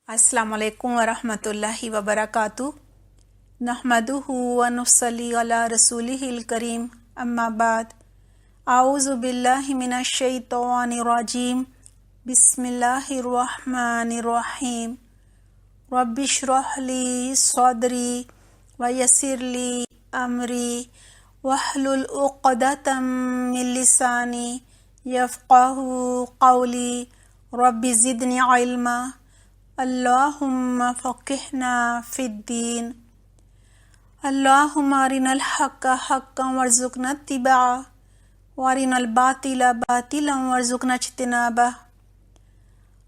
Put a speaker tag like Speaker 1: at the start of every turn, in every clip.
Speaker 1: السلام علیکم ورحمۃ اللہ وبرکاتہ۔ نحمدہ و نصلی علی رسولہ الکریم، اما بعد، اعوذ باللہ من الشیطان الرجیم، بسم اللہ الرحمن الرحیم۔ رب اشرح لی صدری ویسر لی امری واحلل عقدۃ من لسانی یفقہوا قولی، رب زدنی علما، اللہم فقہنا فی الدین، اللہم ارنا الحق حقا وارزقنا اتباعہ وارنا الباطل باطلا وارزقنا اجتنابہ،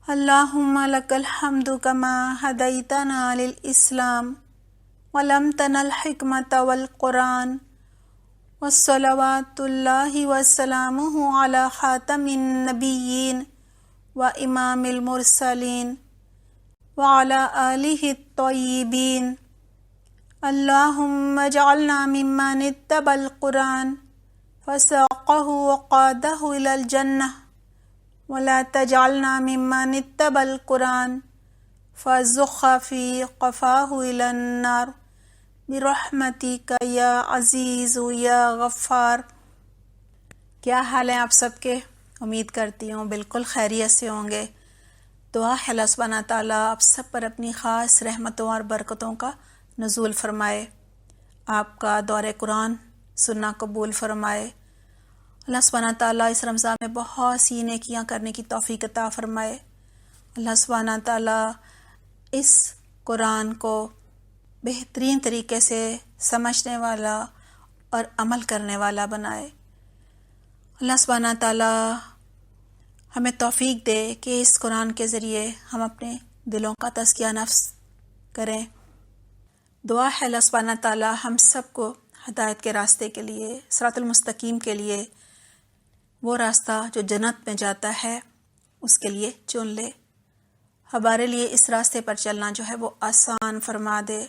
Speaker 1: اللہم لک الحمد کما ہدیتنا للاسلام وعلمتنا الحکمۃ والقرآن، والصلوات اللہ وسلامہ علی خاتم النبیین وامام المرسلین وعلى آلہ الطیبین، اللہم اجعلنا ممن اتبع القرآن فساقہ وقادہ الی الجنہ، ولا تجعلنا ممن اتبع القرآن فزخ فی قفاہ الی النار، برحمتک یا عزیز یا غفار۔ کیا حال ہیں آپ سب کے؟ امید کرتی ہوں بالکل خیریت سے ہوں گے۔ دعا ہے اللہ سبحانہ تعالیٰ آپ سب پر اپنی خاص رحمتوں اور برکتوں کا نزول فرمائے، آپ کا دور قرآن سننا قبول فرمائے۔ اللہ سبحانہ تعالیٰ اس رمضان میں بہت سی نیکیاں کرنے کی توفیق عطا فرمائے۔ اللہ سبحانہ تعالیٰ اس قرآن کو بہترین طریقے سے سمجھنے والا اور عمل کرنے والا بنائے۔ اللہ سبحانہ تعالیٰ ہمیں توفیق دے کہ اس قرآن کے ذریعے ہم اپنے دلوں کا تزکیہ نفس کریں۔ دعا ہے اللہ سبحانہ تعالیٰ ہم سب کو ہدایت کے راستے کے لیے، صراط المستقیم کے لیے، وہ راستہ جو جنت میں جاتا ہے اس کے لیے چن لے۔ ہمارے لیے اس راستے پر چلنا جو ہے وہ آسان فرما دے،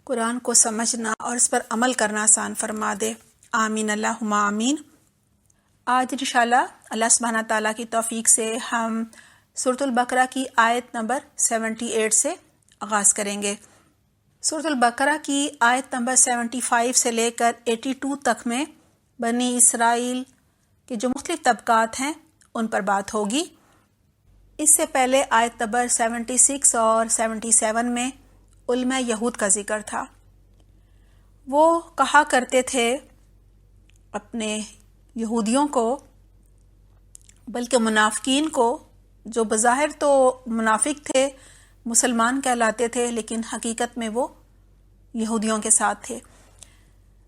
Speaker 1: قرآن کو سمجھنا اور اس پر عمل کرنا آسان فرما دے، آمین اللہم آمین۔ آج انشاءاللہ اللہ سبحانہ تعالیٰ کی توفیق سے ہم سورۃ البقرہ کی آیت نمبر 78 سے آغاز کریں گے۔ سورۃ البقرہ کی آیت نمبر 75 سے لے کر 82 تک میں بنی اسرائیل کے جو مختلف طبقات ہیں ان پر بات ہوگی۔ اس سے پہلے آیت نمبر 76 اور 77 میں علماء یہود کا ذکر تھا۔ وہ کہا کرتے تھے اپنے یہودیوں کو، بلکہ منافقین کو، جو بظاہر تو منافق تھے، مسلمان کہلاتے تھے لیکن حقیقت میں وہ یہودیوں کے ساتھ تھے۔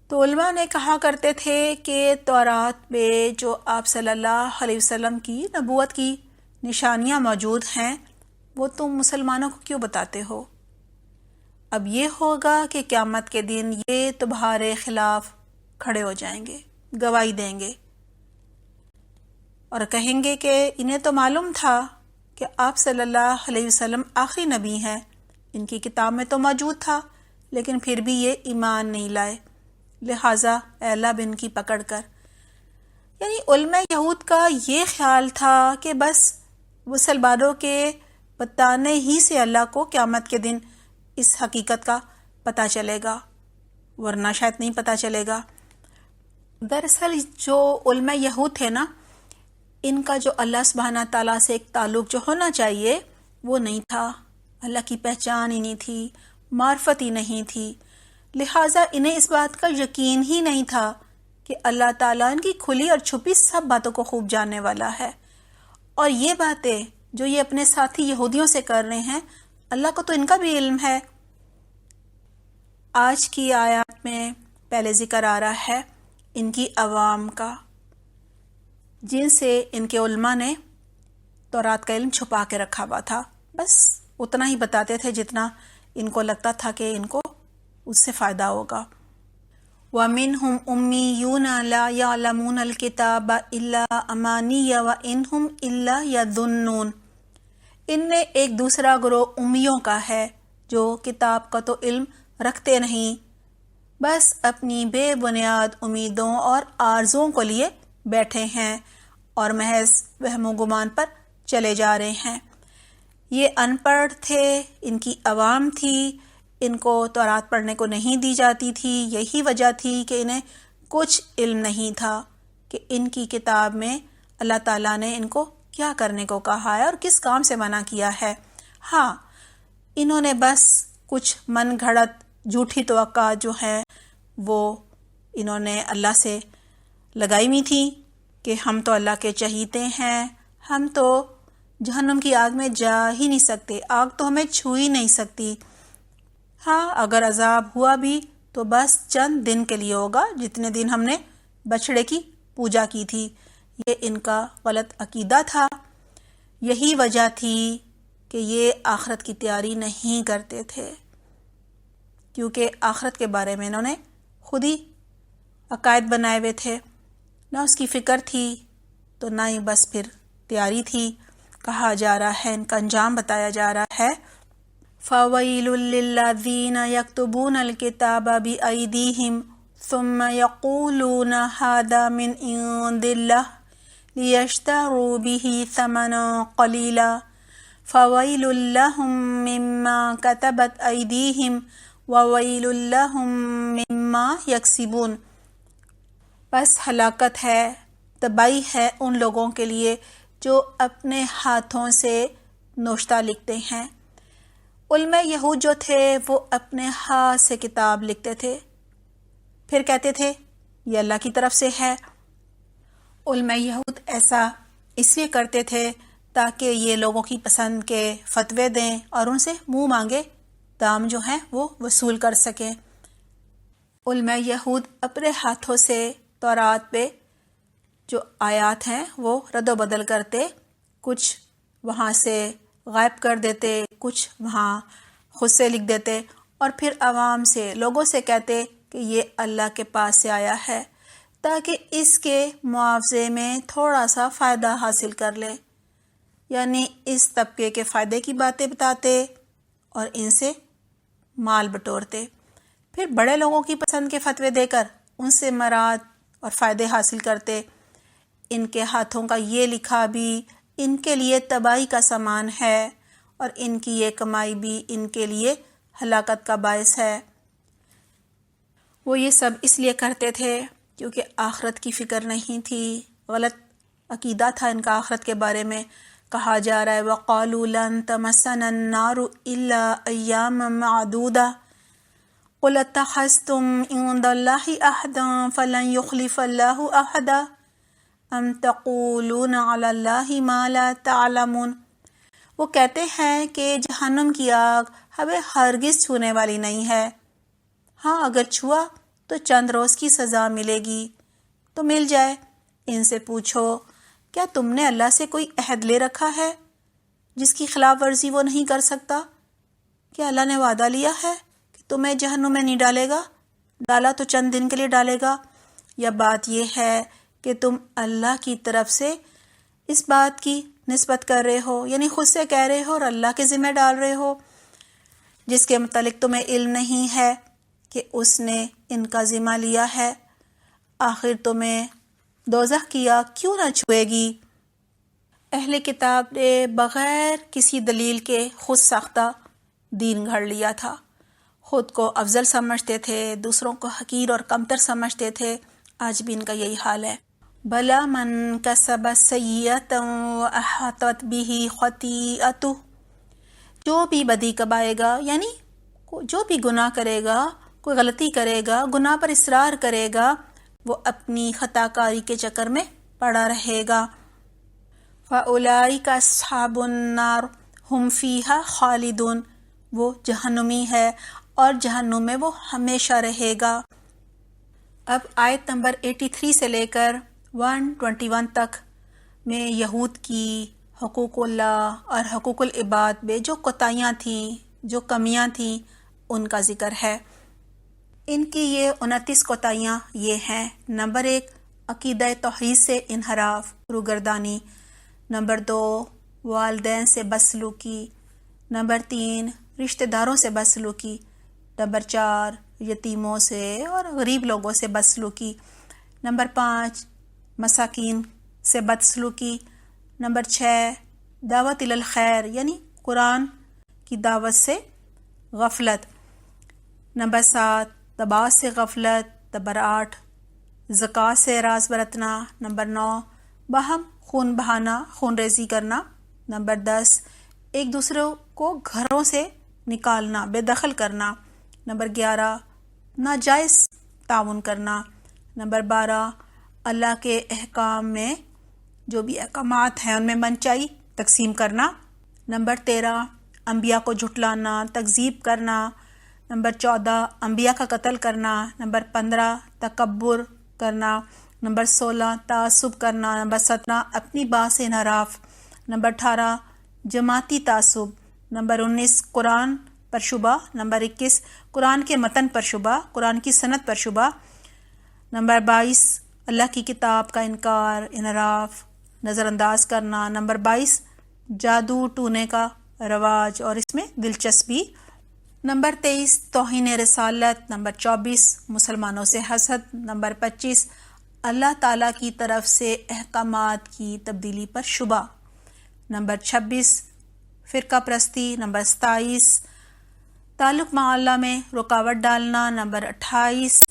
Speaker 1: تو علماء نے کہا کرتے تھے کہ تورات میں جو آپ صلی اللہ علیہ وسلم کی نبوت کی نشانیاں موجود ہیں وہ تم مسلمانوں کو کیوں بتاتے ہو؟ اب یہ ہوگا کہ قیامت کے دن یہ تمہارے خلاف کھڑے ہو جائیں گے، گواہی دیں گے اور کہیں گے کہ انہیں تو معلوم تھا کہ آپ صلی اللہ علیہ وسلم آخری نبی ہیں، ان کی کتاب میں تو موجود تھا لیکن پھر بھی یہ ایمان نہیں لائے، لہٰذا اے اللہ اب ان کی پکڑ کر۔ یعنی علماء یہود کا یہ خیال تھا کہ بس مسلمانوں کے بتانے ہی سے اللہ کو قیامت کے دن اس حقیقت کا پتہ چلے گا، ورنہ شاید نہیں پتہ چلے گا۔ دراصل جو علماء یہود تھے نا، ان کا جو اللہ سبحانہ تعالیٰ سے ایک تعلق جو ہونا چاہیے وہ نہیں تھا، اللہ کی پہچان ہی نہیں تھی، معرفت ہی نہیں تھی، لہٰذا انہیں اس بات کا یقین ہی نہیں تھا کہ اللہ تعالیٰ ان کی کھلی اور چھپی سب باتوں کو خوب جاننے والا ہے، اور یہ باتیں جو یہ اپنے ساتھی یہودیوں سے کر رہے ہیں اللہ کو تو ان کا بھی علم ہے۔ آج کی آیات میں پہلے ذکر آ رہا ہے ان کی عوام کا، جن سے ان کے علماء نے تورات کا علم چھپا کے رکھا ہوا تھا، بس اتنا ہی بتاتے تھے جتنا ان کو لگتا تھا کہ ان کو اس سے فائدہ ہوگا۔ وَمِنْهُمْ أُمِّيُّونَ لَا يَعْلَمُونَ الْكِتَابَ إِلَّا أَمَانِيَّ وَإِنْهُمْ إِلَّا يَظُنُّونَ۔ ان میں ایک دوسرا گروہ امیوں کا ہے جو کتاب کا تو علم رکھتے نہیں، بس اپنی بے بنیاد امیدوں اور آرزوؤں کو لیے بیٹھے ہیں اور محض وہم و گمان پر چلے جا رہے ہیں۔ یہ ان پڑھ تھے، ان کی عوام تھی، ان کو تورات پڑھنے کو نہیں دی جاتی تھی. یہی وجہ تھی کہ انہیں کچھ علم نہیں تھا کہ ان کی کتاب میں اللہ تعالیٰ نے ان کو کیا کرنے کو کہا ہے اور کس کام سے منع کیا ہے. ہاں، انہوں نے بس کچھ من گھڑت جھوٹی توقعات جو ہے وہ انہوں نے اللہ سے لگائی ہوئی تھی کہ ہم تو اللہ کے چہیتے ہیں، ہم تو جہنم کی آگ میں جا ہی نہیں سکتے، آگ تو ہمیں چھو ہی نہیں سکتی. ہاں، اگر عذاب ہوا بھی تو بس چند دن کے لیے ہوگا، جتنے دن ہم نے بچھڑے کی پوجا کی تھی. یہ ان کا غلط عقیدہ تھا. یہی وجہ تھی کہ یہ آخرت کی تیاری نہیں کرتے تھے، کیونکہ آخرت کے بارے میں انہوں نے خود ہی عقائد بنائے ہوئے تھے، نہ اس کی فکر تھی تو نہ ہی بس پھر تیاری تھی. کہا جا رہا ہے، ان کا انجام بتایا جا رہا ہے، فَوَيْلٌ لِّلَّذِينَ يَكْتُبُونَ الْكِتَابَ بِأَيْدِيهِمْ ثُمَّ يَقُولُونَ هَٰذَا مِنْ عِندِ اللَّهِ لِيَشْتَرُوا بِهِ ثَمَنًا قَلِيلًا فَوَيْلٌ لَّهُم مِّمَّا كَتَبَتْ أَيْدِيهِمْ وَوَيْلٌ لَّهُم مِّمَّا يَكْسِبُونَ. بس ہلاکت ہے، تباہی ہے ان لوگوں کے لیے جو اپنے ہاتھوں سے نوشتہ لکھتے ہیں. علماء یہود جو تھے وہ اپنے ہاتھ سے کتاب لکھتے تھے، پھر کہتے تھے یہ اللہ کی طرف سے ہے. علماء یہود ایسا اس لیے کرتے تھے تاکہ یہ لوگوں کی پسند کے فتوے دیں اور ان سے منہ مانگے دام جو ہیں وہ وصول کر سکیں. علماء یہود اپنے ہاتھوں سے تورات پہ جو آیات ہیں وہ رد و بدل کرتے، کچھ وہاں سے غائب کر دیتے، کچھ وہاں خود سے لکھ دیتے اور پھر عوام سے، لوگوں سے کہتے کہ یہ اللہ کے پاس سے آیا ہے تاکہ اس کے معاوضے میں تھوڑا سا فائدہ حاصل کر لے. یعنی اس طبقے کے فائدے کی باتیں بتاتے اور ان سے مال بٹورتے، پھر بڑے لوگوں کی پسند کے فتوے دے کر ان سے مراد اور فائدے حاصل کرتے. ان کے ہاتھوں کا یہ لکھا بھی ان کے لیے تباہی کا سامان ہے اور ان کی یہ کمائی بھی ان کے لیے ہلاکت کا باعث ہے. وہ یہ سب اس لیے کرتے تھے کیونکہ آخرت کی فکر نہیں تھی، غلط عقیدہ تھا ان کا آخرت کے بارے میں. کہا جا رہا ہے وَقَالُوا لَن تَمَسَّنَا النَّارُ إِلَّا أَيَّامًا مَّعْدُودَةً قُلْ اتَّخَذْتُمْ عِندَ اللَّهِ عَهْدًا فَلَن يُخْلِفَ اللَّهُ عَهْدَهُ أَمْ تَقُولُونَ عَلَى اللَّهِ مَا لَا تَعْلَمُونَ. وہ کہتے ہیں کہ جہنم کی آگ ہمیں ہرگز چھونے والی نہیں ہے. ہاں، اگر چھوا تو چند روز کی سزا ملے گی تو مل جائے. ان سے پوچھو کیا تم نے اللہ سے کوئی عہد لے رکھا ہے جس کی خلاف ورزی وہ نہیں کر سکتا؟ کیا اللہ نے وعدہ لیا ہے کہ تمہیں جہنم میں نہیں ڈالے گا؟ ڈالا تو چند دن کے لیے ڈالے گا. یا بات یہ ہے کہ تم اللہ کی طرف سے اس بات کی نسبت کر رہے ہو، یعنی خود سے کہہ رہے ہو اور اللہ کے ذمہ ڈال رہے ہو جس کے متعلق تمہیں علم نہیں ہے کہ اس نے ان کا ذمہ لیا ہے. آخر تمہیں دوزخ کی آگ کیوں نہ چھوئے گی؟ اہل کتاب نے بغیر کسی دلیل کے خود ساختہ دین گھڑ لیا تھا. خود کو افضل سمجھتے تھے، دوسروں کو حقیر اور کمتر سمجھتے تھے. آج بھی ان کا یہی حال ہے. بلا من کسب سیئۃ واحاطت بہ خطیئۃ، جو بھی بدی کمائے گا، یعنی جو بھی گناہ کرے گا، کوئی غلطی کرے گا، گناہ پر اصرار کرے گا، وہ اپنی خطا کاری کے چکر میں پڑا رہے گا. فَأُولَئِكَ أَصْحَابُ النَّارِ هُمْ فِيهَا خَالِدُونَ. وہ جہنمی ہے اور جہنم میں وہ ہمیشہ رہے گا. اب آیت نمبر 83 سے لے کر 121 تک میں یہود کی حقوق اللہ اور حقوق العباد میں جو کوتاہیاں تھیں، جو کمیاں تھیں، ان کا ذکر ہے. ان کی یہ 29 کوتاہیاں یہ ہیں. نمبر 1، عقیدہ توحید سے انحراف، روگردانی. نمبر 2، والدین سے بدسلوکی. نمبر 3، رشتہ داروں سے بدسلوکی. نمبر 4، یتیموں سے اور غریب لوگوں سے بدسلوکی. نمبر 5، مساکین سے بدسلوکی. نمبر 6، دعوت الی الخیر، یعنی قرآن کی دعوت سے غفلت۔ نمبر 7 دباؤ سے غفلت۔ نمبر 8 زکوٰۃ سے اعراض برتنا۔ نمبر 9 باہم خون بہانا، خون ریزی کرنا۔ نمبر 10 ایک دوسرے کو گھروں سے نکالنا، بے دخل کرنا۔ نمبر 11 ناجائز تعاون کرنا۔ نمبر 12 اللہ کے احکام میں جو بھی احکامات ہیں ان میں منچائی تقسیم کرنا۔ نمبر 13 انبیاء کو جھٹلانا، تکذیب کرنا۔ نمبر 14 انبیاء کا قتل کرنا۔ نمبر 15 تکبر کرنا۔ نمبر 16 تعصب کرنا۔ نمبر 17 اپنی بات سے انحراف۔ نمبر 18 جماعتی تعصب۔ نمبر 19 قرآن پر شبہ۔ نمبر 21 قرآن کے متن پر شبہ، قرآن کی سند پر شبہ۔ نمبر 22 اللہ کی کتاب کا انکار، انحراف، نظر انداز کرنا۔ نمبر 22 جادو ٹونے کا رواج اور اس میں دلچسپی۔ نمبر 23 توہین رسالت۔ نمبر 24 مسلمانوں سے حسد۔ نمبر 25 اللہ تعالیٰ کی طرف سے احکامات کی تبدیلی پر شبہ۔ نمبر 26 فرقہ پرستی۔ نمبر 27 تعلق مع اللہ میں رکاوٹ ڈالنا۔ نمبر 28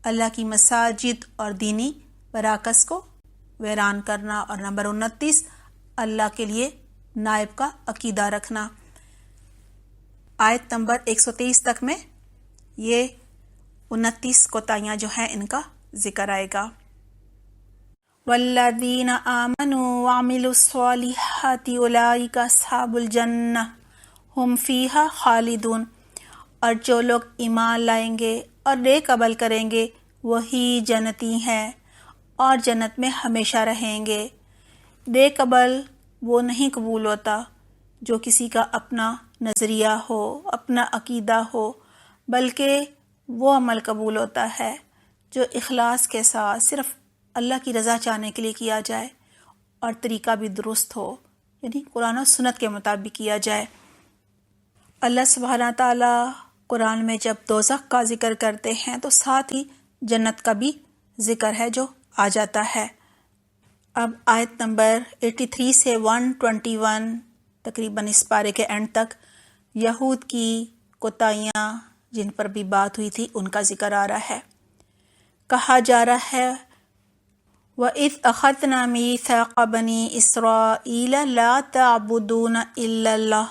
Speaker 1: اللہ کی مساجد اور دینی مراکز کو ویران کرنا۔ اور نمبر 29 اللہ کے لیے نائب کا عقیدہ رکھنا۔ آیت نمبر 123 تک میں یہ 29 کوتاہیاں جو ہیں ان کا ذکر آئے گا۔ والذین آمنوا وعملوا الصالحات اولئک اصحاب الجنہ ہم فیہا خالدون، اور جو لوگ ایمان لائیں گے اور نیک عمل کریں گے وہی جنتی ہیں اور جنت میں ہمیشہ رہیں گے۔ نیک عمل وہ نہیں قبول ہوتا جو کسی کا اپنا نظریہ ہو، اپنا عقیدہ ہو، بلکہ وہ عمل قبول ہوتا ہے جو اخلاص کے ساتھ صرف اللہ کی رضا چاہنے کے لیے کیا جائے اور طریقہ بھی درست ہو، یعنی قرآن و سنت کے مطابق کیا جائے۔ اللہ سبحانہ تعالیٰ قرآن میں جب دوزخ کا ذکر کرتے ہیں تو ساتھ ہی جنت کا بھی ذکر ہے جو آ جاتا ہے۔ اب آیت نمبر 83 سے 121 تقریباً اس پارے کے اینڈ تک یہود کی کوتاہیاں جن پر بھی بات ہوئی تھی ان کا ذکر آ رہا ہے۔ کہا جا رہا ہے وَإِذْ أَخَذْنَا مِيثَاقَ بَنِي إِسْرَائِيلَ لَا تَعْبُدُونَ إِلَّا اللَّهَ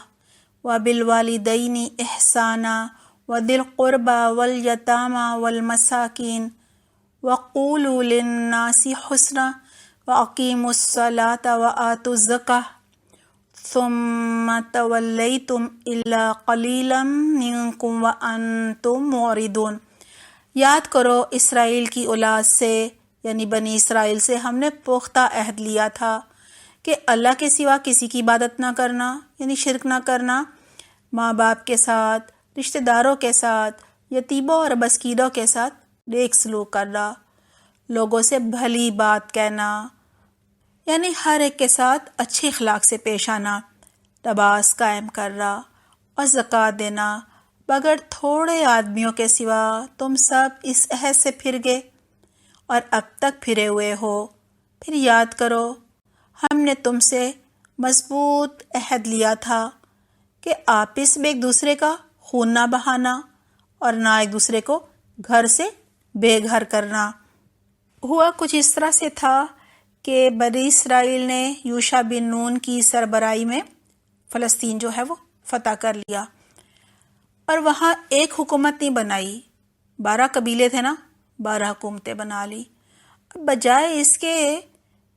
Speaker 1: وَبِالْوَالِدَيْنِ إِحْسَانًا وَذِي الْقُرْبَى وَالْيَتَامَى وَالْمَسَاكِينِ وَقُولُوا لِلنَّاسِ حُسْنًا وَأَقِيمُوا الصَّلَاةَ وَآتُوا الزَّكَاةَ ثُمَّ تَوَلَّيْتُمْ إِلَّا قَلِيلًا مِّنكُمْ وَأَنْتُمْ مُعْرِضُونَ۔ یاد کرو اسرائیل کی اولاد سے یعنی بنی اسرائیل سے ہم نے پختہ عہد لیا تھا کہ اللہ کے سوا کسی کی عبادت نہ کرنا، یعنی شرک نہ کرنا، ماں باپ کے ساتھ، رشتہ داروں کے ساتھ، یتیموں اور مسکینوں کے ساتھ نیک سلوک کرنا، لوگوں سے بھلی بات کہنا، یعنی ہر ایک کے ساتھ اچھے اخلاق سے پیش آنا، نماز قائم کرنا اور زکوٰۃ دینا، مگر تھوڑے آدمیوں کے سوا تم سب اس عہد سے پھر گئے اور اب تک پھرے ہوئے ہو۔ پھر یاد کرو ہم نے تم سے مضبوط عہد لیا تھا کہ آپس میں ایک دوسرے کا خون نہ بہانا اور نہ ایک دوسرے کو گھر سے بے گھر کرنا۔ ہوا کچھ اس طرح سے تھا کہ بنی اسرائیل نے یوشع بن نون کی سربراہی میں فلسطین جو ہے وہ فتح کر لیا اور وہاں ایک حکومت نہیں بنائی، 12 قبیلے تھے نا، 12 حکومتیں بنا لی۔ بجائے اس کے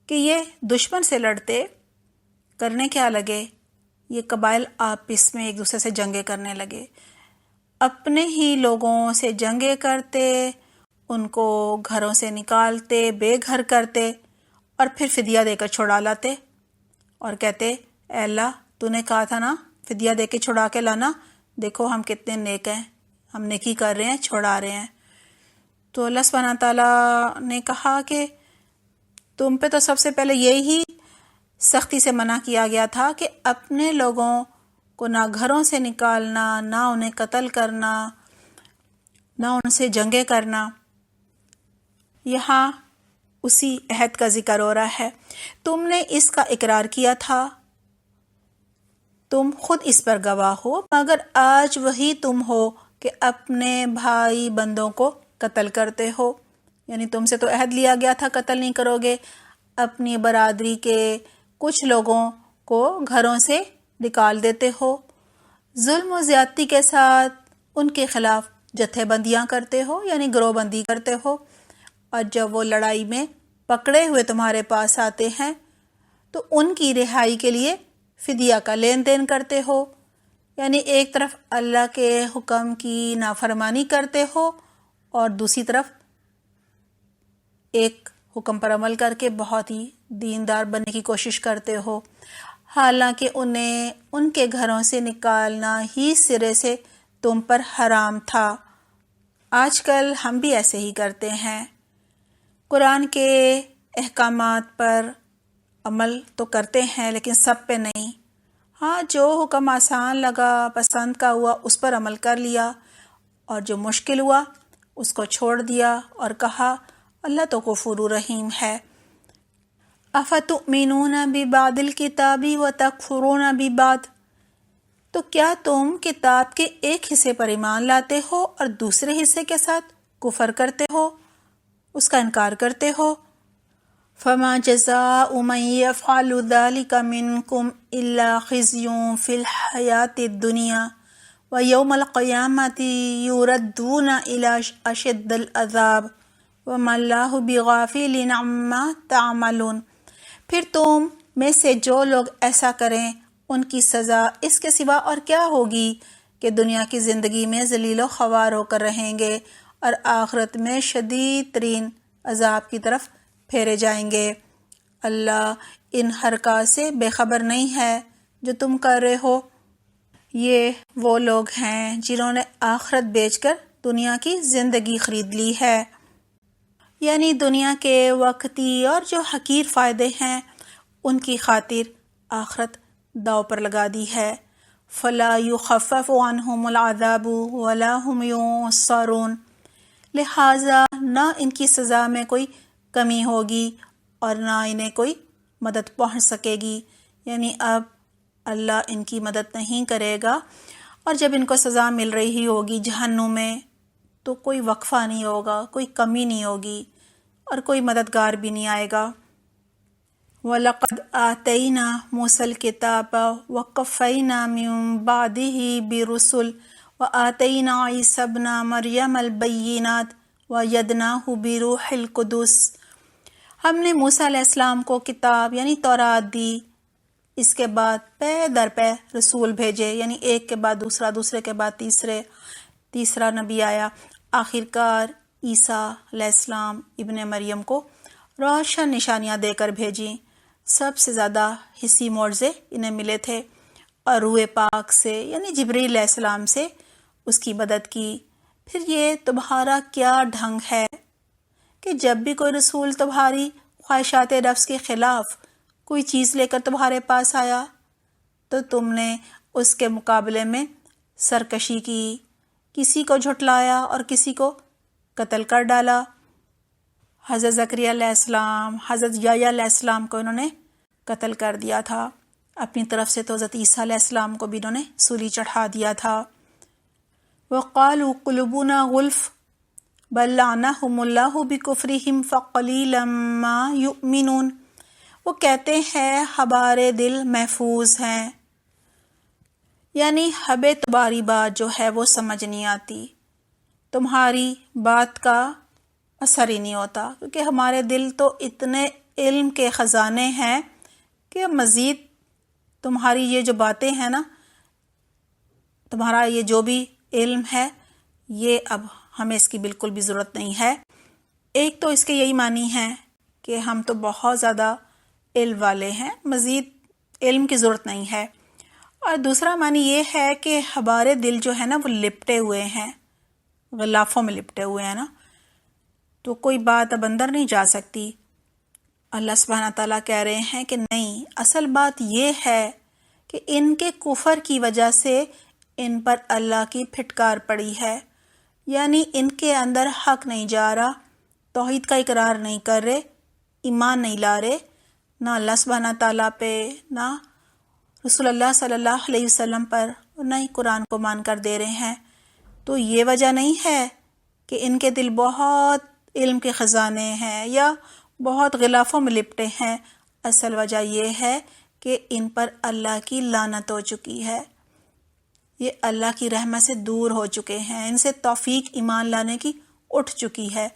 Speaker 1: کہ یہ دشمن سے لڑتے، کرنے کیا لگے، یہ قبائل آپس میں ایک دوسرے سے جنگیں کرنے لگے، اپنے ہی لوگوں سے جنگیں کرتے، ان کو گھروں سے نکالتے، بے گھر کرتے اور پھر فدیہ دے کر چھڑا لاتے اور کہتے اے اللہ تو نے کہا تھا نا فدیہ دے کے چھڑا کے لانا، دیکھو ہم کتنے نیک ہیں، ہم نیکی کر رہے ہیں، چھڑا رہے ہیں۔ تو اللہ سبحانہ تعالیٰ نے کہا کہ تم پہ تو سب سے پہلے یہی سختی سے منع کیا گیا تھا کہ اپنے لوگوں کو نہ گھروں سے نکالنا، نہ انہیں قتل کرنا، نہ ان سے جنگیں کرنا۔ یہاں اسی عہد کا ذکر ہو رہا ہے۔ تم نے اس کا اقرار کیا تھا تم خود اس پر گواہ ہو، مگر آج وہی تم ہو کہ اپنے بھائی بندوں کو قتل کرتے ہو، یعنی تم سے تو عہد لیا گیا تھا قتل نہیں کرو گے، اپنی برادری کے کچھ لوگوں کو گھروں سے نکال دیتے ہو، ظلم و زیادتی کے ساتھ ان کے خلاف جتھے بندیاں کرتے ہو، یعنی گروہ بندی کرتے ہو، اور جب وہ لڑائی میں پکڑے ہوئے تمہارے پاس آتے ہیں تو ان کی رہائی کے لیے فدیہ کا لین دین کرتے ہو، یعنی ایک طرف اللہ کے حکم کی نافرمانی کرتے ہو اور دوسری طرف ایک حکم پر عمل کر کے بہت ہی دیندار بننے کی کوشش کرتے ہو، حالانکہ انہیں ان کے گھروں سے نکالنا ہی سرے سے تم پر حرام تھا۔ آج کل ہم بھی ایسے ہی کرتے ہیں، قرآن کے احکامات پر عمل تو کرتے ہیں لیکن سب پہ نہیں، ہاں جو حکم آسان لگا، پسند کا ہوا اس پر عمل کر لیا، اور جو مشکل ہوا اس کو چھوڑ دیا اور کہا اللہ تو غفور رحیم ہے۔ افتؤمنون ببعض الکتاب وتکفرون ببعض، تو کیا تم کتاب کے ایک حصے پر ایمان لاتے ہو اور دوسرے حصے کے ساتھ کفر کرتے ہو، اس کا انکار کرتے ہو؟ فما جزاء من يفعل ذلك منكم الا خزي في الحياة الدنيا ويوم القيامة يردون الى اشد العذاب وما الله بغافل عما تعملون۔ پھر تم میں سے جو لوگ ایسا کریں ان کی سزا اس کے سوا اور کیا ہوگی کہ دنیا کی زندگی میں ذلیل و خوار ہو کر رہیں گے اور آخرت میں شدید ترین عذاب کی طرف پھیرے جائیں گے۔ اللہ ان حرکات سے بے خبر نہیں ہے جو تم کر رہے ہو۔ یہ وہ لوگ ہیں جنہوں نے آخرت بیچ کر دنیا کی زندگی خرید لی ہے، یعنی دنیا کے وقتی اور جو حقیر فائدے ہیں ان کی خاطر آخرت داؤ پر لگا دی ہے۔ فلا یخفف عنہم العذاب ولا هم ینصرون، لہٰذا نہ ان کی سزا میں کوئی کمی ہوگی اور نہ انہیں کوئی مدد پہنچ سکے گی، یعنی اب اللہ ان کی مدد نہیں کرے گا، اور جب ان کو سزا مل رہی ہوگی جہنم میں تو کوئی وقفہ نہیں ہوگا، کوئی کمی نہیں ہوگی اور کوئی مددگار بھی نہیں آئے گا۔ وَلَقَدْ آتَيْنَا مُوسَى الْكِتَابَ وَقَفَّيْنَا مِن بَعْدِهِ بِرُسُلٍ وَآتَيْنَا عِيسَى ابْنَ مَرْيَمَ الْبَيِّنَاتِ وَأَيَّدْنَاهُ بِرُوحِ الْقُدُسِ، ہم نے موسیٰ علیہ السلام کو کتاب یعنی تورات دی، اس کے بعد پے در پے رسول بھیجے، یعنی ایک کے بعد دوسرا، دوسرے کے بعد تیسرا نبی آیا، آخر کار عیسیٰ علیہ السلام ابن مریم کو روشن نشانیاں دے کر بھیجیں۔ سب سے زیادہ حسی معجزے انہیں ملے تھے، اور روح پاک سے یعنی جبریل علیہ السلام سے اس کی مدد کی۔ پھر یہ تمہارا کیا ڈھنگ ہے کہ جب بھی کوئی رسول تمہاری خواہشات نفس کے خلاف کوئی چیز لے کر تمہارے پاس آیا تو تم نے اس کے مقابلے میں سرکشی کی، کسی کو جھٹلایا اور کسی کو قتل کر ڈالا۔ حضرت زکریا علیہ السلام، حضرت یحییٰ علیہ السلام کو انہوں نے قتل کر دیا تھا، اپنی طرف سے تو حضرت عیسیٰ علیہ السلام کو بھی انہوں نے سولی چڑھا دیا تھا۔ وَقَالُوا قُلُوبُنَا غُلْفٌ بَل لَّعَنَهُمُ اللَّهُ بِكُفْرِهِمْ فَقَلِيلًا مَّا يُؤْمِنُونَ، وہ کہتے ہیں ہمارے دل محفوظ ہیں، یعنی ہمیں تمہاری بات جو ہے وہ سمجھ نہیں آتی، تمہاری بات کا اثر ہی نہیں ہوتا، کیونکہ ہمارے دل تو اتنے علم کے خزانے ہیں کہ مزید تمہاری یہ جو باتیں ہیں نا، تمہارا یہ جو بھی علم ہے یہ اب ہمیں اس کی بالکل بھی ضرورت نہیں ہے۔ ایک تو اس کے یہی معنی ہے کہ ہم تو بہت زیادہ علم والے ہیں، مزید علم کی ضرورت نہیں ہے، اور دوسرا معنی یہ ہے کہ ہمارے دل جو ہے نا وہ لپٹے ہوئے ہیں، غلافوں میں لپٹے ہوئے ہیں نا، تو کوئی بات اب اندر نہیں جا سکتی۔ اللہ سبحانہ تعالیٰ کہہ رہے ہیں کہ نہیں، اصل بات یہ ہے کہ ان کے کفر کی وجہ سے ان پر اللہ کی پھٹکار پڑی ہے، یعنی ان کے اندر حق نہیں جا رہا، توحید کا اقرار نہیں کر رہے، ایمان نہیں لا رہے، نہ اللہ سبحانہ تعالیٰ پہ، نہ رسول اللہ صلی اللہ علیہ وسلم پر اور نہ ہی قرآن کو مان کر دے رہے ہیں، تو یہ وجہ نہیں ہے کہ ان کے دل بہت علم کے خزانے ہیں یا بہت غلافوں میں لپٹے ہیں۔ اصل وجہ یہ ہے کہ ان پر اللہ کی لعنت ہو چکی ہے، یہ اللہ کی رحمت سے دور ہو چکے ہیں، ان سے توفیق ایمان لانے کی اٹھ چکی ہے۔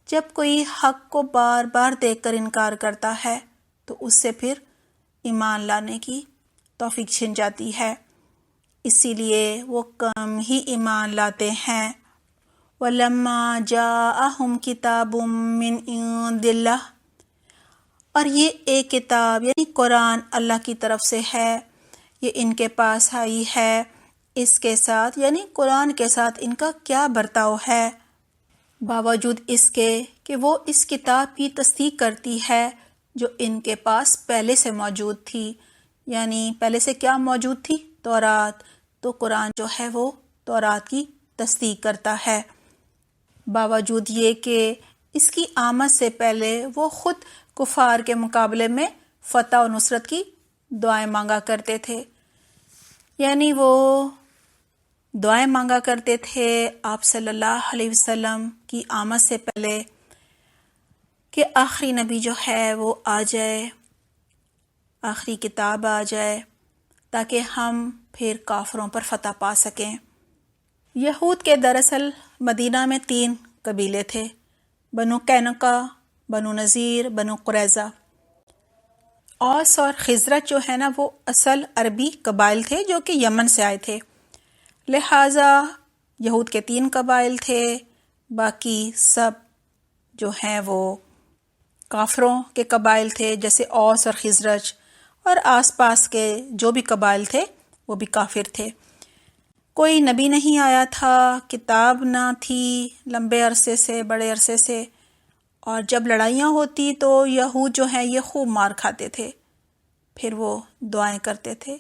Speaker 1: جب کوئی حق کو بار بار دیکھ کر انکار کرتا ہے تو اس سے پھر ایمان لانے کی توفیق چھن جاتی ہے، اسی لیے وہ کم ہی ایمان لاتے ہیں۔ وَلَمَّا جَاءَهُمْ كِتَابٌ مِّنْ عِندِ اللَّهِ، اور یہ ایک کتاب یعنی قرآن اللہ کی طرف سے ہے، یہ ان کے پاس آئی ہے، اس کے ساتھ یعنی قرآن کے ساتھ ان کا کیا برتاؤ ہے؟ باوجود اس کے کہ وہ اس کتاب کی تصدیق کرتی ہے جو ان کے پاس پہلے سے موجود تھی، یعنی پہلے سے کیا موجود تھی؟ تورات، تو قرآن جو ہے وہ تورات کی تصدیق کرتا ہے۔ باوجود یہ کہ اس کی آمد سے پہلے وہ خود کفار کے مقابلے میں فتح و نصرت کی دعائیں مانگا کرتے تھے، یعنی وہ دعائیں مانگا کرتے تھے آپ صلی اللہ علیہ وسلم کی آمد سے پہلے کہ آخری نبی جو ہے وہ آ جائے، آخری کتاب آ جائے تاکہ ہم پھر کافروں پر فتح پا سکیں۔ یہود کے دراصل مدینہ میں 3 قبیلے تھے، بنو قینقاع، بنو نذیر، بنو قریظہ۔ اوس اور خزرج جو ہے نا وہ اصل عربی قبائل تھے جو کہ یمن سے آئے تھے، لہٰذا یہود کے 3 قبائل تھے، باقی سب جو ہیں وہ کافروں کے قبائل تھے، جیسے اوس اور خزرج، اور آس پاس کے جو بھی قبائل تھے وہ بھی کافر تھے۔ کوئی نبی نہیں آیا تھا، کتاب نہ تھی لمبے عرصے سے، بڑے عرصے سے، اور جب لڑائیاں ہوتی تو یہود جو ہیں یہ خوب مار کھاتے تھے، پھر وہ دعائیں کرتے تھے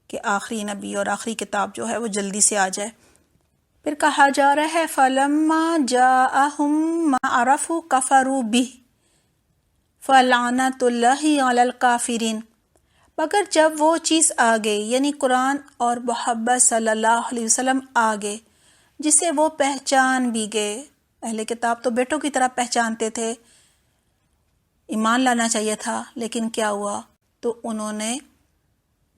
Speaker 1: کہ آخری نبی اور آخری کتاب جو ہے وہ جلدی سے آ جائے۔ پھر کہا جا رہا ہے فَلَمَّا جَاءَهُم مَّا عَرَفُوا كَفَرُوا بِهِ فَلَعْنَةُ اللَّهِ عَلَى الْكَافِرِينَ، مگر جب وہ چیز آ گئی یعنی قرآن اور محمد صلی اللہ علیہ وسلم آ گئے جسے وہ پہچان بھی گئے، اہل کتاب تو بیٹوں کی طرح پہچانتے تھے، ایمان لانا چاہیے تھا، لیکن کیا ہوا؟ تو انہوں نے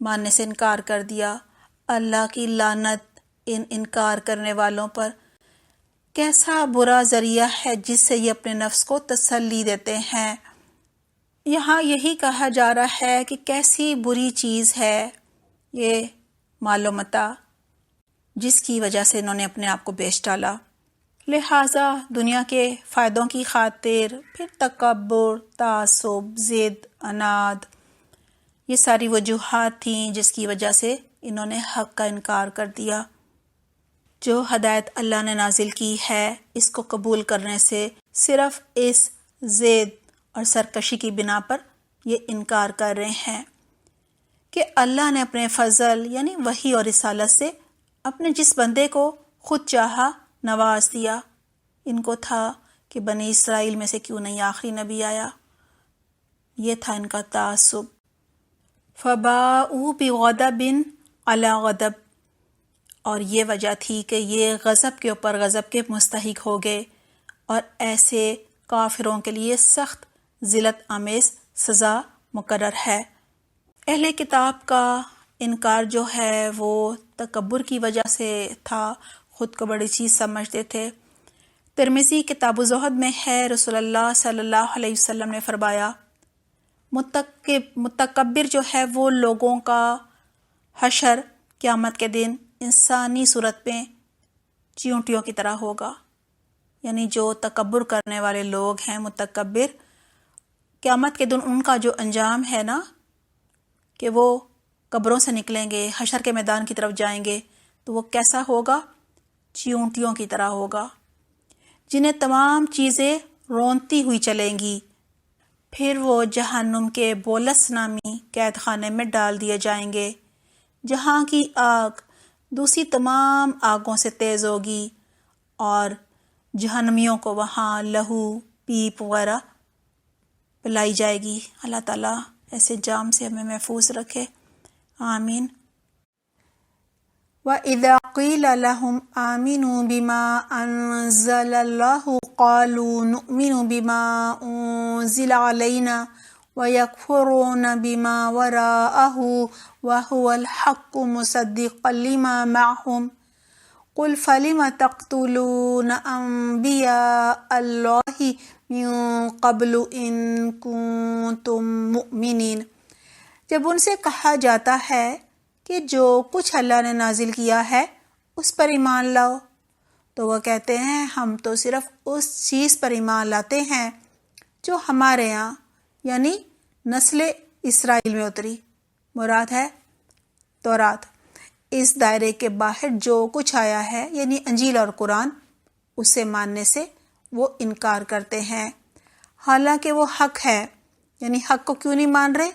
Speaker 1: ماننے سے انکار کر دیا۔ اللہ کی لعنت ان انکار کرنے والوں پر، کیسا برا ذریعہ ہے جس سے یہ اپنے نفس کو تسلی دیتے ہیں۔ یہاں یہی کہا جا رہا ہے کہ کیسی بری چیز ہے یہ مال و متاع جس کی وجہ سے انہوں نے اپنے آپ کو بیچ ڈالا، لہٰذا دنیا کے فائدوں کی خاطر پھر تکبر، تعصب، ضد، عناد، یہ ساری وجوہات تھیں جس کی وجہ سے انہوں نے حق کا انکار کر دیا۔ جو ہدایت اللہ نے نازل کی ہے اس کو قبول کرنے سے صرف اس ضد اور سرکشی کی بنا پر یہ انکار کر رہے ہیں کہ اللہ نے اپنے فضل یعنی وحی اور رسالت سے اپنے جس بندے کو خود چاہا نواز دیا۔ ان کو تھا کہ بنی اسرائیل میں سے کیوں نہیں آخری نبی آیا، یہ تھا ان کا تعصب۔ فَبَاءُوا بِغَضَبٍ عَلَىٰ غَضَبٍ، اور یہ وجہ تھی کہ یہ غضب کے اوپر غضب کے مستحق ہو گئے، اور ایسے کافروں کے لیے سخت ذلت آمیز سزا مقرر ہے۔ اہل کتاب کا انکار جو ہے وہ تکبر کی وجہ سے تھا، خود کو بڑی چیز سمجھتے تھے۔ ترمذی کتاب الزہد میں ہے، رسول اللہ صلی اللہ علیہ وسلم نے فرمایا متکبر جو ہے وہ لوگوں کا حشر قیامت کے دن انسانی صورت میں چیونٹیوں کی طرح ہوگا، یعنی جو تکبر کرنے والے لوگ ہیں متکبر، قیامت کے دن ان کا جو انجام ہے نا کہ وہ قبروں سے نکلیں گے، حشر کے میدان کی طرف جائیں گے، تو وہ کیسا ہوگا؟ چیونٹیوں کی طرح ہوگا، جنہیں تمام چیزیں رونتی ہوئی چلیں گی۔ پھر وہ جہنم کے بولس نامی قید خانے میں ڈال دیے جائیں گے، جہاں کی آگ دوسری تمام آگوں سے تیز ہوگی، اور جہنمیوں کو وہاں لہو، پیپ وغیرہ پلائی جائے گی۔ اللہ تعالیٰ ایسے جام سے ہمیں محفوظ رکھے، آمین۔ وَإِذَا قِيلَ لَهُمْ آمِنُوا بِمَا أَنزَلَ اللَّهُ قَالُوا نُؤْمِنُ بِمَا أُنزِلَ عَلَيْنَا وَيَكْفُرُونَ بِمَا وَرَاءَهُ وَهُوَ الْحَقُّ مُصَدِّقًا لِمَا مَعَهُمْ قُلْ فَلِمَ تَقْتُلُونَ أَنْبِيَاءَ اللَّهِ مِن قَبْلُ إِن كُنتُم مُؤْمِنِينَ۔ جب ان سے کہا جاتا ہے کہ جو کچھ اللہ نے نازل کیا ہے اس پر ایمان لاؤ، تو وہ کہتے ہیں ہم تو صرف اس چیز پر ایمان لاتے ہیں جو ہمارے یہاں یعنی نسل اسرائیل میں اتری، مراد ہے تورات۔ اس دائرے کے باہر جو کچھ آیا ہے یعنی انجیل اور قرآن، اسے ماننے سے وہ انکار کرتے ہیں، حالانکہ وہ حق ہے۔ یعنی حق کو کیوں نہیں مان رہے؟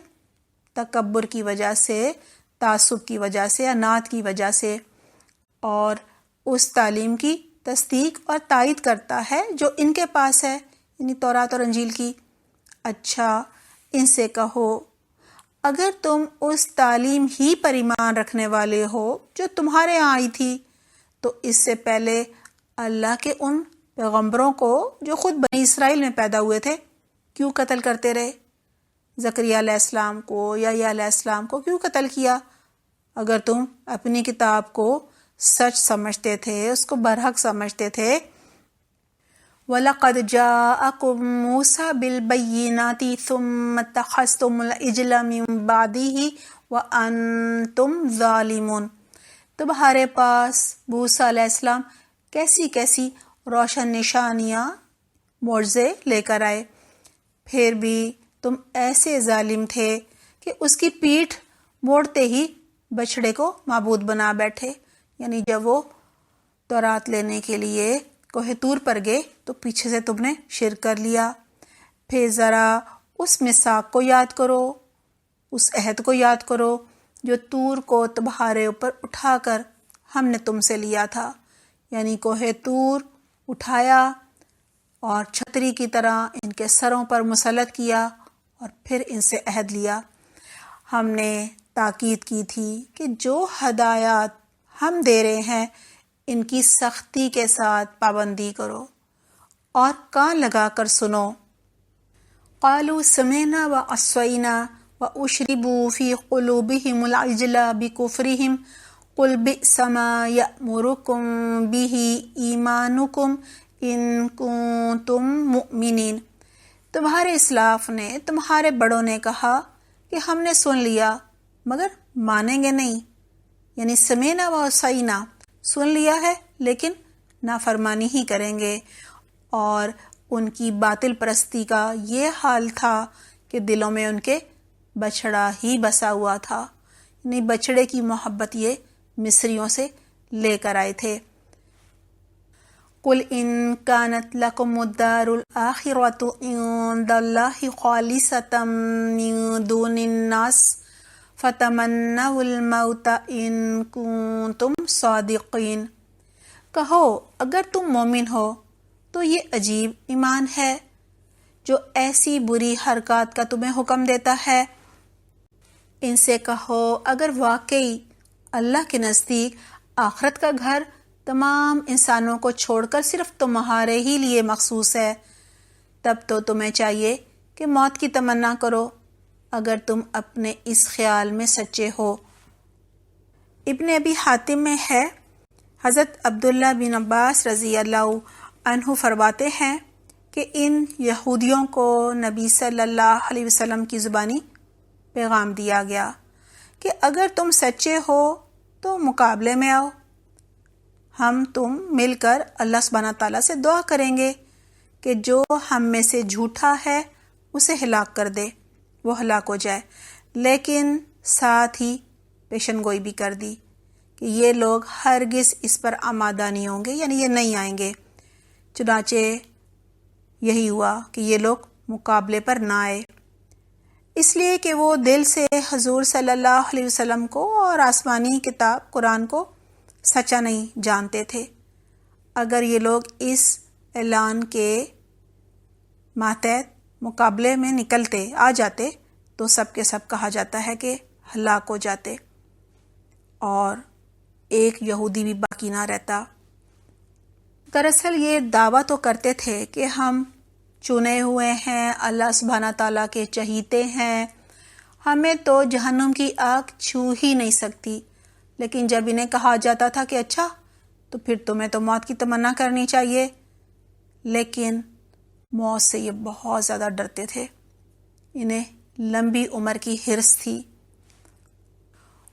Speaker 1: تکبر کی وجہ سے، تعصب کی وجہ سے، انات کی وجہ سے، اور اس تعلیم کی تصدیق اور تائید کرتا ہے جو ان کے پاس ہے یعنی تورات اور انجیل کی۔ اچھا ان سے کہو اگر تم اس تعلیم ہی پر ایمان رکھنے والے ہو جو تمہارے یہاں آئی تھی تو اس سے پہلے اللہ کے ان پیغمبروں کو جو خود بنی اسرائیل میں پیدا ہوئے تھے کیوں قتل کرتے رہے؟ زکریا علیہ السلام کو، یحییٰ علیہ السلام کو کیوں قتل کیا؟ اگر تم اپنی کتاب کو سچ سمجھتے تھے، اس کو برحق سمجھتے تھے۔ وَلَقَدْ جَاءَكُم مُوسَىٰ بِالْبَيِّنَاتِ ثُمَّ اتَّخَذْتُمُ الْعِجْلَ مِن بَعْدِهِ وَأَنْتُمْ ظَالِمُونَ۔ تمہارے پاس موسیٰ علیہ السلام کیسی کیسی روشن نشانیاں، معجزے لے کر آئے، پھر بھی تم ایسے ظالم تھے کہ اس کی پیٹھ موڑتے ہی بچڑے کو معبود بنا بیٹھے۔ یعنی جب وہ تورات لینے کے لیے کوہ طور پر گئے تو پیچھے سے تم نے شرک کر لیا۔ پھر ذرا اس میثاق کو یاد کرو، اس عہد کو یاد کرو جو طور کو تمہارے اوپر اٹھا کر ہم نے تم سے لیا تھا۔ یعنی کوہ طور اٹھایا اور چھتری کی طرح ان کے سروں پر مسلط کیا اور پھر ان سے عہد لیا۔ ہم نے تاکید کی تھی کہ جو ہدایات ہم دے رہے ہیں ان کی سختی کے ساتھ پابندی کرو اور کان لگا کر سنو۔ قالوا سمعنا وعصینا واشربوا فی قلوبہم العجل بکفرہم قل بئس ما یأمرکم بہ ایمانکم ان کنتم مؤمنین۔ تمہارے اسلاف نے، تمہارے بڑوں نے کہا کہ ہم نے سن لیا مگر مانیں گے نہیں۔ یعنی سمینا و عصینا، سن لیا ہے لیکن نافرمانی ہی کریں گے۔ اور ان کی باطل پرستی کا یہ حال تھا کہ دلوں میں ان کے بچھڑا ہی بسا ہوا تھا، یعنی بچڑے کی محبت یہ مصریوں سے لے کر آئے تھے۔ قل ان كانت لكم الدار الآخرة عند الله خالصة من دون الناس فتمنوا الموت ان كنتم صادقین۔ کہو اگر تم مومن ہو تو یہ عجیب ایمان ہے جو ایسی بری حرکات کا تمہیں حکم دیتا ہے۔ ان سے کہو اگر واقعی اللہ کے نزدیک آخرت کا گھر تمام انسانوں کو چھوڑ کر صرف تمہارے ہی لیے مخصوص ہے، تب تو تمہیں چاہیے کہ موت کی تمنا کرو اگر تم اپنے اس خیال میں سچے ہو۔ ابن ابی حاتم میں ہے، حضرت عبداللہ بن عباس رضی اللہ عنہ فرماتے ہیں کہ ان یہودیوں کو نبی صلی اللہ علیہ وسلم کی زبانی پیغام دیا گیا کہ اگر تم سچے ہو تو مقابلے میں آؤ، ہم تم مل کر اللہ سبحانہ تعالیٰ سے دعا کریں گے کہ جو ہم میں سے جھوٹا ہے اسے ہلاک کر دے، وہ ہلاک ہو جائے۔ لیکن ساتھ ہی پیشن گوئی بھی کر دی کہ یہ لوگ ہرگز اس پر آمادہ نہیں ہوں گے، یعنی یہ نہیں آئیں گے۔ چنانچہ یہی ہوا کہ یہ لوگ مقابلے پر نہ آئے، اس لیے کہ وہ دل سے حضور صلی اللہ علیہ وسلم کو اور آسمانی کتاب قرآن کو سچا نہیں جانتے تھے۔ اگر یہ لوگ اس اعلان کے ماتحت مقابلے میں نکلتے آ جاتے تو سب کے سب کہا جاتا ہے کہ ہلاک ہو جاتے۔ اور ایک یہودی بھی باقی نہ رہتا۔ دراصل یہ دعویٰ تو کرتے تھے کہ ہم چنے ہوئے ہیں، اللہ سبحانہ تعالیٰ کے چہیتے ہیں، ہمیں تو جہنم کی آگ چھو ہی نہیں سکتی۔ لیکن جب انہیں کہا جاتا تھا کہ اچھا تو پھر تمہیں تو موت کی تمنا کرنی چاہیے، لیکن موت سے یہ بہت زیادہ ڈرتے تھے، انہیں لمبی عمر کی حرص تھی۔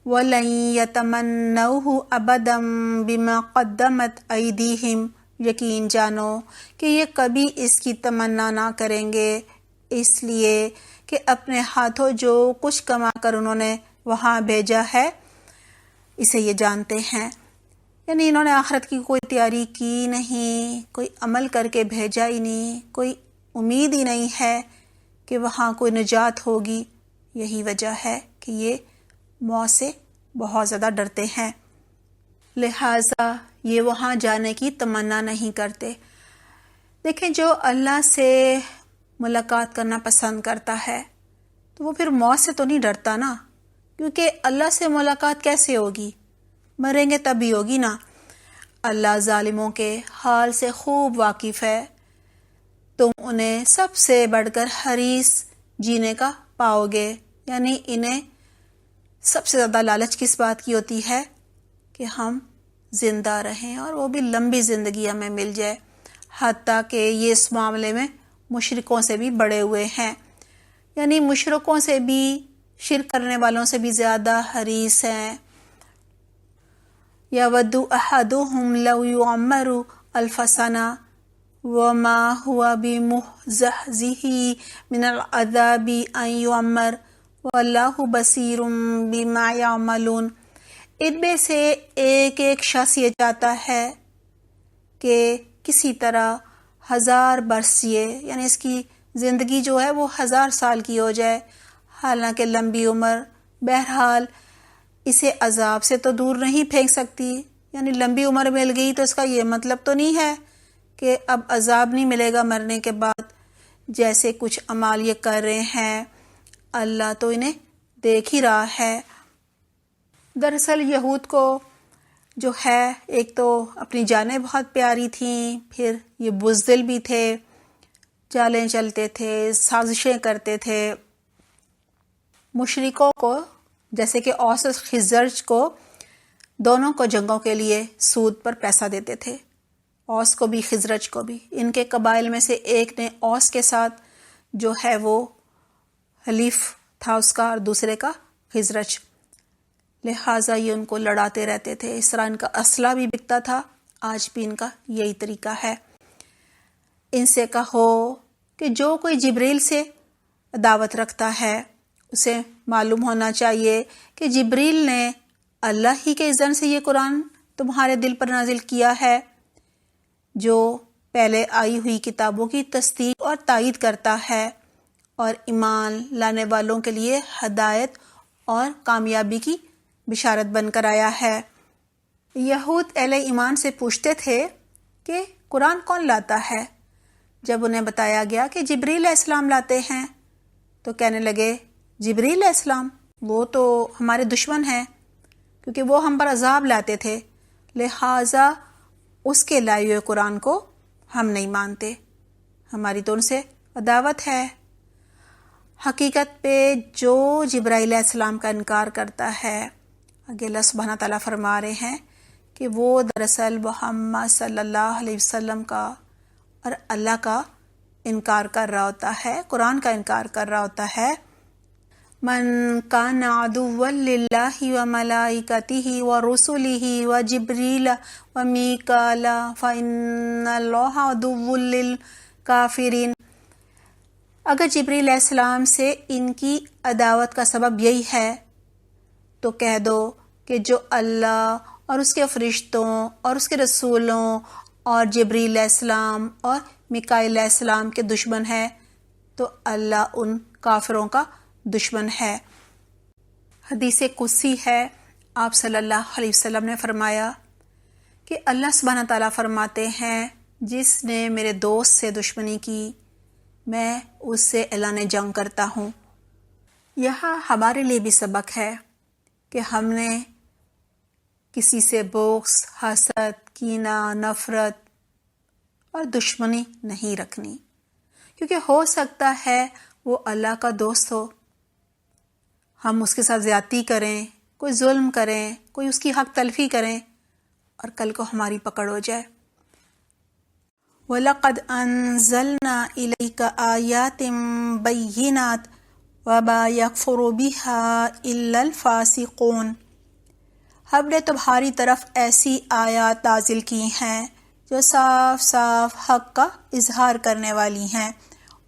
Speaker 1: وَلَن يَتَمَنَّوْهُ أَبَدًا بِمَا قَدَّمَتْ أَيْدِيهِمْ، یقین جانو کہ یہ کبھی اس کی تمنا نہ کریں گے، اس لیے کہ اپنے ہاتھوں جو کچھ کما کر انہوں نے وہاں بھیجا ہے اسے یہ جانتے ہیں۔ یعنی انہوں نے آخرت کی کوئی تیاری کی نہیں، کوئی عمل کر کے بھیجا ہی نہیں، کوئی امید ہی نہیں ہے کہ وہاں کوئی نجات ہوگی۔ یہی وجہ ہے کہ یہ موت سے بہت زیادہ ڈرتے ہیں، لہٰذا یہ وہاں جانے کی تمنا نہیں کرتے۔ دیکھیں، جو اللہ سے ملاقات کرنا پسند کرتا ہے تو وہ پھر موت سے تو نہیں ڈرتا نا، کیونکہ اللہ سے ملاقات کیسے ہوگی؟ مریں گے تبھی ہوگی نا۔ اللہ ظالموں کے حال سے خوب واقف ہے، تم انہیں سب سے بڑھ کر حریص جینے کا پاؤ گے، یعنی انہیں سب سے زیادہ لالچ کس بات کی ہوتی ہے کہ ہم زندہ رہیں اور وہ بھی لمبی زندگی ہمیں مل جائے، حتیٰ کہ یہ اس معاملے میں مشرکوں سے بھی بڑے ہوئے ہیں، یعنی مشرکوں سے بھی، شرک کرنے والوں سے بھی زیادہ حریص ہیں۔ یَوَدُّ أَحَدُهُمْ لَوْ يُعَمَّرُ أَلْفَ سَنَةٍ وَمَا هُوَ بِمُزَحْزِحِهِ مِنَ الْعَذَابِ أَن يُعَمَّرَ وَاللَّهُ بَصِيرٌ بِمَا يَعْمَلُونَ۔ ان میں سے ایک ایک شخص یہ چاہتا ہے کہ کسی طرح 1000 برس جیے، یعنی اس کی زندگی جو ہے وہ 1000 سال کی ہو جائے، حالانکہ لمبی عمر بہرحال اسے عذاب سے تو دور نہیں پھینک سکتی۔ یعنی لمبی عمر مل گئی تو اس کا یہ مطلب تو نہیں ہے کہ اب عذاب نہیں ملے گا مرنے کے بعد۔ جیسے کچھ اعمال یہ کر رہے ہیں، اللہ تو انہیں دیکھ ہی رہا ہے۔ دراصل یہود کو جو ہے، ایک تو اپنی جانیں بہت پیاری تھیں، پھر یہ بزدل بھی تھے، چالیں چلتے تھے، سازشیں کرتے تھے۔ مشرکوں کو جیسے کہ اوس اور خزرج کو، دونوں کو جنگوں کے لیے سود پر پیسہ دیتے تھے، اوس کو بھی خزرج کو بھی۔ ان کے قبائل میں سے ایک نے اوس کے ساتھ جو ہے وہ حلیف تھا اس کا، اور دوسرے کا خزرج، لہٰذا یہ ان کو لڑاتے رہتے تھے۔ اس طرح ان کا اسلحہ بھی بکتا تھا، آج بھی ان کا یہی طریقہ ہے۔ ان سے کہو کہ جو کوئی جبریل سے دعوت رکھتا ہے اسے معلوم ہونا چاہیے کہ جبریل نے اللہ ہی کے اذن سے یہ قرآن تمہارے دل پر نازل کیا ہے، جو پہلے آئی ہوئی کتابوں کی تصدیق اور تائید کرتا ہے اور ایمان لانے والوں کے لیے ہدایت اور کامیابی کی بشارت بن کر آیا ہے۔ یہود اہل ایمان سے پوچھتے تھے کہ قرآن کون لاتا ہے؟ جب انہیں بتایا گیا کہ جبریل علیہ السلام لاتے ہیں تو کہنے لگے، جبریل علیہ السلام وہ تو ہمارے دشمن ہیں، کیونکہ وہ ہم پر عذاب لاتے تھے، لہٰذا اس کے لائے ہوئے قرآن کو ہم نہیں مانتے، ہماری تو ان سے عداوت ہے۔ حقیقت پہ جو جبرائیل علیہ السلام کا انکار کرتا ہے، آگے اللہ سبحانہ تعالیٰ فرما رہے ہیں کہ وہ دراصل محمد صلی اللہ علیہ وسلم کا اور اللہ کا انکار کر رہا ہوتا ہے، قرآن کا انکار کر رہا ہوتا ہے۔ من کان عدوا للہ وملائکتہ ورسلہ وجبریل ومیکال فإن اللہ عدو للکافرین۔ اگر جبریل علیہ السلام سے ان کی عداوت کا سبب یہی ہے تو کہہ دو کہ جو اللہ اور اس کے فرشتوں اور اس کے رسولوں اور جبریل علیہ السلام اور میکائیل علیہ السلام کے دشمن ہے تو اللہ ان کافروں کا دشمن ہے۔ حدیث قدسی ہے، آپ صلی اللہ علیہ وسلم نے فرمایا کہ اللہ سبحانہ تعالیٰ فرماتے ہیں، جس نے میرے دوست سے دشمنی کی میں اس سے اعلان جنگ کرتا ہوں۔ یہاں ہمارے لیے بھی سبق ہے کہ ہم نے کسی سے بغض، حسد، کینہ، نفرت اور دشمنی نہیں رکھنی، کیونکہ ہو سکتا ہے وہ اللہ کا دوست ہو، ہم اس کے ساتھ زیادتی کریں، کوئی ظلم کریں، کوئی اس کی حق تلفی کریں اور کل کو ہماری پکڑ ہو جائے۔ وَلَقَدْ أَنزَلْنَا إِلَيْكَ آيَاتٍ بَيِّنَاتٍ وَمَا يَكْفُرُ بِهَا إِلَّا الْفَاسِقُونَ، ہم نے تمہاری طرف ایسی آیات نازل کی ہیں جو صاف صاف حق کا اظہار کرنے والی ہیں،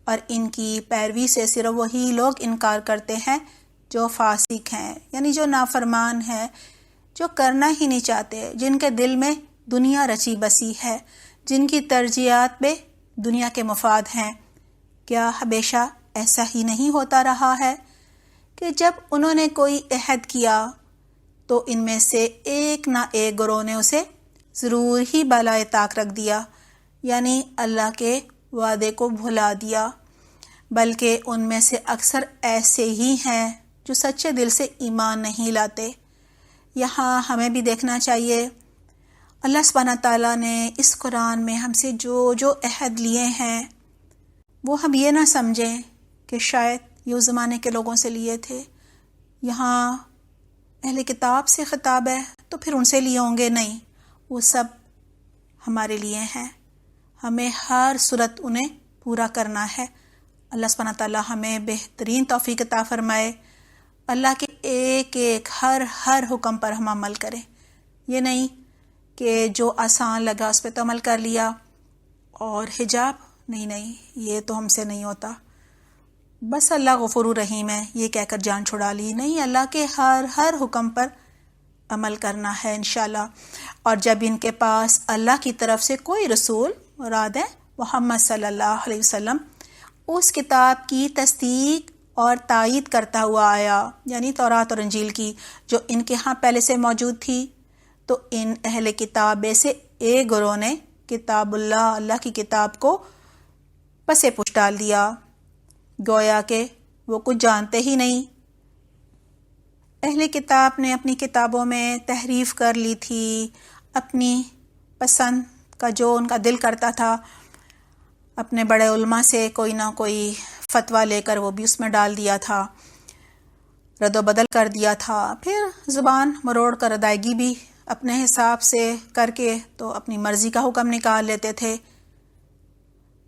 Speaker 1: اور ان کی پیروی سے صرف وہی لوگ انکار کرتے ہیں جو فاسق ہیں، یعنی جو نافرمان ہیں، جو کرنا ہی نہیں چاہتے، جن کے دل میں دنیا رچی بسی ہے، جن کی ترجیحات میں دنیا کے مفاد ہیں۔ کیا ہمیشہ ایسا ہی نہیں ہوتا رہا ہے کہ جب انہوں نے کوئی عہد کیا تو ان میں سے ایک نہ ایک گروہ نے اسے ضرور ہی بالائے طاق رکھ دیا، یعنی اللہ کے وعدے کو بھلا دیا؟ بلکہ ان میں سے اکثر ایسے ہی ہیں جو سچے دل سے ایمان نہیں لاتے۔ یہاں ہمیں بھی دیکھنا چاہیے، اللہ سبحانہ تعالیٰ نے اس قرآن میں ہم سے جو جو عہد لیے ہیں وہ ہم یہ نہ سمجھیں کہ شاید یہ اس زمانے کے لوگوں سے لیے تھے، یہاں اہل کتاب سے خطاب ہے تو پھر ان سے لیے ہوں گے، نہیں، وہ سب ہمارے لیے ہیں، ہمیں ہر صورت انہیں پورا کرنا ہے۔ اللہ سبحانہ تعالیٰ ہمیں بہترین توفیق عطا فرمائے، اللہ کے ایک ایک ہر حکم پر ہم عمل کریں، یہ نہیں کہ جو آسان لگا اس پہ تو عمل کر لیا، اور حجاب نہیں، یہ تو ہم سے نہیں ہوتا، بس اللہ غفور رحیم ہے یہ کہہ کر جان چھڑا لی، نہیں، اللہ کے ہر حکم پر عمل کرنا ہے انشاءاللہ۔ اور جب ان کے پاس اللہ کی طرف سے کوئی رسول، مراد ہے محمد صلی اللہ علیہ وسلم، اس کتاب کی تصدیق اور تائید کرتا ہوا آیا، یعنی تورات اور انجیل کی، جو ان کے ہاں پہلے سے موجود تھی، تو ان اہل کتاب میں سے ایک گروہ نے کتاب اللہ کی کتاب کو پسے پش ڈال دیا، گویا کہ وہ کچھ جانتے ہی نہیں۔ اہل کتاب نے اپنی کتابوں میں تحریف کر لی تھی، اپنی پسند کا جو ان کا دل کرتا تھا، اپنے بڑے علماء سے کوئی نہ کوئی فتویٰ لے کر وہ بھی اس میں ڈال دیا تھا، رد و بدل کر دیا تھا، پھر زبان مروڑ کر ادائیگی بھی اپنے حساب سے کر کے تو اپنی مرضی کا حکم نکال لیتے تھے۔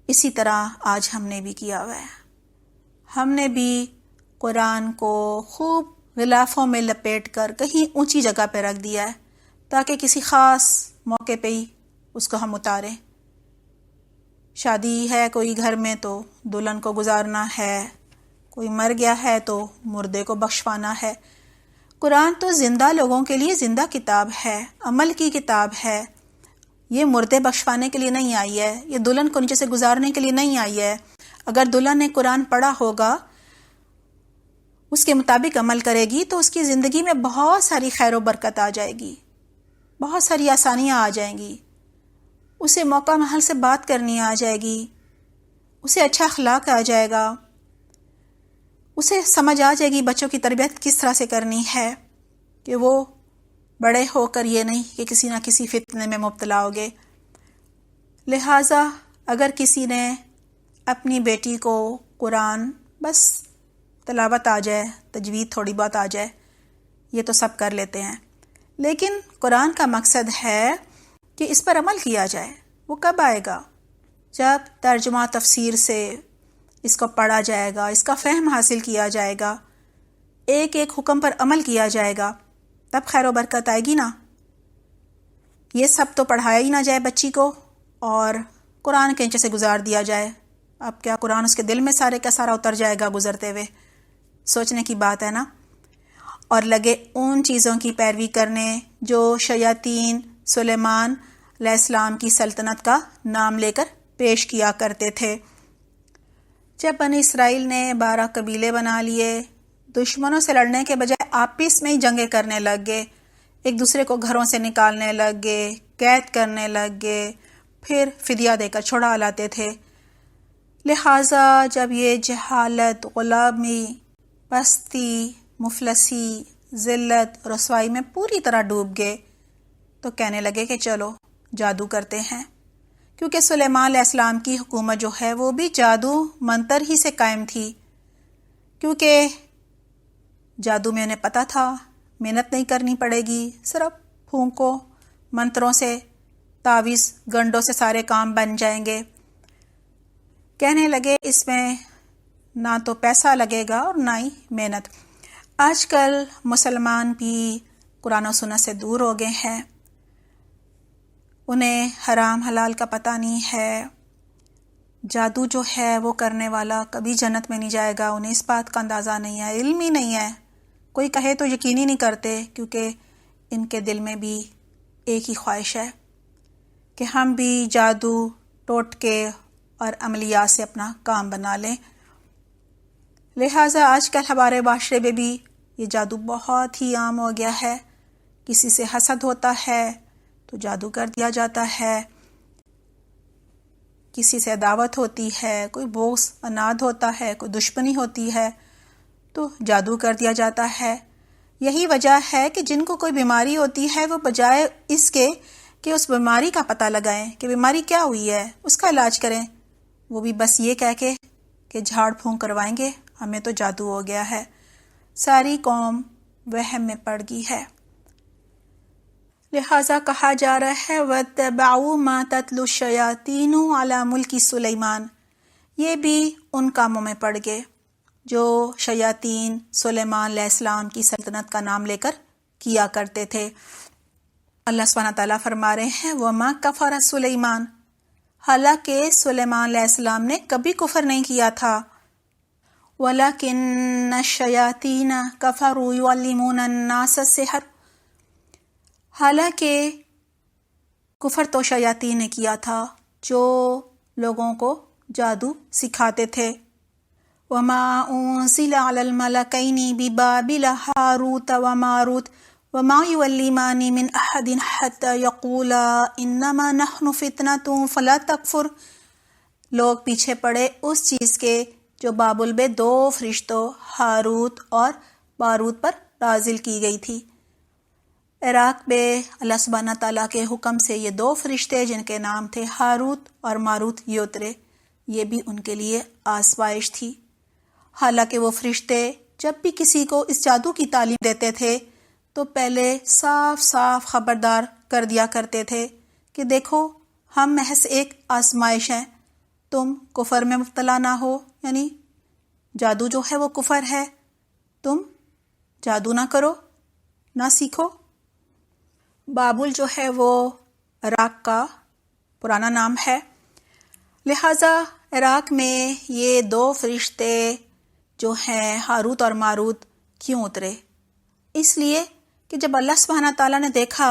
Speaker 1: اسی طرح آج ہم نے بھی کیا ہوا ہے، ہم نے بھی قرآن کو خوب غلافوں میں لپیٹ کر کہیں اونچی جگہ پہ رکھ دیا ہے تاکہ کسی خاص موقع پہ ہی اس کو ہم اتاریں۔ شادی ہے کوئی گھر میں تو دلہن کو گزارنا ہے، کوئی مر گیا ہے تو مردے کو بخشوانا ہے۔ قرآن تو زندہ لوگوں کے لیے زندہ کتاب ہے، عمل کی کتاب ہے، یہ مردے بخشوانے کے لیے نہیں آئی ہے، یہ دلہن کو نیچے سے گزارنے کے لیے نہیں آئی ہے۔ اگر دلہن نے قرآن پڑھا ہوگا، اس کے مطابق عمل کرے گی تو اس کی زندگی میں بہت ساری خیر و برکت آ جائے گی، بہت ساری آسانیاں آ جائیں گی، اسے موقع محل سے بات کرنی آ جائے گی، اسے اچھا اخلاق آ جائے گا، اسے سمجھ آ جائے گی بچوں کی تربیت کس طرح سے کرنی ہے، کہ وہ بڑے ہو کر یہ نہیں کہ کسی نہ کسی فتنے میں مبتلا ہوگے۔ لہٰذا اگر کسی نے اپنی بیٹی کو قرآن بس تلاوت آ جائے، تجوید تھوڑی بہت آ جائے، یہ تو سب کر لیتے ہیں، لیکن قرآن کا مقصد ہے کہ اس پر عمل کیا جائے۔ وہ کب آئے گا؟ جب ترجمہ تفسیر سے اس کو پڑھا جائے گا، اس کا فہم حاصل کیا جائے گا، ایک ایک حکم پر عمل کیا جائے گا، تب خیر و برکت آئے گی نا۔ یہ سب تو پڑھایا ہی نہ جائے بچی کو اور قرآن کے نیچے سے گزار دیا جائے، اب کیا قرآن اس کے دل میں سارے کا سارا اتر جائے گا گزرتے ہوئے؟ سوچنے کی بات ہے نا۔ اور لگے ان چیزوں کی پیروی کرنے جو شیاطین سلیمان علیہ السلام کی سلطنت کا نام لے کر پیش کیا کرتے تھے۔ جب بنی اسرائیل نے 12 قبیلے بنا لیے، دشمنوں سے لڑنے کے بجائے آپس میں ہی جنگیں کرنے لگ گئے، ایک دوسرے کو گھروں سے نکالنے لگ گئے، قید کرنے لگ گئے، پھر فدیہ دے کر چھڑا لاتے تھے۔ لہٰذا جب یہ جہالت، غلامی، پستی، مفلسی، ذلت، رسوائی میں پوری طرح ڈوب گئے، تو کہنے لگے کہ چلو جادو کرتے ہیں، کیونکہ سلیمان علیہ السلام کی حکومت جو ہے وہ بھی جادو منتر ہی سے قائم تھی، کیونکہ جادو میں انہیں پتہ تھا محنت نہیں کرنی پڑے گی، صرف پھونکو، منتروں سے، تعویذ گنڈوں سے سارے کام بن جائیں گے۔ کہنے لگے اس میں نہ تو پیسہ لگے گا اور نہ ہی محنت۔ آج کل مسلمان بھی قرآن و سنت سے دور ہو گئے ہیں، انہیں حرام حلال کا پتہ نہیں ہے، جادو جو ہے وہ کرنے والا کبھی جنت میں نہیں جائے گا، انہیں اس بات کا اندازہ نہیں ہے، علم ہی نہیں ہے، کوئی کہے تو یقین ہی نہیں کرتے، کیونکہ ان کے دل میں بھی ایک ہی خواہش ہے کہ ہم بھی جادو ٹوٹکے اور عملیات سے اپنا کام بنا لیں۔ لہٰذا آج کل ہمارے معاشرے میں بھی یہ جادو بہت ہی عام ہو گیا ہے، کسی سے حسد ہوتا ہے تو جادو کر دیا جاتا ہے، کسی سے عداوت ہوتی ہے، کوئی بغض عناد ہوتا ہے، کوئی دشمنی ہوتی ہے تو جادو کر دیا جاتا ہے۔ یہی وجہ ہے کہ جن کو کوئی بیماری ہوتی ہے وہ بجائے اس کے کہ اس بیماری کا پتہ لگائیں کہ بیماری کیا ہوئی ہے، اس کا علاج کریں، وہ بھی بس یہ کہہ کے کہ جھاڑ پھونک کروائیں گے، ہمیں تو جادو ہو گیا ہے۔ ساری قوم وہم میں پڑ گئی ہے۔ لہٰذا کہا جا رہا ہے وَاتَّبَعُوا مَا تَتْلُو الشَّيَاطِينُ عَلَى مُلْكِ سُلَيْمَانَ، یہ بھی ان کاموں میں پڑ گئے جو شیاطین سلیمان علیہ السلام کی سلطنت کا نام لے کر کیا کرتے تھے۔ اللہ سبحانہ تعالیٰ فرما رہے ہیں وَمَا كَفَرَ سُلَيْمَانَ، حالانکہ سلیمان علیہ السلام نے کبھی کفر نہیں کیا تھا، وَلَكِنَّ الشَّيَاطِينَ كَفَرُوا يُعَلِّمُونَ النَّاسَ السِّحْرَ، حالانکہ کفر تو شیاطین نے کیا تھا جو لوگوں کو جادو سکھاتے تھے۔ وَمَا أُنزِلَ عَلَى الْمَلَكَيْنِ بِبَابِلَ هَارُوتَ وَمَارُوتَ وَمَا يُعَلِّمَانِ مِنْ أَحَدٍ حَتَّى يَقُولَا إِنَّمَا نَحْنُ فِتْنَةٌ فَلَا تَكْفُرْ، لوگ پیچھے پڑے اس چیز کے جو بابل میں 2 فرشتوں ہاروت اور ماروت پر نازل کی گئی تھی۔ عراق میں اللہ سبحانہ تعالیٰ کے حکم سے یہ 2 فرشتے جن کے نام تھے ہاروت اور ماروت یہ اترے، یہ بھی ان کے لیے آزمائش تھی۔ حالانکہ وہ فرشتے جب بھی کسی کو اس جادو کی تعلیم دیتے تھے تو پہلے صاف صاف خبردار کر دیا کرتے تھے کہ دیکھو ہم محض ایک آزمائش ہیں، تم کفر میں مبتلا نہ ہو، یعنی جادو جو ہے وہ کفر ہے، تم جادو نہ کرو، نہ سیکھو۔ بابل جو ہے وہ عراق کا پرانا نام ہے، لہٰذا عراق میں یہ 2 فرشتے جو ہیں ہاروت اور ماروت کیوں اترے؟ اس لیے کہ جب اللہ سبحانہ تعالیٰ نے دیکھا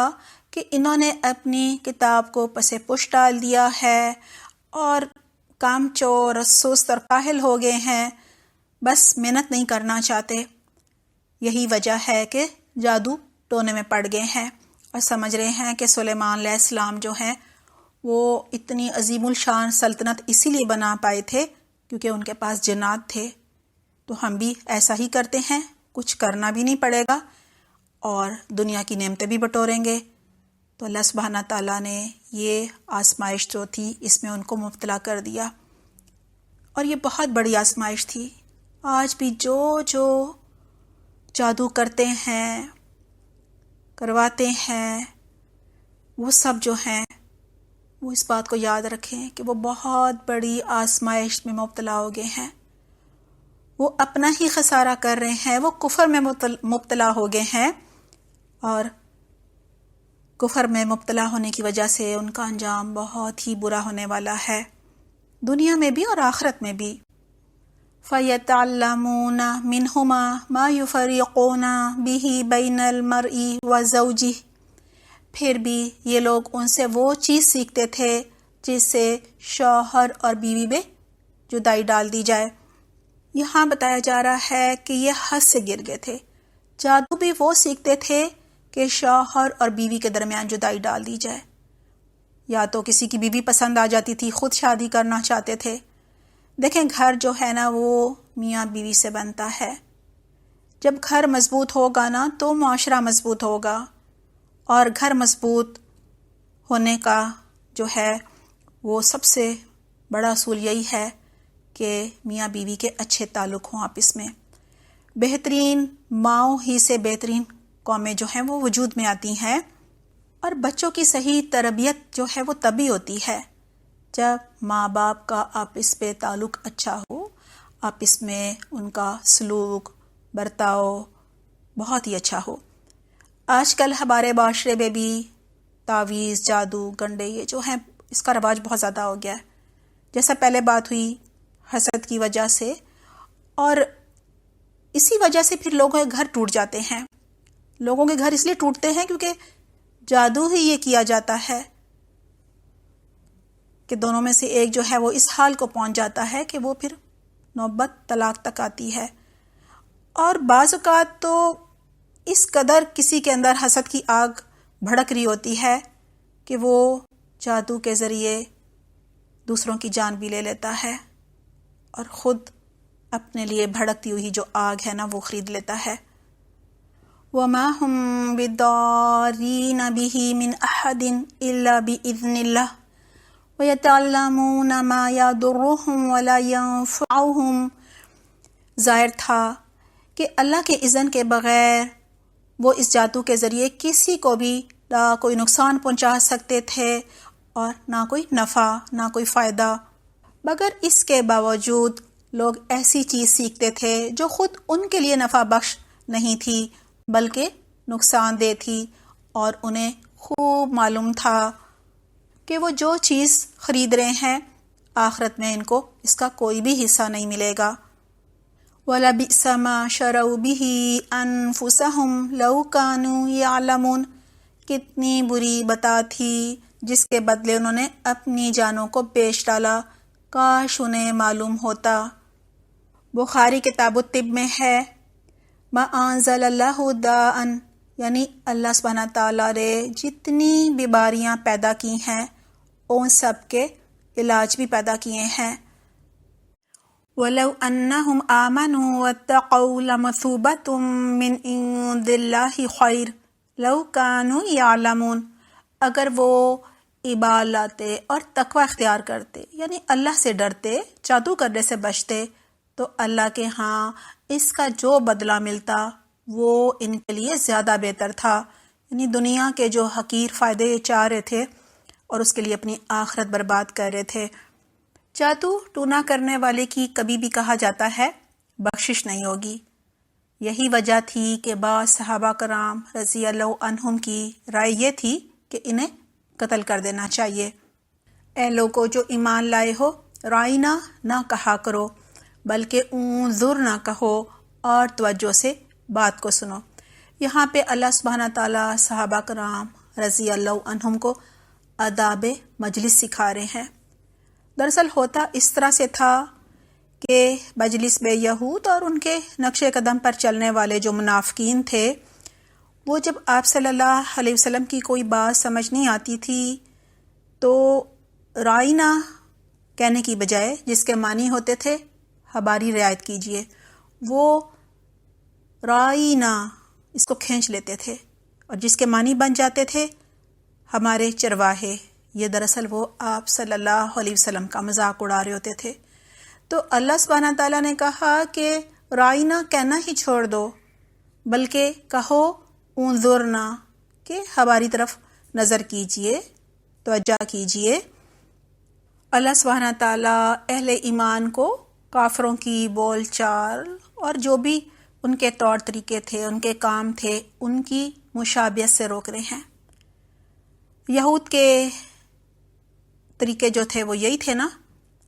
Speaker 1: کہ انہوں نے اپنی کتاب کو پس پش ڈال دیا ہے اور کام چور اور سست اور کاہل ہو گئے ہیں، بس محنت نہیں کرنا چاہتے، یہی وجہ ہے کہ جادو ٹونے میں پڑ گئے ہیں اور سمجھ رہے ہیں کہ سلیمان علیہ السلام جو ہیں وہ اتنی عظیم الشان سلطنت اسی لیے بنا پائے تھے کیونکہ ان کے پاس جنات تھے، تو ہم بھی ایسا ہی کرتے ہیں، کچھ کرنا بھی نہیں پڑے گا اور دنیا کی نعمتیں بھی بٹوریں گے۔ تو اللہ سبحانہ تعالیٰ نے یہ آزمائش جو تھی اس میں ان کو مبتلا کر دیا، اور یہ بہت بڑی آزمائش تھی۔ آج بھی جو جادو کرتے ہیں، کرواتے ہیں، وہ سب جو ہیں وہ اس بات کو یاد رکھیں کہ وہ بہت بڑی آزمائش میں مبتلا ہو گئے ہیں، وہ اپنا ہی خسارہ کر رہے ہیں، وہ کفر میں مبتلا ہو گئے ہیں، اور کفر میں مبتلا ہونے کی وجہ سے ان کا انجام بہت ہی برا ہونے والا ہے، دنیا میں بھی اور آخرت میں بھی۔ فَيَتَعَلَّمُونَ مِنْهُمَا مَا يُفَرِّقُونَ بِهِ بَيْنَ الْمَرْءِ وَزَوْجِهِ، پھر بھی یہ لوگ ان سے وہ چیز سیکھتے تھے جس سے شوہر اور بیوی میں جدائی ڈال دی جائے۔ یہاں بتایا جا رہا ہے کہ یہ حد سے گر گئے تھے، جادو بھی وہ سیکھتے تھے کہ شوہر اور بیوی کے درمیان جدائی ڈال دی جائے، یا تو کسی کی بیوی پسند آ جاتی تھی، خود شادی کرنا چاہتے تھے۔ دیکھیں گھر جو ہے نا وہ میاں بیوی سے بنتا ہے، جب گھر مضبوط ہوگا نا تو معاشرہ مضبوط ہوگا، اور گھر مضبوط ہونے کا جو ہے وہ سب سے بڑا اصول یہی ہے کہ میاں بیوی کے اچھے تعلق ہوں آپس میں. بہترین ماؤں ہی سے بہترین قومیں جو ہیں وہ وجود میں آتی ہیں، اور بچوں کی صحیح تربیت جو ہے وہ تبھی ہوتی ہے جب ماں باپ کا آپس پہ تعلق اچھا ہو، آپس میں ان کا سلوک برتاؤ بہت ہی اچھا ہو. آج کل ہمارے معاشرے میں بھی تعویذ، جادو، گنڈے یہ جو ہیں اس کا رواج بہت زیادہ ہو گیا ہے. جیسا پہلے بات ہوئی حسد کی وجہ سے، اور اسی وجہ سے پھر لوگوں کے گھر ٹوٹ جاتے ہیں. لوگوں کے گھر اس لیے ٹوٹتے ہیں کیونکہ جادو ہی یہ کیا جاتا ہے کہ دونوں میں سے ایک جو ہے وہ اس حال کو پہنچ جاتا ہے کہ وہ پھر نوبت طلاق تک آتی ہے. اور بعض اوقات تو اس قدر کسی کے اندر حسد کی آگ بھڑک رہی ہوتی ہے کہ وہ جادو کے ذریعے دوسروں کی جان بھی لے لیتا ہے اور خود اپنے لیے بھڑکتی ہوئی جو آگ ہے نا وہ خرید لیتا ہے. وَمَا هُمْ بِضَارِّينَ بِهِ مِنْ أَحَدٍ إِلَّا بِإِذْنِ اللَّهِ وَيَتَعَلَّمُونَ مَا يَضُرُّهُمْ وَلَا يَنفَعُهُمْ. ظاہر تھا کہ اللہ کے اذن کے بغیر وہ اس جادو کے ذریعے کسی کو بھی نہ کوئی نقصان پہنچا سکتے تھے اور نہ کوئی نفع نہ کوئی فائدہ، مگر اس کے باوجود لوگ ایسی چیز سیکھتے تھے جو خود ان کے لیے نفع بخش نہیں تھی بلکہ نقصان دہ تھی، اور انہیں خوب معلوم تھا کہ وہ جو چیز خرید رہے ہیں آخرت میں ان کو اس کا کوئی بھی حصہ نہیں ملے گا. وَلَبِئْسَ مَا شَرَوْا بِهِ أَنفُسَهُمْ لَوْ كَانُوا يَعْلَمُونَ. کتنی بری بتا تھی جس کے بدلے انہوں نے اپنی جانوں کو بیچ ڈالا، کاش انہیں معلوم ہوتا. بخاری کتاب الطب میں ہے ما انزل اللہ داء، یعنی اللہ سبحانہ تعالیٰ نے جتنی بیماریاں پیدا کی ہیں ان سب کے علاج بھی پیدا کیے ہیں. وَلَوْ أَنَّهُمْ آمَنُوا وَاتَّقَوْا لَمَثُوبَةٌ مِّنْ عِندِ اللَّهِ خَيْرٌ لَوْ كَانُوا يَعْلَمُونَ. اگر وہ ایمان لاتے اور تقوی اختیار کرتے، یعنی اللہ سے ڈرتے، جادو کرنے سے بچتے، تو اللہ کے ہاں اس کا جو بدلہ ملتا وہ ان کے لیے زیادہ بہتر تھا. یعنی دنیا کے جو حقیر فائدے چاہ رہے تھے اور اس کے لیے اپنی آخرت برباد کر رہے تھے. جادو ٹونا کرنے والے کی کبھی بھی کہا جاتا ہے بخشش نہیں ہوگی. یہی وجہ تھی کہ بعض صحابہ کرام رضی اللہ عنہم کی رائے یہ تھی کہ انہیں قتل کر دینا چاہیے. اے لوگو جو ایمان لائے ہو، رائنا نہ کہا کرو بلکہ انظر نہ کہو اور توجہ سے بات کو سنو. یہاں پہ اللہ سبحانہ تعالیٰ صحابہ کرام رضی اللہ عنہم کو آداب مجلس سکھا رہے ہیں. دراصل ہوتا اس طرح سے تھا کہ مجلس میں یہود اور ان کے نقش قدم پر چلنے والے جو منافقین تھے، وہ جب آپ صلی اللہ علیہ وسلم کی کوئی بات سمجھ نہیں آتی تھی تو رائنا کہنے کی بجائے، جس کے معنی ہوتے تھے ہماری رعایت کیجئے، وہ رائنا اس کو کھینچ لیتے تھے اور جس کے معنی بن جاتے تھے ہمارے چرواہے. یہ دراصل وہ آپ صلی اللہ علیہ وسلم کا مذاق اڑا رہے ہوتے تھے. تو اللہ سبحانہ تعالیٰ نے کہا کہ رائنا کہنا ہی چھوڑ دو بلکہ کہو انظرنا، کہ ہماری طرف نظر کیجئے، توجہ کیجئے. اللہ سبحانہ تعالیٰ اہل ایمان کو کافروں کی بول چال اور جو بھی ان کے طور طریقے تھے، ان کے کام تھے، ان کی مشابہت سے روک رہے ہیں. یہود کے طریقے جو تھے وہ یہی تھے نا،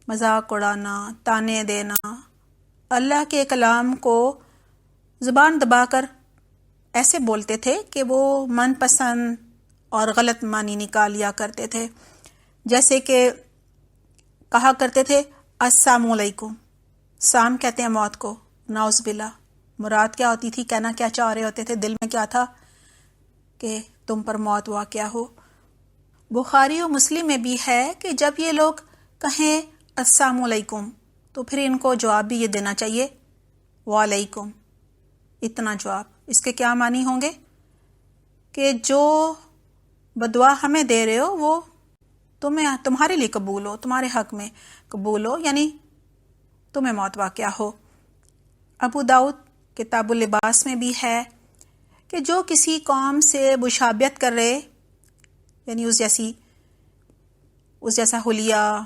Speaker 1: مذاق اڑانا، تانے دینا، اللہ کے کلام کو زبان دبا کر ایسے بولتے تھے کہ وہ من پسند اور غلط معنی نکال لیا کرتے تھے. جیسے کہ کہا کرتے تھے السلام علیکم، سام کہتے ہیں موت کو، نعوذ باللہ. مراد کیا ہوتی تھی؟ کہنا کیا چاہ رہے ہوتے تھے؟ دل میں کیا تھا کہ تم پر موت واقع ہو. بخاری و مسلم میں بھی ہے کہ جب یہ لوگ کہیں السلام علیکم تو پھر ان کو جواب بھی یہ دینا چاہیے وعلیکم. اتنا جواب. اس کے کیا معنی ہوں گے کہ جو بدعا ہمیں دے رہے ہو وہ تمہارے لیے قبول ہو، تمہارے حق میں قبول ہو، یعنی تمہیں موت واقعہ ہو۔ ابو داؤد کتاب اللباس میں بھی ہے کہ جو کسی قوم سے مشابہت کر رہے، یعنی اس جیسا حلیہ،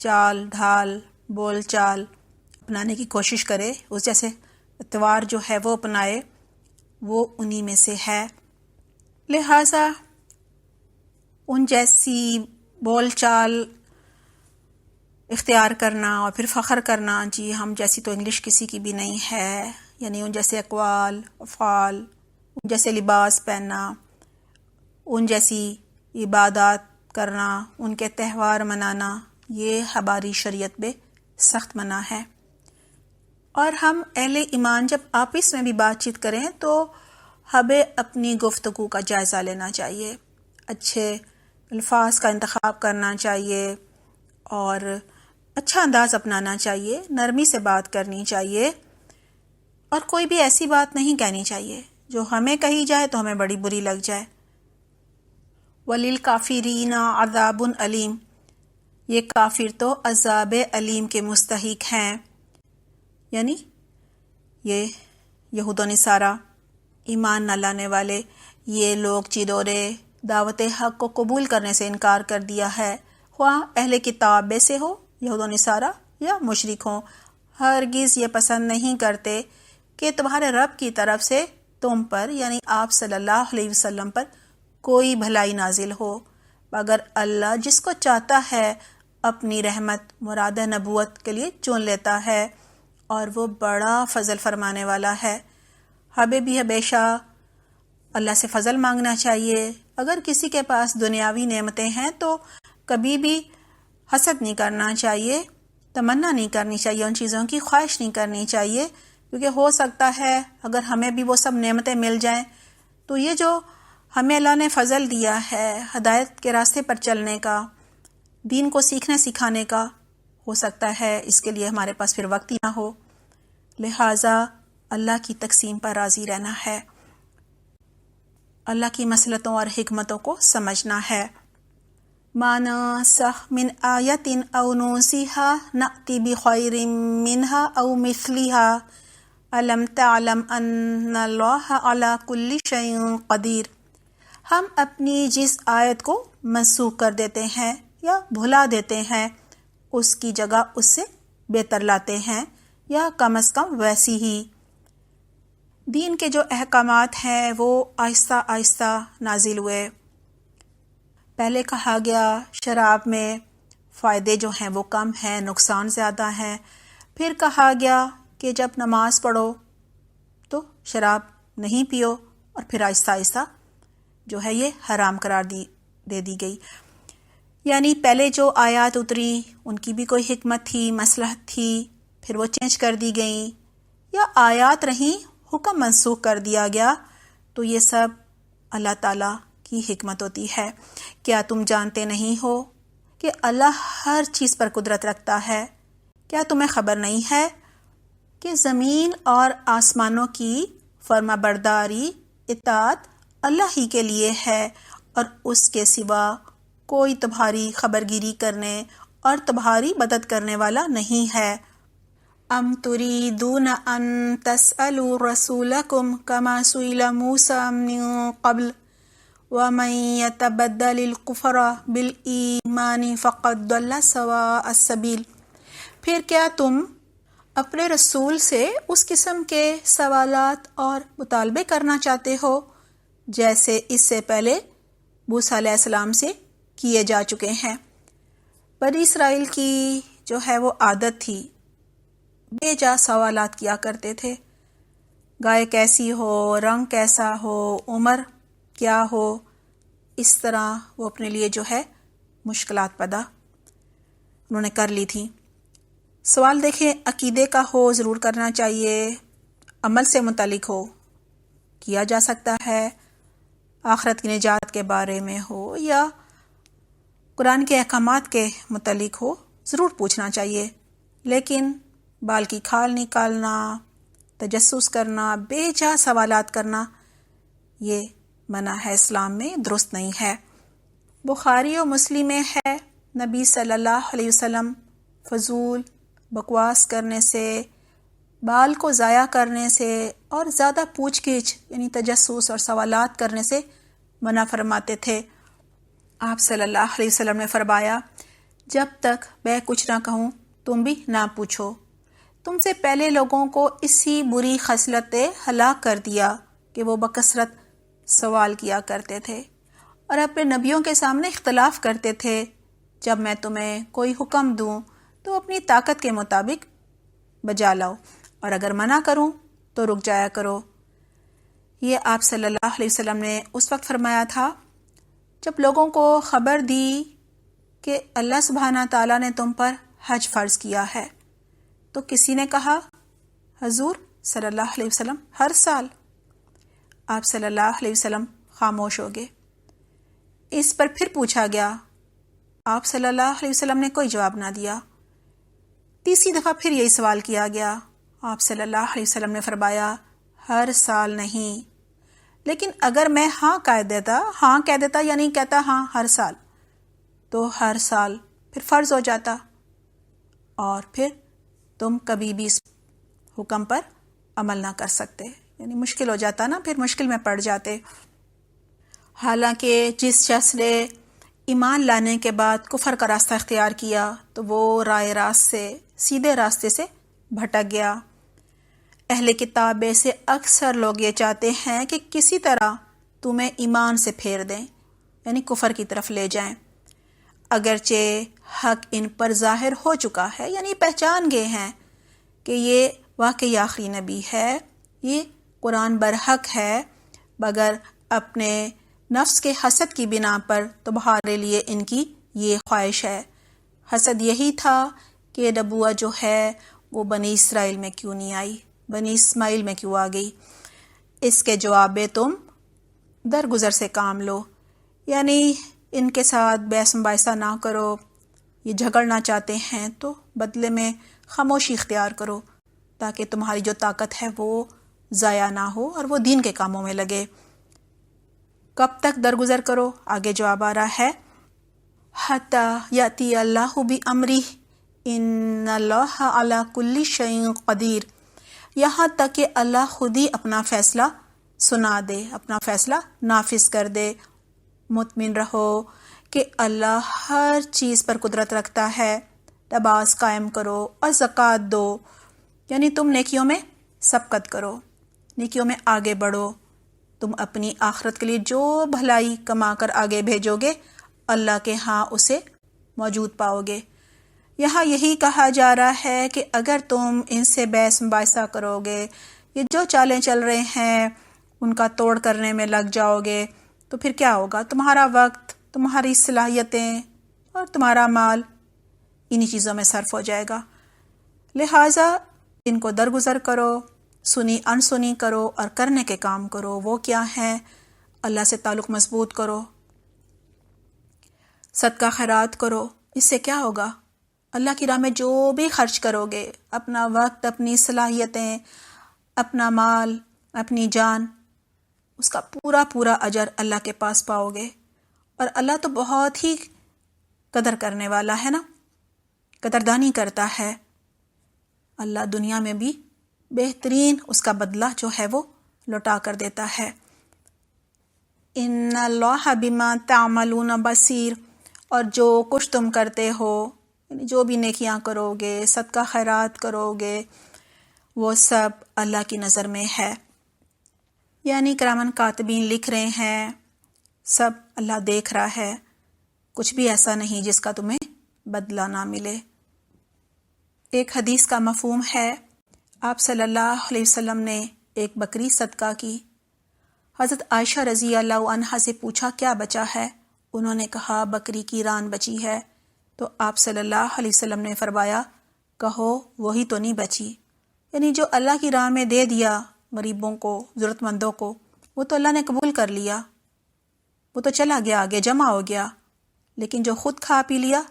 Speaker 1: چال ڈھال، بول چال اپنانے کی کوشش کرے، اس جیسے اتوار جو ہے وہ اپنائے، وہ انہی میں سے ہے۔ لہٰذا ان جیسی بول چال اختیار کرنا اور پھر فخر کرنا جی ہم جیسی تو انگلش کسی کی بھی نہیں ہے، یعنی ان جیسے اقوال، افعال، ان جیسے لباس پہننا، ان جیسی عبادات کرنا، ان کے تہوار منانا، یہ ہماری شریعت میں سخت منع ہے۔ اور ہم اہل ایمان جب آپس میں بھی بات چیت کریں تو ہمیں اپنی گفتگو کا جائزہ لینا چاہیے، اچھے الفاظ کا انتخاب کرنا چاہیے اور اچھا انداز اپنانا چاہیے، نرمی سے بات کرنی چاہیے، اور کوئی بھی ایسی بات نہیں کہنی چاہیے جو ہمیں کہی جائے تو ہمیں بڑی بری لگ جائے۔ وَلِلْكَافِرِينَ عَذَابٌ علیم، یہ کافر تو عذاب علیم کے مستحق ہیں، یعنی یہ یہود و نصارہ، ایمان نہ لانے والے، یہ لوگ جنہوں نے دعوت حق کو قبول کرنے سے انکار کر دیا ہے، خواہ اہل کتاب میں سے ہو یہود و نصارہ یا مشرک ہوں، ہرگز یہ پسند نہیں کرتے کہ تمہارے رب کی طرف سے تم پر یعنی آپ صلی اللہ علیہ وسلم پر کوئی بھلائی نازل ہو، مگر اللہ جس کو چاہتا ہے اپنی رحمت مراد نبوت کے لیے چن لیتا ہے، اور وہ بڑا فضل فرمانے والا ہے۔ ہمیں بھی ہمیشہ اللہ سے فضل مانگنا چاہیے۔ اگر کسی کے پاس دنیاوی نعمتیں ہیں تو کبھی بھی حسد نہیں کرنا چاہیے، تمنا نہیں کرنی چاہیے، ان چیزوں کی خواہش نہیں کرنی چاہیے، کیونکہ ہو سکتا ہے اگر ہمیں بھی وہ سب نعمتیں مل جائیں تو یہ جو ہمیں اللہ نے فضل دیا ہے ہدایت کے راستے پر چلنے کا، دین کو سیکھنے سکھانے کا، ہو سکتا ہے اس کے لیے ہمارے پاس پھر وقت ہی نہ ہو۔ لہٰذا اللہ کی تقسیم پر راضی رہنا ہے، اللہ کی مصلحتوں اور حکمتوں کو سمجھنا ہے۔ مَا نَنسَخْ مِنْ آیَةٍ أَوْ نُنسِهَا نَأْتِ بِخَيْرٍ مِّنْهَا أَوْ مِثْلِهَا أَلَمْ تَعْلَمْ أَنَّ اللَّهَ عَلَى كُلِّ شَيْءٍ قَدِيرٌ، ہم اپنی جس آیت کو منسوخ کر دیتے ہیں یا بھلا دیتے ہیں اس کی جگہ اس سے بہتر لاتے ہیں، یا کم از کم ویسی ہی۔ دین کے جو احکامات ہیں وہ آہستہ آہستہ نازل ہوئے۔ پہلے کہا گیا شراب میں فائدے جو ہیں وہ کم ہیں، نقصان زیادہ ہیں۔ پھر کہا گیا کہ جب نماز پڑھو تو شراب نہیں پیو، اور پھر آہستہ آہستہ جو ہے یہ حرام قرار دے دی گئی۔ یعنی پہلے جو آیات اتری ان کی بھی کوئی حکمت تھی، مصلحت تھی، پھر وہ چینج کر دی گئیں، یا آیات رہیں حکم منسوخ کر دیا گیا، تو یہ سب اللہ تعالیٰ کی حکمت ہوتی ہے۔ کیا تم جانتے نہیں ہو کہ اللہ ہر چیز پر قدرت رکھتا ہے؟ کیا تمہیں خبر نہیں ہے کہ زمین اور آسمانوں کی فرما برداری اطاعت اللہ ہی کے لیے ہے، اور اس کے سوا کوئی تمہاری خبرگیری کرنے اور تمہاری مدد کرنے والا نہیں ہے۔ ام تريدون ان تسألوا رسولكم كما سئل موسى من قبل ومن يتبدل الكفر بالإيمان فقد ضل سواء السبيل، پھر کیا تم اپنے رسول سے اس قسم کے سوالات اور مطالبے کرنا چاہتے ہو جیسے اس سے پہلے موسیٰ علیہ السلام سے کیے جا چکے ہیں؟ بنی اسرائیل کی جو ہے وہ عادت تھی، بے جا سوالات کیا کرتے تھے، گائے کیسی ہو، رنگ کیسا ہو، عمر کیا ہو، اس طرح وہ اپنے لیے جو ہے مشکلات پیدا انہوں نے کر لی تھی۔ سوال دیکھیں عقیدے کا ہو ضرور کرنا چاہیے، عمل سے متعلق ہو کیا جا سکتا ہے، آخرت کی نجات کے بارے میں ہو یا قرآن کے احکامات کے متعلق ہو ضرور پوچھنا چاہیے، لیکن بال کی کھال نکالنا، تجسس کرنا، بے جا سوالات کرنا یہ منع ہے، اسلام میں درست نہیں ہے۔ بخاری و مسلم میں ہے، نبی صلی اللہ علیہ وسلم فضول بکواس کرنے سے، بال کو ضائع کرنے سے اور زیادہ پوچھ گچھ یعنی تجسس اور سوالات کرنے سے منع فرماتے تھے۔ آپ صلی اللہ علیہ وسلم نے فرمایا، جب تک میں کچھ نہ کہوں تم بھی نہ پوچھو۔ تم سے پہلے لوگوں کو اسی بری خصلت نے ہلاک کر دیا کہ وہ بکثرت سوال کیا کرتے تھے اور اپنے نبیوں کے سامنے اختلاف کرتے تھے۔ جب میں تمہیں کوئی حکم دوں تو اپنی طاقت کے مطابق بجا لاؤ، اور اگر منع کروں تو رک جایا کرو۔ یہ آپ صلی اللہ علیہ وسلم نے اس وقت فرمایا تھا جب لوگوں کو خبر دی کہ اللہ سبحانہ تعالیٰ نے تم پر حج فرض کیا ہے، تو کسی نے کہا، حضور صلی اللہ علیہ وسلم ہر سال؟ آپ صلی اللہ علیہ وسلم خاموش ہو گئے۔ اس پر پھر پوچھا گیا، آپ صلی اللہ علیہ وسلم نے کوئی جواب نہ دیا۔ تیسری دفعہ پھر یہی سوال کیا گیا۔ آپ صلی اللہ علیہ وسلم نے فرمایا، ہر سال نہیں، لیکن اگر میں ہاں کہہ دیتا یعنی کہتا ہاں ہر سال، تو ہر سال پھر فرض ہو جاتا اور پھر تم کبھی بھی اس حکم پر عمل نہ کر سکتے، یعنی مشکل ہو جاتا نا، پھر مشکل میں پڑ جاتے۔ حالانکہ جس شخص نے ایمان لانے کے بعد کفر کا راستہ اختیار کیا تو وہ رائے راست سے، سیدھے راستے سے بھٹک گیا۔ اہل کتاب میں سے اکثر لوگ یہ چاہتے ہیں کہ کسی طرح تمہیں ایمان سے پھیر دیں، یعنی کفر کی طرف لے جائیں، اگرچہ حق ان پر ظاہر ہو چکا ہے، یعنی پہچان گئے ہیں کہ یہ واقعی آخری نبی ہے، یہ قرآن برحق ہے، مگر اپنے نفس کے حسد کی بنا پر تمہارے لیے ان کی یہ خواہش ہے۔ حسد یہی تھا کہ نبوت جو ہے وہ بنی اسرائیل میں کیوں نہیں آئی، بنی اسماعیل میں کیوں آ گئی۔ اس کے جواب میں تم درگزر سے کام لو، یعنی ان کے ساتھ بحث مباحثہ نہ کرو، یہ جھگڑنا چاہتے ہیں تو بدلے میں خاموشی اختیار کرو تاکہ تمہاری جو طاقت ہے وہ ضائع نہ ہو اور وہ دین کے کاموں میں لگے۔ کب تک درگزر کرو؟ آگے جواب آ رہا ہے، حتی یاتی اللہ بامرہ ان اللہ علی کل شیء قدیر، یہاں تک کہ اللہ خود ہی اپنا فیصلہ سنا دے، اپنا فیصلہ نافذ کر دے۔ مطمئن رہو کہ اللہ ہر چیز پر قدرت رکھتا ہے۔ نماز قائم کرو اور زکوٰۃ دو، یعنی تم نیکیوں میں سبقت کرو، نیکیوں میں آگے بڑھو۔ تم اپنی آخرت کے لیے جو بھلائی کما کر آگے بھیجو گے اللہ کے ہاں اسے موجود پاؤ گے۔ یہاں یہی کہا جا رہا ہے کہ اگر تم ان سے بحث مباحثہ کرو گے، یہ جو چالیں چل رہے ہیں ان کا توڑ کرنے میں لگ جاؤ گے، تو پھر کیا ہوگا؟ تمہارا وقت، تمہاری صلاحیتیں اور تمہارا مال انہی چیزوں میں صرف ہو جائے گا۔ لہٰذا ان کو درگزر کرو، سنی انسنی کرو اور کرنے کے کام کرو۔ وہ کیا ہیں؟ اللہ سے تعلق مضبوط کرو، صدقہ خیرات کرو۔ اس سے کیا ہوگا؟ اللہ کی راہ میں جو بھی خرچ کرو گے، اپنا وقت، اپنی صلاحیتیں، اپنا مال، اپنی جان، اس کا پورا پورا اجر اللہ کے پاس پاؤ گے۔ اور اللہ تو بہت ہی قدر کرنے والا ہے نا، قدردانی کرتا ہے۔ اللہ دنیا میں بھی بہترین اس کا بدلہ جو ہے وہ لوٹا کر دیتا ہے۔ ان اللہ بما تعملون بصیر، اور جو کچھ تم کرتے ہو، یعنی جو بھی نیکیاں کرو گے، صدقہ خیرات کرو گے، وہ سب اللہ کی نظر میں ہے، یعنی کرامن کاتبین لکھ رہے ہیں، سب اللہ دیکھ رہا ہے، کچھ بھی ایسا نہیں جس کا تمہیں بدلہ نہ ملے۔ ایک حدیث کا مفہوم ہے، آپ صلی اللہ علیہ وسلم نے ایک بکری صدقہ کی۔ حضرت عائشہ رضی اللہ عنہا سے پوچھا کیا بچا ہے؟ انہوں نے کہا بکری کی ران بچی ہے۔ تو آپ صلی اللہ علیہ وسلم نے فرمایا، کہو وہی تو نہیں بچی، یعنی جو اللہ کی راہ میں دے دیا غریبوں کو، ضرورت مندوں کو، وہ تو اللہ نے قبول کر لیا، وہ تو چلا گیا، آگے جمع ہو گیا، لیکن جو خود کھا پی لیا،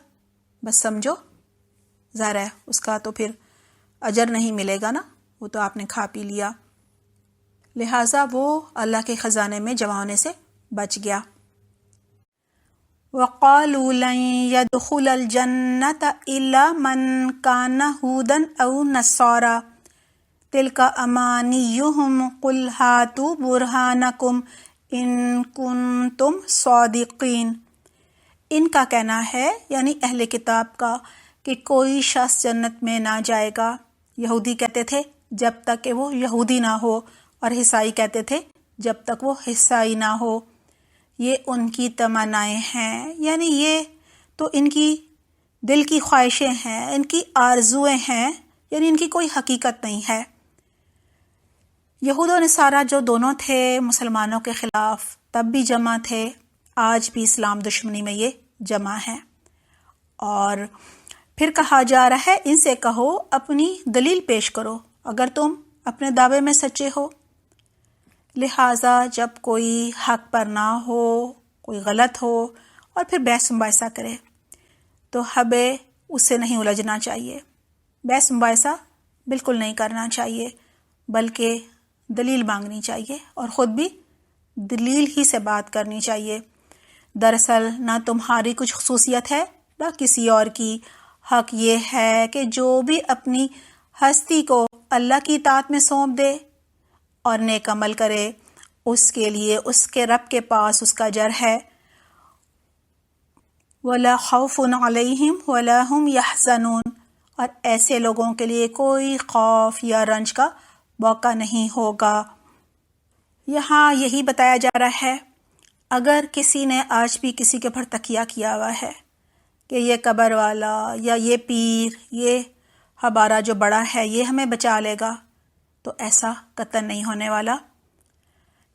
Speaker 1: بس سمجھو ظاہر ہے اس کا تو پھر اجر نہیں ملے گا نا، وہ تو آپ نے کھا پی لیا، لہٰذا وہ اللہ کے خزانے میں جمع ہونے سے بچ گیا۔ وقالوا لن يدخل الجنة إلا من كان هودا أو نصارى تلك أمانيهم قل هاتوا برهانكم إن كنتم صادقين۔ ان کا کہنا ہے، یعنی اہل کتاب کا، کہ کوئی شخص جنت میں نہ جائے گا۔ یہودی کہتے تھے جب تک کہ وہ یہودی نہ ہو، اور عیسائی کہتے تھے جب تک وہ عیسائی نہ ہو۔ یہ ان کی تمنائیں ہیں، یعنی یہ تو ان کی دل کی خواہشیں ہیں، ان کی آرزویں ہیں، یعنی ان کی کوئی حقیقت نہیں ہے۔ یہود و نصارہ جو دونوں تھے مسلمانوں کے خلاف، تب بھی جمع تھے، آج بھی اسلام دشمنی میں یہ جمع ہیں۔ اور پھر کہا جا رہا ہے ان سے کہو اپنی دلیل پیش کرو اگر تم اپنے دعوے میں سچے ہو۔ لہٰذا جب کوئی حق پر نہ ہو، کوئی غلط ہو اور پھر بحث مباحثہ کرے تو ہمیں اس سے نہیں الجھنا چاہیے، بحث مباحثہ بالکل نہیں کرنا چاہیے، بلکہ دلیل مانگنی چاہیے اور خود بھی دلیل ہی سے بات کرنی چاہیے۔ دراصل نہ تمہاری کچھ خصوصیت ہے نہ کسی اور کی، حق یہ ہے کہ جو بھی اپنی ہستی کو اللہ کی اطاعت میں سونپ دے اور نیک عمل کرے، اس کے لیے اس کے رب کے پاس اس کا اجر ہے۔ وَلَا خَوْفٌ عَلَيْهِمْ وَلَا هُمْ يَحْزَنُونَ، اور ایسے لوگوں کے لیے کوئی خوف یا رنج کا موقع نہیں ہوگا۔ یہاں یہی بتایا جا رہا ہے اگر کسی نے آج بھی کسی کے اوپر تکیہ کیا ہوا ہے کہ یہ قبر والا یا یہ پیر، یہ ہمارا جو بڑا ہے یہ ہمیں بچا لے گا، تو ایسا قطعاً نہیں ہونے والا،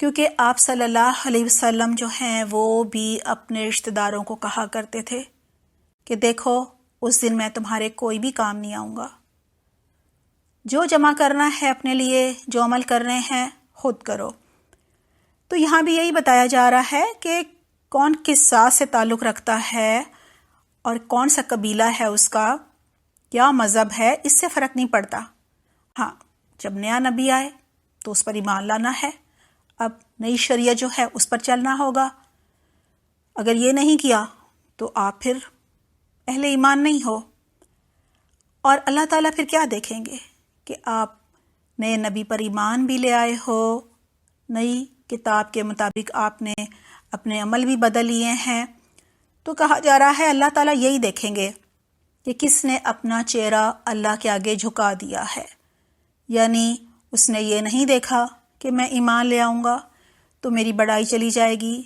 Speaker 1: کیونکہ آپ صلی اللہ علیہ وسلم جو ہیں وہ بھی اپنے رشتہ داروں کو کہا کرتے تھے کہ دیکھو اس دن میں تمہارے کوئی بھی کام نہیں آؤں گا، جو جمع کرنا ہے اپنے لیے، جو عمل کرنے ہیں خود کرو۔ تو یہاں بھی یہی بتایا جا رہا ہے کہ کون کس ذات سے تعلق رکھتا ہے اور کون سا قبیلہ ہے اس کا، کیا مذہب ہے، اس سے فرق نہیں پڑتا۔ ہاں، جب نیا نبی آئے تو اس پر ایمان لانا ہے، اب نئی شریعت جو ہے اس پر چلنا ہوگا۔ اگر یہ نہیں کیا تو آپ پھر اہل ایمان نہیں ہو، اور اللہ تعالیٰ پھر کیا دیکھیں گے کہ آپ نئے نبی پر ایمان بھی لے آئے ہو، نئی کتاب کے مطابق آپ نے اپنے عمل بھی بدل لیے ہیں، تو کہا جا رہا ہے اللہ تعالیٰ یہی دیکھیں گے کہ کس نے اپنا چہرہ اللہ کے آگے جھکا دیا ہے، یعنی اس نے یہ نہیں دیکھا کہ میں ایمان لے آؤں گا تو میری بڑائی چلی جائے گی،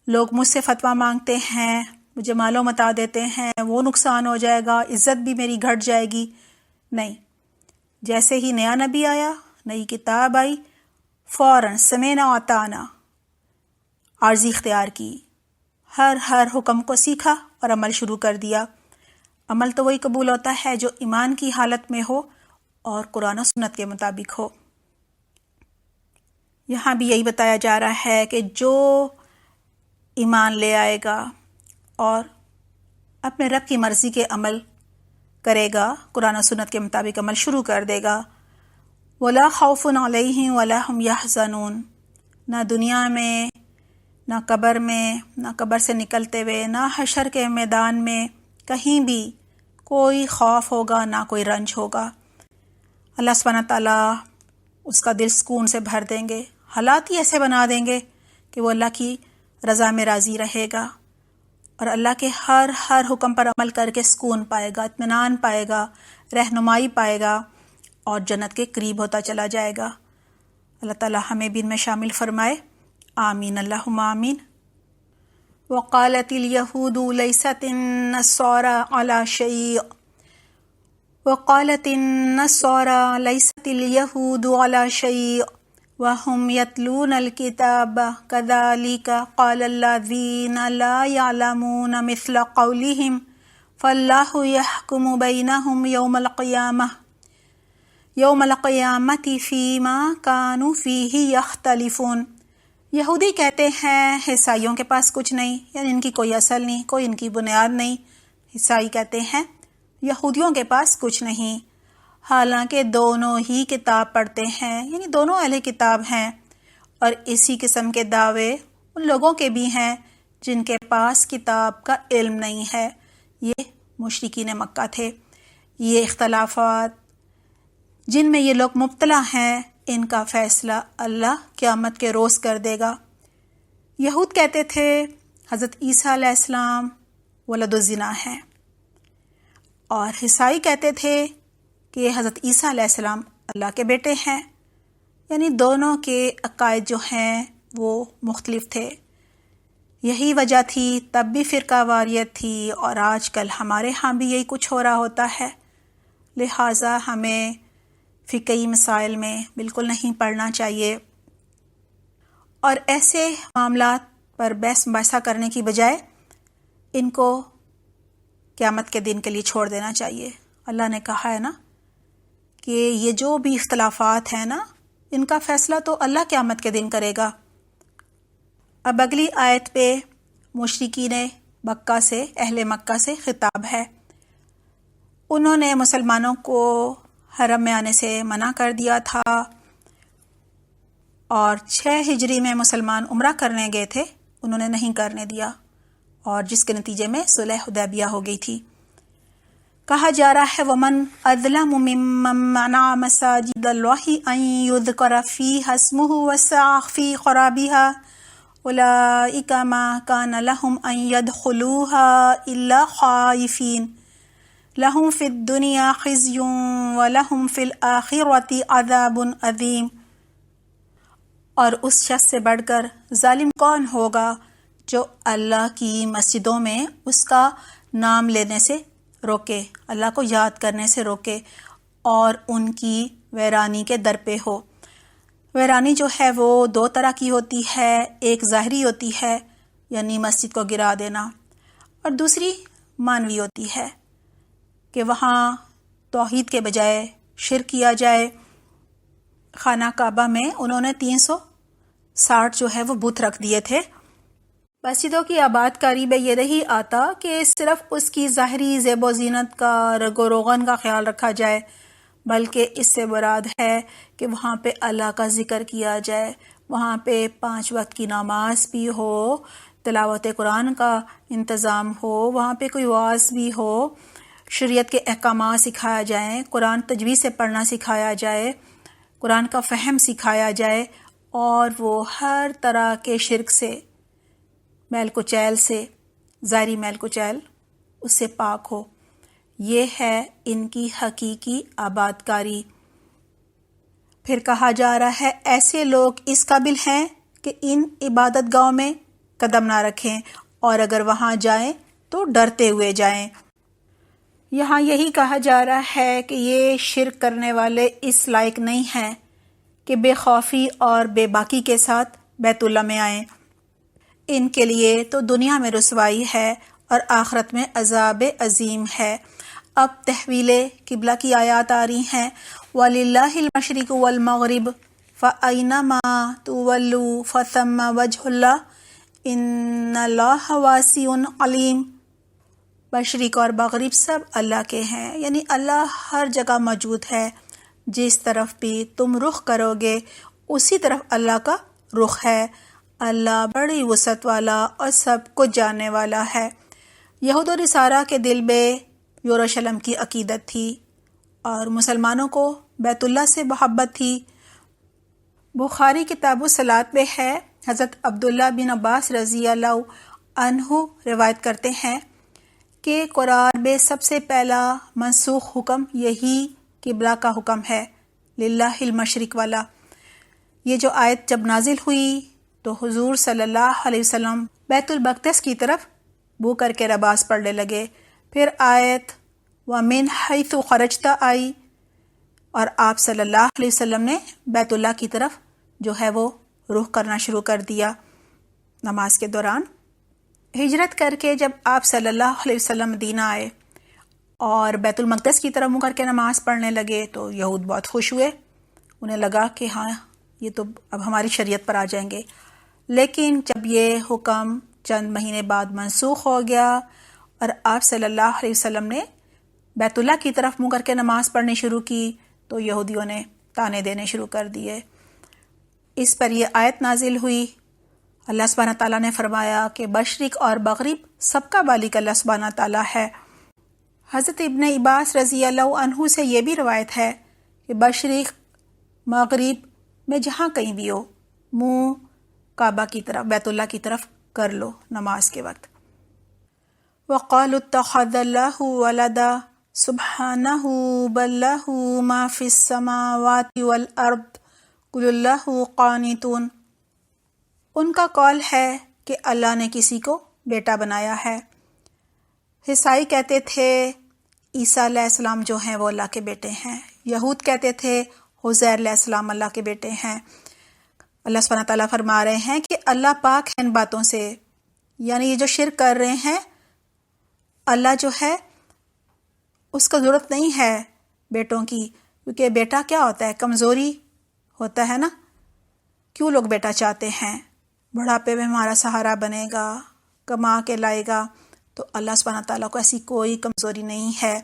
Speaker 1: لوگ مجھ سے فتویٰ مانگتے ہیں، مجھے مال و متاع دیتے ہیں، وہ نقصان ہو جائے گا، عزت بھی میری گھٹ جائے گی۔ نہیں، جیسے ہی نیا نبی آیا، نئی کتاب آئی، فوراً سمعنا واطعنا عارضی اختیار کی، ہر حکم کو سیکھا اور عمل شروع کر دیا۔ عمل تو وہی قبول ہوتا ہے جو ایمان کی حالت میں ہو اور قرآن و سنت کے مطابق ہو۔ یہاں بھی یہی بتایا جا رہا ہے کہ جو ایمان لے آئے گا اور اپنے رب کی مرضی کے عمل کرے گا، قرآن و سنت کے مطابق عمل شروع کر دے گا، وَلَا خَوْفٌ عَلَيْهِمْ وَلَا هُمْ يَحْزَنُونَ، نہ دنیا میں، نہ قبر میں، نہ قبر سے نکلتے ہوئے، نہ حشر کے میدان میں، کہیں بھی کوئی خوف ہوگا نہ کوئی رنج ہوگا۔ اللہ سبحانہ تعالیٰ اس کا دل سکون سے بھر دیں گے، حالات ہی ایسے بنا دیں گے کہ وہ اللہ کی رضا میں راضی رہے گا اور اللہ کے ہر حکم پر عمل کر کے سکون پائے گا، اطمینان پائے گا، رہنمائی پائے گا اور جنت کے قریب ہوتا چلا جائے گا۔ اللہ تعالیٰ ہمیں بھی ان میں شامل فرمائے، آمین اللہم آمین۔ وقالت اليہود لیست النصارى على شیء وقالت النصارى لیست اليہود على شیء وهم يتلون الكتاب كذلك قال الذين لا يعلمون مثل قولهم فالله يحكم بينهم يوم القيامة فيما كانوا فيه يختلفون۔ یہودی کہتے ہیں عیسائیوں کے پاس کچھ نہیں، یعنی ان کی کوئی اصل نہیں، کوئی ان کی بنیاد نہیں۔ عیسائی کہتے ہیں یہودیوں کے پاس کچھ نہیں، حالانکہ دونوں ہی کتاب پڑھتے ہیں، یعنی دونوں اہل کتاب ہیں، اور اسی قسم کے دعوے ان لوگوں کے بھی ہیں جن کے پاس کتاب کا علم نہیں ہے، یہ مشرکین مکہ تھے۔ یہ اختلافات جن میں یہ لوگ مبتلا ہیں، ان کا فیصلہ اللہ قیامت کے روز کر دے گا۔ یہود کہتے تھے حضرت عیسیٰ علیہ السلام ولد الزنا ہیں، اور عیسائی کہتے تھے کہ حضرت عیسیٰ علیہ السلام اللہ کے بیٹے ہیں۔ یعنی دونوں کے عقائد جو ہیں وہ مختلف تھے۔ یہی وجہ تھی، تب بھی فرقہ واریت تھی، اور آج کل ہمارے ہاں بھی یہی کچھ ہو رہا ہوتا ہے۔ لہٰذا ہمیں فقہی مسائل میں بالکل نہیں پڑھنا چاہیے، اور ایسے معاملات پر بحث مباحثہ کرنے کی بجائے ان کو قیامت کے دن کے لیے چھوڑ دینا چاہیے۔ اللہ نے کہا ہے نا کہ یہ جو بھی اختلافات ہیں نا، ان کا فیصلہ تو اللہ قیامت کے دن کرے گا۔ اب اگلی آیت پہ مشرکین مکہ سے، اہل مکہ سے خطاب ہے۔ انہوں نے مسلمانوں کو حرم میں آنے سے منع کر دیا تھا، اور 6 ہجری میں مسلمان عمرہ کرنے گئے تھے، انہوں نے نہیں کرنے دیا، اور جس کے نتیجے میں صلح حدیبیہ ہو گئی تھی۔ کہا جا رہا ہے وَمَنْ أَظْلَمُ مِمَّنْ مَنَعَ مَسَاجِدَ اللَّهِ أَنْ يُذْكَرَ فِيهَا اسْمُهُ وَسَعَى فِي خَرَابِهَا أُولَئِكَ مَا كَانَ لَهُمْ أَنْ يَدْخُلُوهَا إِلَّا خَائِفِينَ لَهُمْ فِي الدُّنْيَا خِزْيٌ وَلَهُمْ فِي الْآخِرَةِ عَذَابٌ عَظِيمٌ۔ اور اس شخص سے بڑھ کر ظالم کون ہوگا جو اللہ کی مسجدوں میں اس کا نام لینے سے روکے، اللہ کو یاد کرنے سے روکے، اور ان کی ویرانی کے در پہ ہو۔ ویرانی جو ہے وہ 2 طرح کی ہوتی ہے، ایک ظاہری ہوتی ہے یعنی مسجد کو گرا دینا، اور دوسری معنوی ہوتی ہے کہ وہاں توحید کے بجائے شرک کیا جائے۔ خانہ کعبہ میں انہوں نے 360 جو ہے وہ بت رکھ دیے تھے۔ مسجدوں کی آباد کاری میں یہ نہیں آتا کہ صرف اس کی ظاہری زیب و زینت کا، رگ و روغن کا خیال رکھا جائے، بلکہ اس سے مراد ہے کہ وہاں پہ اللہ کا ذکر کیا جائے، وہاں پہ 5 وقت کی نماز بھی ہو، تلاوت قرآن کا انتظام ہو، وہاں پہ کوئی واعظ بھی ہو، شریعت کے احکامات سکھایا جائیں، قرآن تجوید سے پڑھنا سکھایا جائے، قرآن کا فہم سکھایا جائے، اور وہ ہر طرح کے شرک سے، میل کچیل سے، ظاہری میل کچیل اس سے پاک ہو۔ یہ ہے ان کی حقیقی آباد کاری۔ پھر کہا جا رہا ہے ایسے لوگ اس قابل ہیں کہ ان عبادت گاہوں میں قدم نہ رکھیں، اور اگر وہاں جائیں تو ڈرتے ہوئے جائیں۔ یہاں یہی کہا جا رہا ہے کہ یہ شرک کرنے والے اس لائق نہیں ہیں کہ بے خوفی اور بے باکی کے ساتھ بیت اللہ میں آئیں۔ ان کے لیے تو دنیا میں رسوائی ہے اور آخرت میں عذاب عظیم ہے۔ اب تحویل قبلہ کی آیات آ رہی ہیں۔ وَلِلَّهِ الْمَشْرِقُ وَالْمَغْرِبُ فَأَيْنَمَا تُوَلُّوا فَثَمَّ وَجْهُ اللَّهِ إِنَّ اللَّهَ وَاسِعٌ عَلِيمٌ۔ مشرق اور مغرب سب اللہ کے ہیں، یعنی اللہ ہر جگہ موجود ہے۔ جس طرف بھی تم رخ کرو گے اسی طرف اللہ کا رخ ہے۔ اللہ بڑی وسعت والا اور سب کو جاننے والا ہے۔ یہود و نصارہ کے دل میں یروشلم کی عقیدت تھی، اور مسلمانوں کو بیت اللہ سے محبت تھی۔ بخاری کتاب الصلاۃ میں ہے، حضرت عبداللہ بن عباس رضی اللہ عنہ روایت کرتے ہیں کہ قرآن میں سب سے پہلا منسوخ حکم یہی قبلہ کا حکم ہے، للہ المشرق والا۔ یہ جو آیت جب نازل ہوئی تو حضور صلی اللہ علیہ وسلم بیت المقدس کی طرف منہ کر کے نماز پڑھنے لگے۔ پھر آیت وَمِنْ حَيْثُ خَرَجْتَ آئی، اور آپ صلی اللہ علیہ وسلم نے بیت اللہ کی طرف جو ہے وہ رخ کرنا شروع کر دیا نماز کے دوران۔ ہجرت کر کے جب آپ صلی اللہ علیہ وسلم مدینہ آئے اور بیت المقدس کی طرف منہ کر کے نماز پڑھنے لگے تو یہود بہت خوش ہوئے، انہیں لگا کہ ہاں یہ تو اب ہماری شریعت پر آ جائیں گے۔ لیکن جب یہ حکم چند مہینے بعد منسوخ ہو گیا اور آپ صلی اللہ علیہ وسلم نے بیت اللہ کی طرف منہ کر کے نماز پڑھنی شروع کی تو یہودیوں نے تانے دینے شروع کر دیے۔ اس پر یہ آیت نازل ہوئی، اللہ سبحانہ تعالیٰ نے فرمایا کہ مشرق اور مغرب سب کا مالک اللہ سبحانہ تعالیٰ ہے۔ حضرت ابن عباس رضی اللہ عنہ سے یہ بھی روایت ہے کہ مشرق مغرب میں جہاں کہیں بھی ہو منہ کعبہ کی طرف، بیت اللہ کی طرف کر لو نماز کے وقت۔ وَقَالُوا اتَّخَذَ اللَّهُ وَلَدًا سُبْحَانَهُ بَل لَّهُ مَا فِي السَّمَاوَاتِ وَالْأَرْضِ كُلٌّ لَّهُ قَانِتُونَ۔ ان کا قول ہے کہ اللہ نے کسی کو بیٹا بنایا ہے۔ عیسائی کہتے تھے عیسیٰ علیہ السلام جو ہیں وہ اللہ کے بیٹے ہیں، یہود کہتے تھے عزیر علیہ السلام اللہ کے بیٹے ہیں۔ اللہ سبحانہ تعالیٰ فرما رہے ہیں کہ اللہ پاک ہے ان باتوں سے، یعنی یہ جو شرک کر رہے ہیں اللہ جو ہے اس کو ضرورت نہیں ہے بیٹوں کی، کیونکہ بیٹا کیا ہوتا ہے؟ کمزوری ہوتا ہے نا۔ کیوں لوگ بیٹا چاہتے ہیں؟ بڑھاپے میں ہمارا سہارا بنے گا، کما کے لائے گا۔ تو اللہ سبحانہ تعالیٰ کو ایسی کوئی کمزوری نہیں ہے۔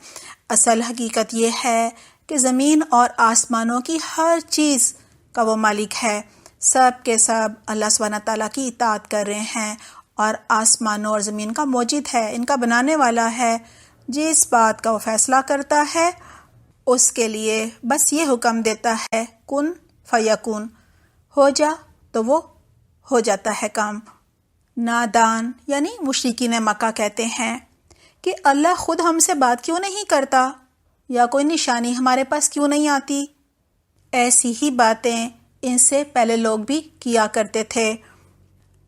Speaker 1: اصل حقیقت یہ ہے کہ زمین اور آسمانوں کی ہر چیز کا وہ مالک ہے، سب کے سب اللہ سبحانہ تعالیٰ کی اطاعت کر رہے ہیں، اور آسمانوں اور زمین کا موجد ہے، ان کا بنانے والا ہے۔ جس بات کا وہ فیصلہ کرتا ہے اس کے لیے بس یہ حکم دیتا ہے کن فیکون، ہو جا تو وہ ہو جاتا ہے کام۔ نادان یعنی مشرکین مکہ کہتے ہیں کہ اللہ خود ہم سے بات کیوں نہیں کرتا، یا کوئی نشانی ہمارے پاس کیوں نہیں آتی؟ ایسی ہی باتیں ان سے پہلے لوگ بھی کیا کرتے تھے۔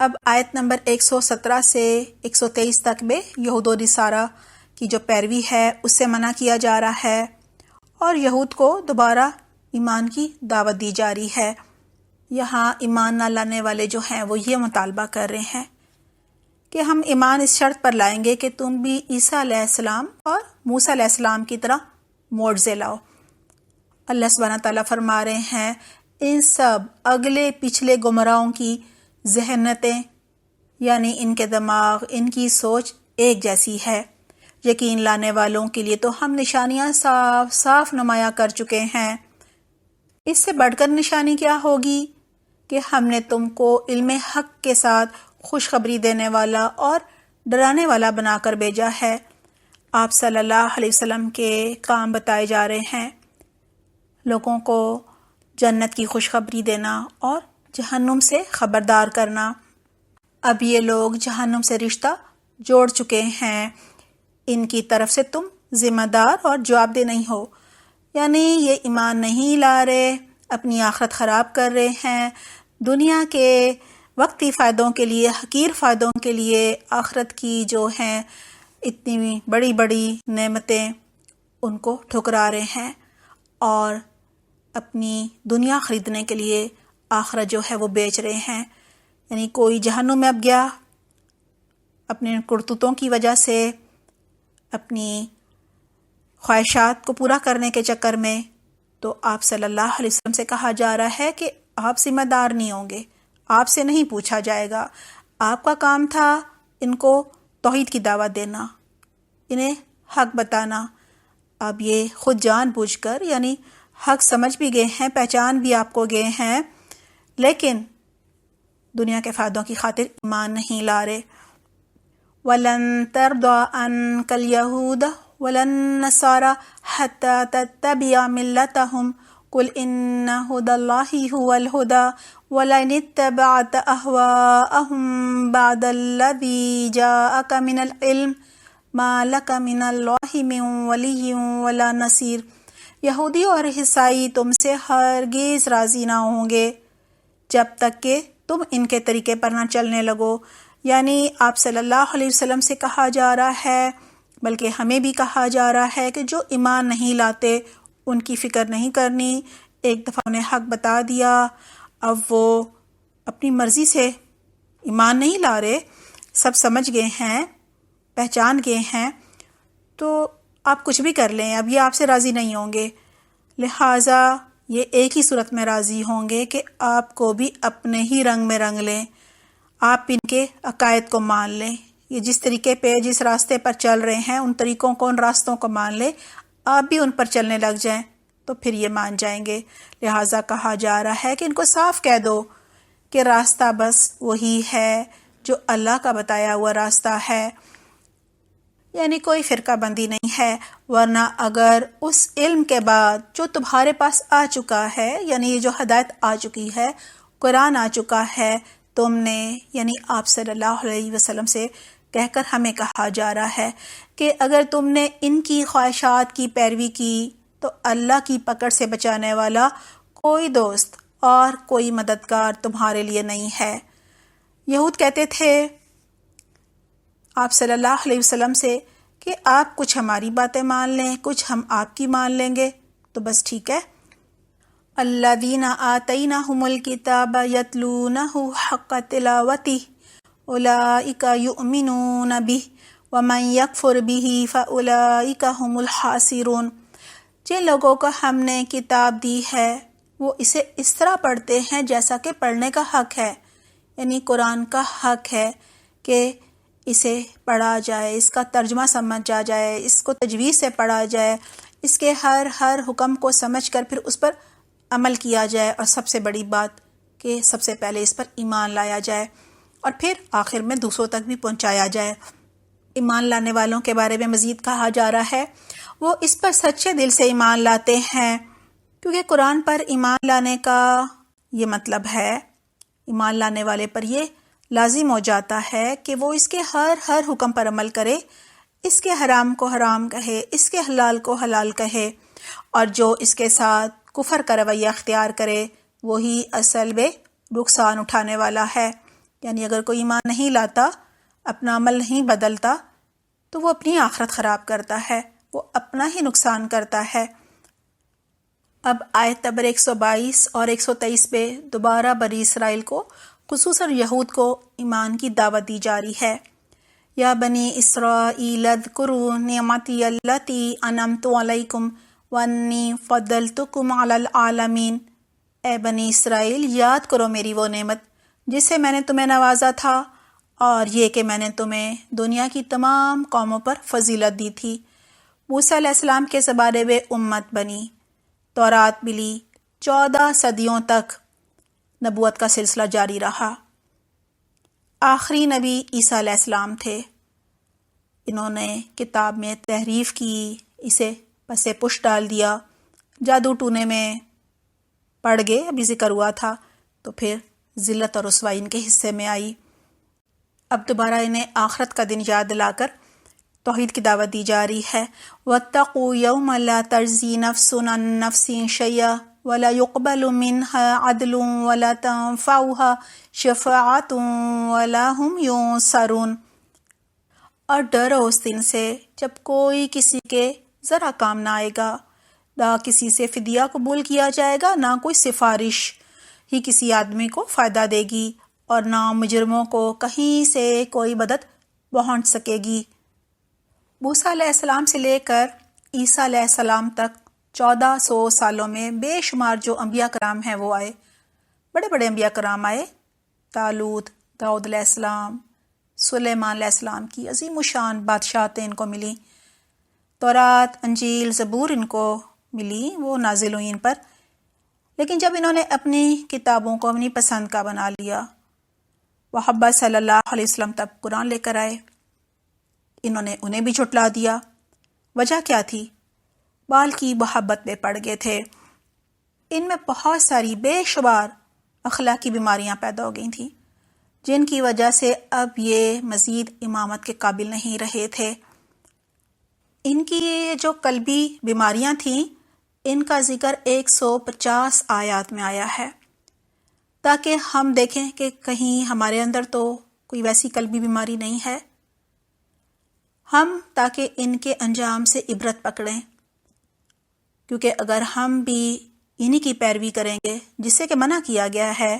Speaker 1: اب آیت نمبر 117 سے 123 تک میں یہود و نصارہ کی جو پیروی ہے اس سے منع کیا جا رہا ہے، اور یہود کو دوبارہ ایمان کی دعوت دی جا رہی ہے۔ یہاں ایمان نہ لانے والے جو ہیں وہ یہ مطالبہ کر رہے ہیں کہ ہم ایمان اس شرط پر لائیں گے کہ تم بھی عیسیٰ علیہ السلام اور موسیٰ علیہ السلام کی طرح معجزے لاؤ۔ اللہ سبحانہ تعالیٰ فرما رہے ہیں ان سب اگلے پچھلے گمراہوں کی ذہنیتیں، یعنی ان کے دماغ، ان کی سوچ ایک جیسی ہے۔ یقین لانے والوں کے لیے تو ہم نشانیاں صاف صاف نمایاں کر چکے ہیں۔ اس سے بڑھ کر نشانی کیا ہوگی کہ ہم نے تم کو علم حق کے ساتھ خوشخبری دینے والا اور ڈرانے والا بنا کر بھیجا ہے۔ آپ صلی اللہ علیہ وسلم کے کام بتائے جا رہے ہیں، لوگوں کو جنت کی خوشخبری دینا اور جہنم سے خبردار کرنا۔ اب یہ لوگ جہنم سے رشتہ جوڑ چکے ہیں، ان کی طرف سے تم ذمہ دار اور جواب دہ نہیں ہو، یعنی یہ ایمان نہیں لا رہے، اپنی آخرت خراب کر رہے ہیں، دنیا کے وقتی فائدوں کے لیے، حقیر فائدوں کے لیے آخرت کی جو ہیں اتنی بڑی بڑی نعمتیں ان کو ٹھکرا رہے ہیں، اور اپنی دنیا خریدنے کے لیے آخرت جو ہے وہ بیچ رہے ہیں۔ یعنی کوئی جہنم میں اب گیا اپنے کرتوتوں کی وجہ سے، اپنی خواہشات کو پورا کرنے کے چکر میں، تو آپ صلی اللہ علیہ وسلم سے کہا جا رہا ہے کہ آپ ذمہ دار نہیں ہوں گے، آپ سے نہیں پوچھا جائے گا۔ آپ کا کام تھا ان کو توحید کی دعوت دینا، انہیں حق بتانا۔ اب یہ خود جان بوجھ کر یعنی حق سمجھ بھی گئے ہیں، پہچان بھی آپ کو گئے ہیں، لیکن دنیا کے فائدوں کی خاطر ایمان نہیں لا رہے۔ وَلَن تَرْضَىٰ عَنكَ الْيَهُودَ وَلَا النَّصَارَىٰ حَتَّىٰ تَتَّبِعَ مِلَّتَهُمْ قُلْ إِنَّ هُدَى اللَّهِ هُوَ الْهُدَىٰ وَلَئِنِ اتَّبَعْتَ أَهْوَاءَهُم بَعْدَ الَّذِي جَاءَكَ مِنَ الْعِلْمِ مَا لَكَ مِنَ اللَّهِ مِن وَلِيٍّ وَلَا نَصِيرٍ۔ یہودی اور عیسائی تم سے ہرگز راضی نہ ہوں گے جب تک کہ تم ان کے طریقے پر نہ چلنے لگو۔ یعنی آپ صلی اللہ علیہ وسلم سے کہا جا رہا ہے، بلکہ ہمیں بھی کہا جا رہا ہے کہ جو ایمان نہیں لاتے ان کی فکر نہیں کرنی۔ ایک دفعہ انہیں حق بتا دیا، اب وہ اپنی مرضی سے ایمان نہیں لا رہے، سب سمجھ گئے ہیں، پہچان گئے ہیں، تو آپ کچھ بھی کر لیں، اب یہ آپ سے راضی نہیں ہوں گے۔ لہٰذا یہ ایک ہی صورت میں راضی ہوں گے کہ آپ کو بھی اپنے ہی رنگ میں رنگ لیں، آپ ان کے عقائد کو مان لیں، یہ جس طریقے پہ جس راستے پر چل رہے ہیں ان طریقوں کو، ان راستوں کو مان لیں، آپ بھی ان پر چلنے لگ جائیں تو پھر یہ مان جائیں گے۔ لہٰذا کہا جا رہا ہے کہ ان کو صاف کہہ دو کہ راستہ بس وہی ہے جو اللہ کا بتایا ہوا راستہ ہے، یعنی کوئی فرقہ بندی نہیں ہے، ورنہ اگر اس علم کے بعد جو تمہارے پاس آ چکا ہے، یعنی یہ جو ہدایت آ چکی ہے، قرآن آ چکا ہے، تم نے یعنی آپ صلی اللہ علیہ وسلم سے کہہ کر ہمیں کہا جا رہا ہے کہ اگر تم نے ان کی خواہشات کی پیروی کی تو اللہ کی پکڑ سے بچانے والا کوئی دوست اور کوئی مددگار تمہارے لیے نہیں ہے۔ یہود کہتے تھے آپ صلی اللہ علیہ وسلم سے کہ آپ کچھ ہماری باتیں مان لیں، کچھ ہم آپ کی مان لیں گے تو بس ٹھیک ہے۔ الذین آتیناہم الکتاب یتلونہ حق تلاوتہ اولئک یؤمنون بہ ومن یکفر بہ فاولئک ھم الخاسرون۔ جن لوگوں کو ہم نے کتاب دی ہے وہ اسے اس طرح پڑھتے ہیں جیسا کہ پڑھنے کا حق ہے، یعنی قرآن کا حق ہے کہ اسے پڑھا جائے، اس کا ترجمہ سمجھا جائے، اس کو تجوید سے پڑھا جائے، اس کے ہر حکم کو سمجھ کر پھر اس پر عمل کیا جائے، اور سب سے بڑی بات کہ سب سے پہلے اس پر ایمان لایا جائے اور پھر آخر میں دوسروں تک بھی پہنچایا جائے۔ ایمان لانے والوں کے بارے میں مزید کہا جا رہا ہے وہ اس پر سچے دل سے ایمان لاتے ہیں، کیونکہ قرآن پر ایمان لانے کا یہ مطلب ہے، ایمان لانے والے پر یہ لازم ہو جاتا ہے کہ وہ اس کے ہر حکم پر عمل کرے، اس کے حرام کو حرام کہے، اس کے حلال کو حلال کہے، اور جو اس کے ساتھ کفر کا رویہ اختیار کرے وہی اصل میں نقصان اٹھانے والا ہے۔ یعنی اگر کوئی ایمان نہیں لاتا، اپنا عمل نہیں بدلتا، تو وہ اپنی آخرت خراب کرتا ہے، وہ اپنا ہی نقصان کرتا ہے۔ اب آیت نمبر 122 اور 123 پہ دوبارہ بنی اسرائیل کو، خصوصاً یہود کو ایمان کی دعوت دی جا رہی ہے۔ یا بنی اسرائیل اذکروا نعمتی التی انعمت علیکم وانی فضلتکم علی العالمین۔ اے بنی اسرائیل، یاد کرو میری وہ نعمت جس سے میں نے تمہیں نوازا تھا، اور یہ کہ میں نے تمہیں دنیا کی تمام قوموں پر فضیلت دی تھی۔ موسیٰ علیہ السلام کے زمانے میں امت بنی، تورات ملی، 14 صدیوں تک نبوت کا سلسلہ جاری رہا۔ آخری نبی عیسیٰ علیہ السلام تھے، انہوں نے کتاب میں تحریف کی، اسے پسے پش ڈال دیا، جادو ٹونے میں پڑ گئے، ابھی ذکر ہوا تھا، تو پھر ذلت اور رسوائی ان کے حصے میں آئی۔ اب دوبارہ انہیں آخرت کا دن یاد دلا کر توحید کی دعوت دی جا رہی ہے۔ وَاتَّقُوا يَوْمَ لَا تَجْزِي نَفْسٌ عَن نَفْسٍ شَيْئًا وَلَا يُقْبَلُ مِنْهَا عَدْلٌ وَلَا تَنفَعُهَا شَفَاعَةٌ وَلَا هُمْ يُنصَرُونَ۔ اور ڈرو اس دن سے جب کوئی کسی کے ذرا کام نہ آئے گا، نہ کسی سے فدیہ قبول کیا جائے گا، نہ کوئی سفارش ہی کسی آدمی کو فائدہ دے گی، اور نہ مجرموں کو کہیں سے کوئی مدد پہنچ سکے گی۔ موسیٰ علیہ السلام سے لے کر عیسیٰ علیہ السلام تک 1400 سالوں میں بے شمار جو انبیاء کرام ہیں وہ آئے، بڑے بڑے انبیاء کرام آئے، طالوت، داؤد علیہ السلام، سلیمان علیہ السلام کی عظیم الشان بادشاہتیں ان کو ملی، تورات، انجیل، زبور ان کو ملی، وہ نازل ہوئی ان پر۔ لیکن جب انہوں نے اپنی کتابوں کو اپنی پسند کا بنا لیا، محمد صلی اللہ علیہ وسلم تب قرآن لے کر آئے، انہوں نے انہیں بھی جھٹلا دیا۔ وجہ کیا تھی؟ بال کی محبت میں پڑ گئے تھے، ان میں بہت ساری بے شمار اخلاقی بیماریاں پیدا ہو گئی تھیں، جن کی وجہ سے اب یہ مزید امامت کے قابل نہیں رہے تھے۔ ان کی یہ جو قلبی بیماریاں تھیں، ان کا ذکر 150 آیات میں آیا ہے، تاکہ ہم دیکھیں کہ کہیں ہمارے اندر تو کوئی ویسی قلبی بیماری نہیں ہے، ہم تاکہ ان کے انجام سے عبرت پکڑیں، کیونکہ اگر ہم بھی انہی کی پیروی کریں گے جس سے کہ منع کیا گیا ہے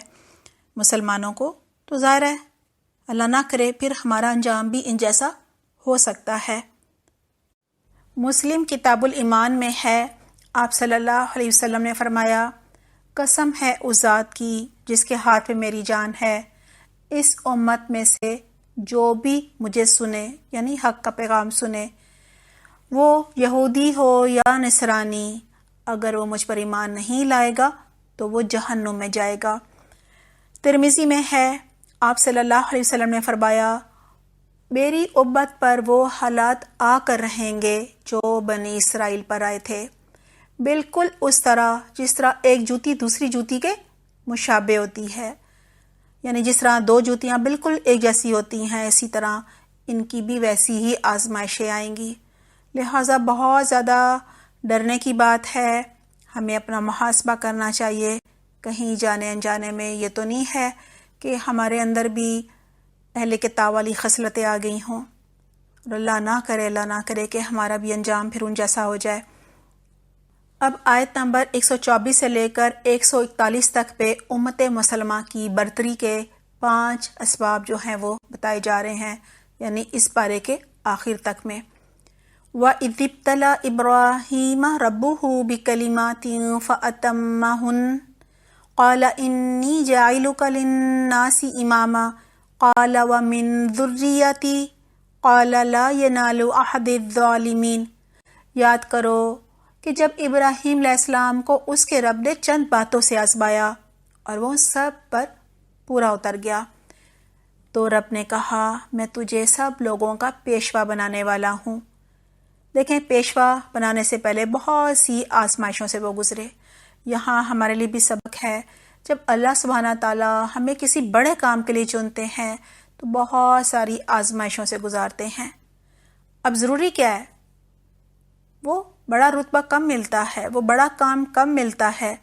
Speaker 1: مسلمانوں کو، تو ظاہر ہے اللہ نہ کرے پھر ہمارا انجام بھی ان جیسا ہو سکتا ہے۔ مسلم کتاب الایمان میں ہے، آپ صلی اللہ علیہ وسلم نے فرمایا، قسم ہے اس ذات کی جس کے ہاتھ میں میری جان ہے، اس امت میں سے جو بھی مجھے سنے، یعنی حق کا پیغام سنے، وہ یہودی ہو یا نصرانی، اگر وہ مجھ پر ایمان نہیں لائے گا تو وہ جہنم میں جائے گا۔ ترمذی میں ہے، آپ صلی اللہ علیہ وسلم نے فرمایا، میری امت پر وہ حالات آ کر رہیں گے جو بنی اسرائیل پر آئے تھے، بالکل اس طرح جس طرح ایک جوتی دوسری جوتی کے مشابہ ہوتی ہے، یعنی جس طرح دو جوتیاں بالکل ایک جیسی ہوتی ہیں، اسی طرح ان کی بھی ویسی ہی آزمائشیں آئیں گی۔ لہٰذا بہت زیادہ ڈرنے کی بات ہے، ہمیں اپنا محاسبہ کرنا چاہیے، کہیں جانے انجانے میں یہ تو نہیں ہے کہ ہمارے اندر بھی اہل کتاب والی خصلتیں آ گئی ہوں، اور اللہ نہ کرے کہ ہمارا بھی انجام پھر ان جیسا ہو جائے۔ اب آیت نمبر 124 سے لے کر 141 تک پہ امت مسلمہ کی برتری کے 5 اسباب جو ہیں وہ بتائے جا رہے ہیں، یعنی اس پارے کے آخر تک میں۔ وَإِذِ ابْتَلَىٰ إِبْرَاهِيمَ رَبُّهُ بِكَلِمَاتٍ فَأَتَمَّهُنَّ قَالَ إِنِّي جَاعِلُكَ لِلنَّاسِ إِمَامًا قَالَ وَمِن ذُرِّيَّتِي قَالَ لَا يَنَالُ أَحَدِ الظَّالِمِينَ۔ یاد کرو کہ جب ابراہیم علیہ السلام کو اس کے رب نے چند باتوں سے آزمایا اور وہ سب پر پورا اتر گیا، تو رب نے کہا میں تجھے سب لوگوں کا پیشوا بنانے والا ہوں۔ دیکھیں، پیشوا بنانے سے پہلے بہت سی آزمائشوں سے وہ گزرے۔ یہاں ہمارے لیے بھی سبق ہے، جب اللہ سبحانہ تعالیٰ ہمیں کسی بڑے کام کے لیے چنتے ہیں تو بہت ساری آزمائشوں سے گزارتے ہیں۔ اب ضروری کیا ہے؟ وہ بڑا رتبہ کم ملتا ہے، وہ بڑا کام کم ملتا ہے۔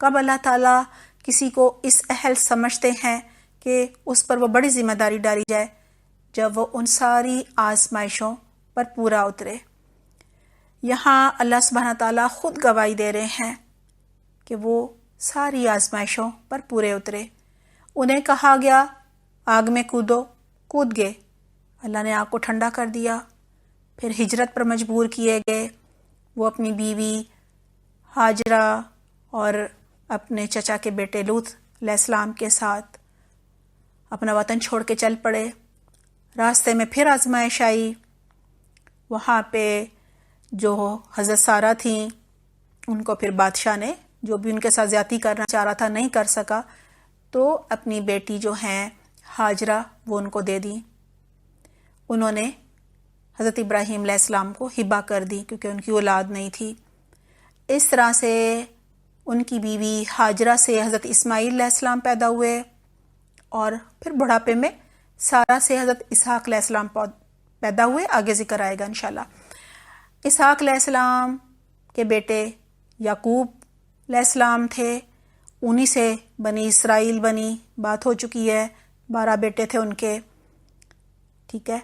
Speaker 1: کب اللہ تعالیٰ کسی کو اس اہل سمجھتے ہیں کہ اس پر وہ بڑی ذمہ داری ڈالی جائے؟ جب وہ ان ساری آزمائشوں پر پورا اترے۔ یہاں اللہ سبحانہ تعالیٰ خود گواہی دے رہے ہیں کہ وہ ساری آزمائشوں پر پورے اترے۔ انہیں کہا گیا آگ میں کودو، کود گئے، اللہ نے آگ کو ٹھنڈا کر دیا۔ پھر ہجرت پر مجبور کیے گئے، وہ اپنی بیوی ہاجرہ اور اپنے چچا کے بیٹے لوط علیہ السلام کے ساتھ اپنا وطن چھوڑ کے چل پڑے۔ راستے میں پھر آزمائش آئی، وہاں پہ جو حضرت سارہ تھیں ان کو پھر بادشاہ نے جو بھی ان کے ساتھ زیادتی کرنا چاہ رہا تھا نہیں کر سکا، تو اپنی بیٹی جو ہیں ہاجرہ وہ ان کو دے دی۔ انہوں نے حضرت ابراہیم علیہ السلام کو ہبہ کر دی کیونکہ ان کی اولاد نہیں تھی۔ اس طرح سے ان کی بیوی ہاجرہ سے حضرت اسماعیل علیہ السلام پیدا ہوئے، اور پھر بڑھاپے میں سارہ سے حضرت اسحاق علیہ السلام پیدا ہوئے، آگے ذکر آئے گا انشاءاللہ۔ اسحاق علیہ السلام کے بیٹے یعقوب علیہ السلام تھے، انہی سے بنی اسرائیل بنی، بات ہو چکی ہے، 12 بیٹے تھے ان کے، ٹھیک ہے۔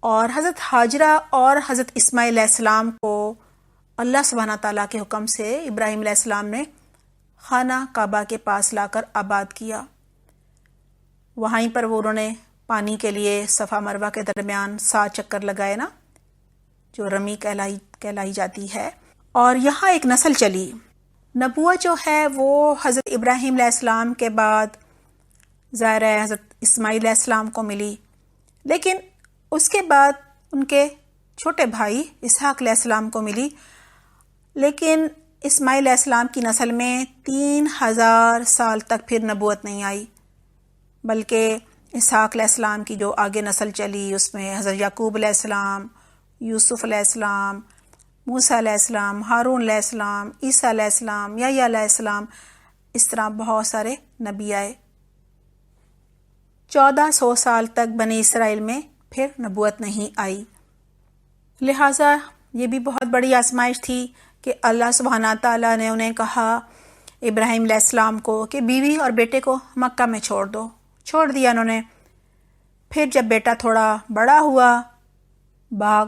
Speaker 1: اور حضرت ہاجرہ اور حضرت اسماعیل علیہ السلام کو اللہ سبحانہ تعالیٰ کے حکم سے ابراہیم علیہ السلام نے خانہ کعبہ کے پاس لا کر آباد کیا۔ وہیں پر وہ انہوں نے پانی کے لیے صفا مروہ کے درمیان 7 چکر لگائے نا، جو رمی کہلائی جاتی ہے، اور یہاں ایک نسل چلی۔ نبوت جو ہے وہ حضرت ابراہیم علیہ السلام کے بعد ظاہر ہے حضرت اسماعیل علیہ السلام کو ملی، لیکن اس کے بعد ان کے چھوٹے بھائی اسحاق علیہ السلام کو ملی، لیکن اسماعیل علیہ السلام کی نسل میں 3000 سال تک پھر نبوت نہیں آئی، بلکہ اسحاق علیہ السلام کی جو آگے نسل چلی اس میں حضرت یعقوب علیہ السلام، یوسف علیہ السلام، موسیٰ علیہ السلام، ہارون علیہ السلام، عیسیٰ علیہ السلام، یحییٰ علیہ السلام، اس طرح بہت سارے نبی آئے۔ 1400 سال تک بنی اسرائیل میں پھر نبوت نہیں آئی۔ لہٰذا یہ بھی بہت بڑی آزمائش تھی کہ اللہ سبحانہ تعالیٰ نے انہیں کہا ابراہیم علیہ السلام کو کہ بیوی اور بیٹے کو مکہ میں چھوڑ دو، چھوڑ دیا انہوں نے۔ پھر جب بیٹا تھوڑا بڑا ہوا، بھاگ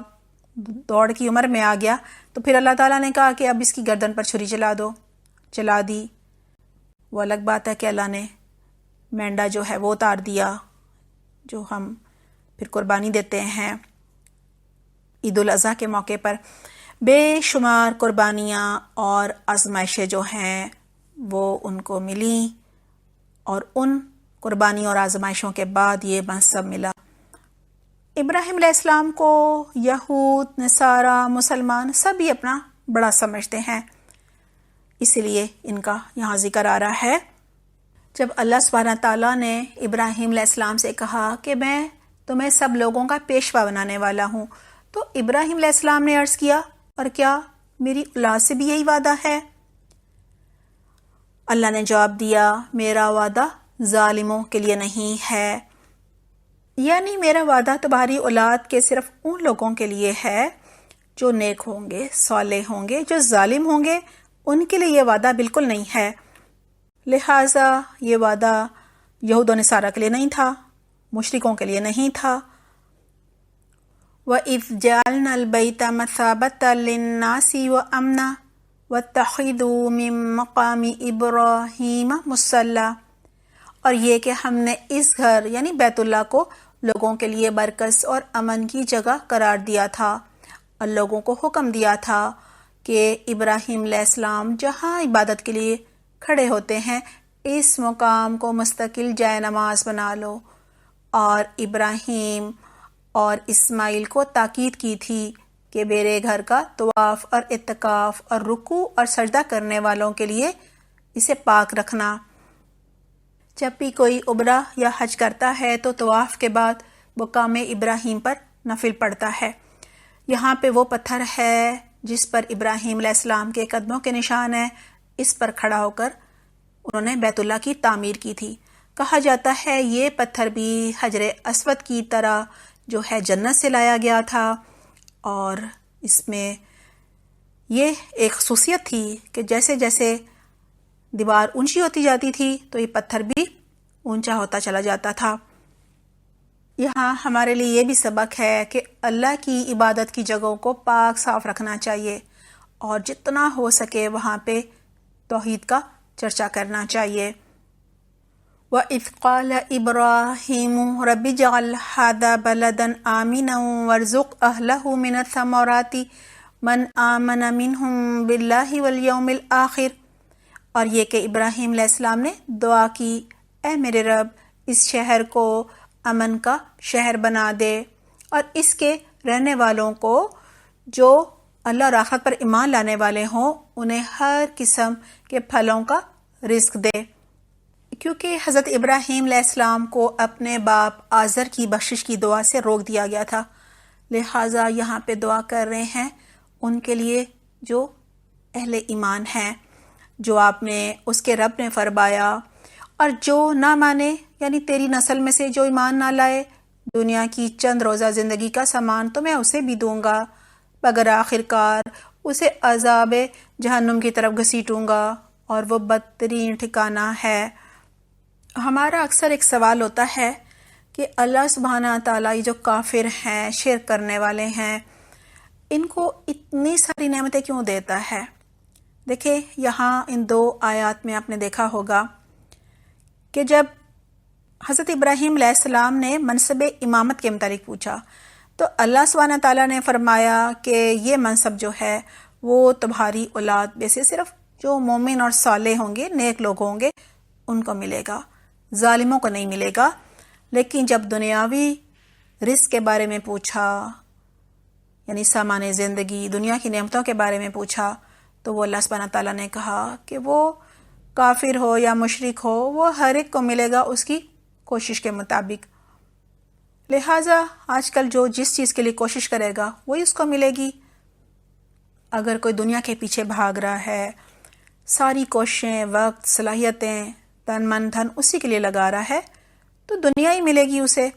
Speaker 1: دوڑ کی عمر میں آ گیا، تو پھر اللہ تعالیٰ نے کہا کہ اب اس کی گردن پر چھری چلا دو، چلا دی۔ وہ الگ بات ہے کہ اللہ نے مینڈا جو ہے وہ اتار دیا، جو ہم پھر قربانی دیتے ہیں عید الاضحیٰ کے موقع پر۔ بے شمار قربانیاں اور آزمائشیں جو ہیں وہ ان کو ملیں، اور ان قربانی اور آزمائشوں کے بعد یہ منصب ملا۔ ابراہیم علیہ السلام کو یہود، نصارہ، مسلمان سبھی اپنا بڑا سمجھتے ہیں، اسی لیے ان کا یہاں ذکر آ رہا ہے۔ جب اللہ سبحانہ تعالیٰ نے ابراہیم علیہ السلام سے کہا کہ میں تمہیں سب لوگوں کا پیشوا بنانے والا ہوں، تو ابراہیم علیہ السلام نے عرض کیا، اور کیا میری اولاد سے بھی یہی وعدہ ہے؟ اللہ نے جواب دیا، میرا وعدہ ظالموں کے لیے نہیں ہے، یعنی میرا وعدہ تمہاری اولاد کے صرف ان لوگوں کے لیے ہے جو نیک ہوں گے، صالح ہوں گے۔ جو ظالم ہوں گے ان کے لیے یہ وعدہ بالکل نہیں ہے۔ لہٰذا یہ وعدہ یہود و نصارہ کے لیے نہیں تھا، مشرکوں کے لیے نہیں تھا۔ وَإِذْ جَعَلْنَا الْبَيْتَ مَثَابَةً لِلنَّاسِ وَأَمْنًا وَاتَّخِذُوا مِن مَّقَامِ إِبْرَاهِيمَ مُصَلًّى، اور یہ کہ ہم نے اس گھر یعنی بیت اللہ کو لوگوں کے لیے برکت اور امن کی جگہ قرار دیا تھا، اور لوگوں کو حکم دیا تھا کہ ابراہیم علیہ السلام جہاں عبادت کے لیے کھڑے ہوتے ہیں اس مقام کو مستقل جائے نماز بنا لو۔ اور ابراہیم اور اسماعیل کو تاکید کی تھی کہ میرے گھر کا طواف اور اعتکاف اور رکوع اور سجدہ کرنے والوں کے لیے اسے پاک رکھنا۔ جب بھی کوئی عمرہ یا حج کرتا ہے تو طواف کے بعد مقام ابراہیم پر نفل پڑتا ہے۔ یہاں پہ وہ پتھر ہے جس پر ابراہیم علیہ السلام کے قدموں کے نشان ہیں، اس پر کھڑا ہو کر انہوں نے بیت اللہ کی تعمیر کی تھی۔ کہا جاتا ہے یہ پتھر بھی حجر اسود کی طرح جو ہے جنت سے لایا گیا تھا، اور اس میں یہ ایک خصوصیت تھی کہ جیسے جیسے دیوار اونچی ہوتی جاتی تھی تو یہ پتھر بھی اونچا ہوتا چلا جاتا تھا۔ یہاں ہمارے لیے یہ بھی سبق ہے کہ اللہ کی عبادت کی جگہوں کو پاک صاف رکھنا چاہیے، اور جتنا ہو سکے وہاں پہ توحید کا چرچا کرنا چاہیے۔ وَإِذْ قَالَ إِبْرَاهِيمُ رَبِّ اجْعَلْ هَٰذَا بَلَدًا آمِنًا وَارْزُقْ أَهْلَهُ مِنَ الثَّمَرَاتِ مَنْ آمَنَ مِنْهُمْ بِاللَّهِ وَالْيَوْمِ الْآخِرِ، اور یہ کہ ابراہیم علیہ السلام نے دعا کی، اے میرے رب اس شہر کو امن کا شہر بنا دے، اور اس کے رہنے والوں کو جو اللہ اور آخرت پر ایمان لانے والے ہوں انہیں ہر قسم کے پھلوں کا رزق دے۔ کیونکہ حضرت ابراہیم علیہ السلام کو اپنے باپ آزر کی بخشش کی دعا سے روک دیا گیا تھا، لہٰذا یہاں پہ دعا کر رہے ہیں ان کے لیے جو اہل ایمان ہیں، جو آپ نے اس کے رب نے فرمایا، اور جو نہ مانے یعنی تیری نسل میں سے جو ایمان نہ لائے، دنیا کی چند روزہ زندگی کا سامان تو میں اسے بھی دوں گا، مگر آخرکار اسے عذاب جہنم کی طرف گھسیٹوں گا، اور وہ بدترین ٹھکانہ ہے۔ ہمارا اکثر ایک سوال ہوتا ہے کہ اللہ سبحانہ تعالیٰ یہ جو کافر ہیں، شرک کرنے والے ہیں، ان کو اتنی ساری نعمتیں کیوں دیتا ہے؟ دیکھیں یہاں ان دو آیات میں آپ نے دیکھا ہوگا کہ جب حضرت ابراہیم علیہ السلام نے منصب امامت کے متعلق پوچھا تو اللہ سبحانہ تعالیٰ نے فرمایا کہ یہ منصب جو ہے وہ تمہاری اولاد میں سے صرف جو مومن اور صالح ہوں گے، نیک لوگ ہوں گے، ان کو ملے گا، ظالموں کو نہیں ملے گا۔ لیکن جب دنیاوی رزق کے بارے میں پوچھا، یعنی سامان زندگی، دنیا کی نعمتوں کے بارے میں پوچھا، تو وہ اللہ سبحانہ تعالیٰ نے کہا کہ وہ کافر ہو یا مشرک ہو، وہ ہر ایک کو ملے گا اس کی کوشش کے مطابق۔ لہٰذا آج کل جو جس چیز کے لیے کوشش کرے گا وہی اس کو ملے گی۔ اگر کوئی دنیا کے پیچھے بھاگ رہا ہے، ساری کوششیں، وقت، صلاحیتیں، تن من دھن اسی کے لیے لگا رہا ہے، تو دنیا ہی ملے گی اسے۔